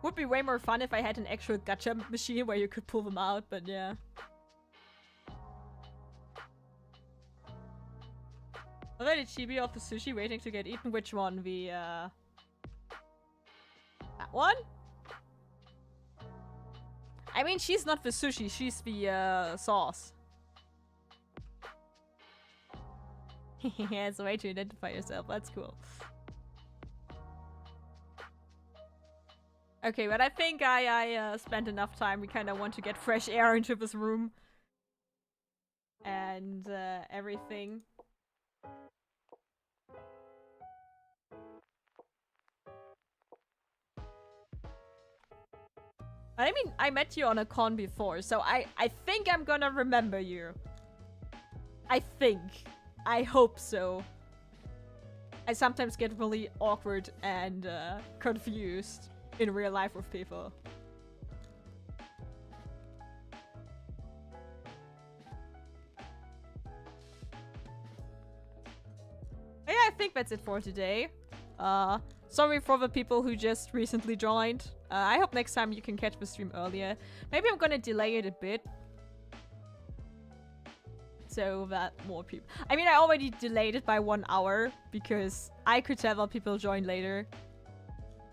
Would be way more fun if I had an actual gacha machine where you could pull them out, but yeah. Although the chibi of the sushi waiting to get eaten. Which one? The, that one? I mean, she's not the sushi, she's the, sauce. Yeah, it's a way to identify yourself. That's cool. Okay, but I think I spent enough time. We kind of want to get fresh air into this room. And, everything. I mean, I met you on a con before, so I think I'm gonna remember you. I think. I hope so. I sometimes get really awkward and confused in real life with people. Yeah, I think that's it for today. Sorry for the people who just recently joined. I hope next time you can catch the stream earlier. Maybe I'm gonna delay it a bit. so that more people... I mean, I already delayed it by 1 hour because I could tell that people join later.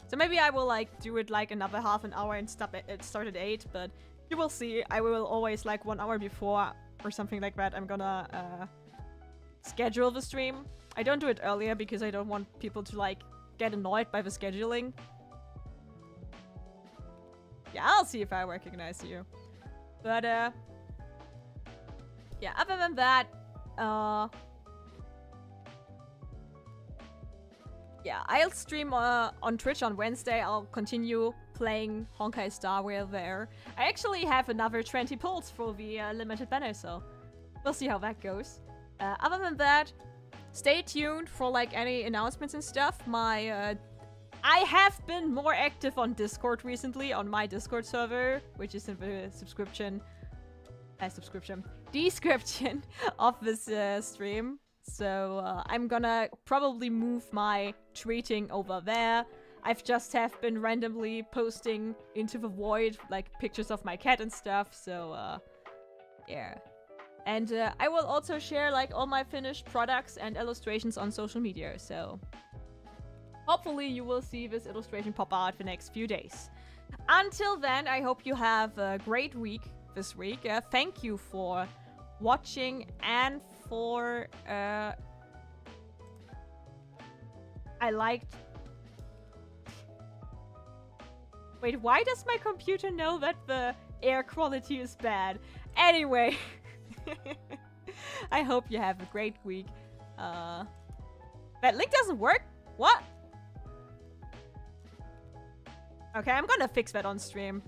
So maybe I will like do it like another half an hour and start at 8, but you will see. I will always like 1 hour before or something like that. I'm gonna schedule the stream. I don't do it earlier because I don't want people to like get annoyed by the scheduling. Yeah, I'll see if I recognize you. But yeah, other than that, yeah, I'll stream on Twitch on Wednesday. I'll continue playing Honkai Star Rail there. I actually have another 20 pulls for the limited banner, so we'll see how that goes. Other than that, stay tuned for like any announcements and stuff. I have been more active on Discord recently, on my Discord server, which is in the description of this stream. So I'm gonna probably move my tweeting over there. I've just have been randomly posting into the void, like pictures of my cat and stuff, so yeah. And I will also share like all my finished products and illustrations on social media, so hopefully you will see this illustration pop out the next few days. Until then, I hope you have a great week this week. Thank you for watching and for Wait, why does my computer know that the air quality is bad? Anyway, I hope you have a great week. That link doesn't work? What? Okay, I'm gonna fix that on stream.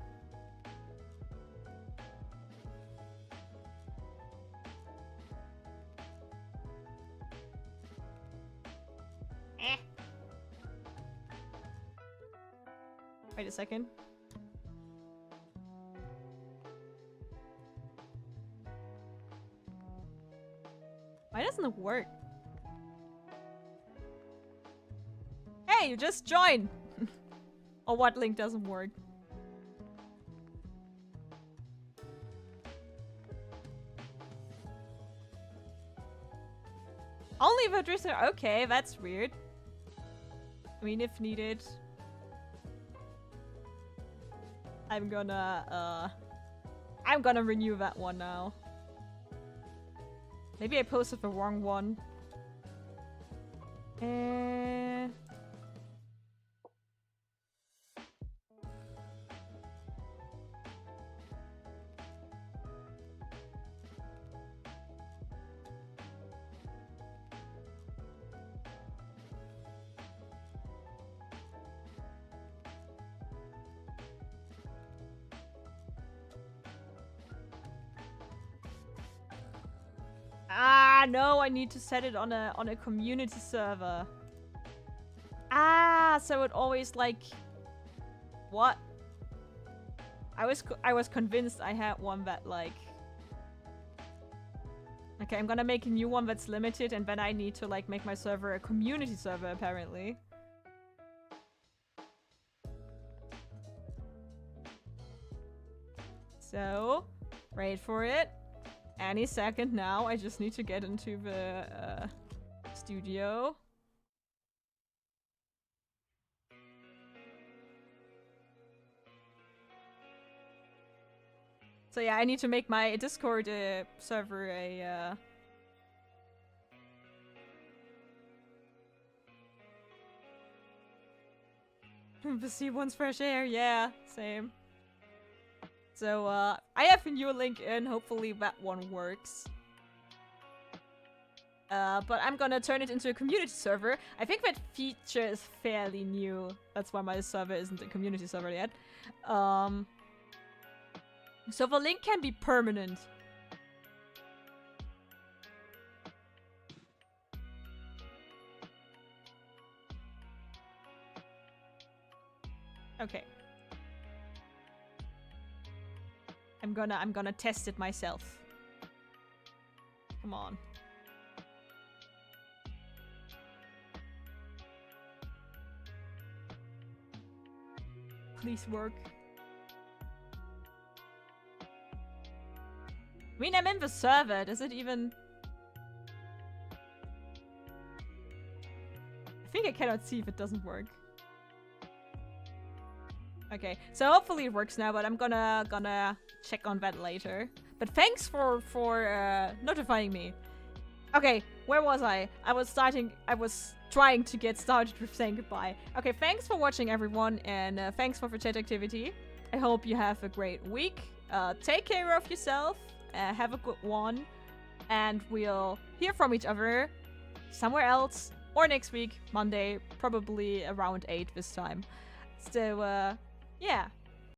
Wait a second. Why doesn't it work? Hey, you just joined! Or what link doesn't work? Only the dresser. Okay, that's weird. I mean, if needed. I'm gonna renew that one now. Maybe I posted the wrong one. Ah, no, I need to set it on a community server. Ah, so it always like... What? I was convinced I had one that like... Okay, I'm gonna make a new one that's limited, and then I need to like make my server a community server apparently. So, wait for it. Any second now. I just need to get into the studio. So yeah, I need to make my Discord server a the sea wants fresh air, yeah, same. So, I have a new link in, hopefully that one works. But I'm gonna turn it into a community server. I think that feature is fairly new. That's why my server isn't a community server yet. So the link can be permanent. Okay. I'm gonna test it myself. Come on. Please work. mean, I'm in the server. Does it even... I think I cannot see if it doesn't work. Okay, so hopefully it works now, but I'm gonna check on that later. But thanks for notifying me. Okay, where was I? I was trying to get started with saying goodbye. Okay, thanks for watching, everyone, and thanks for the chat activity. I hope you have a great week. Take care of yourself. Have a good one. And we'll hear from each other somewhere else or next week, Monday, probably around 8 this time. So, yeah.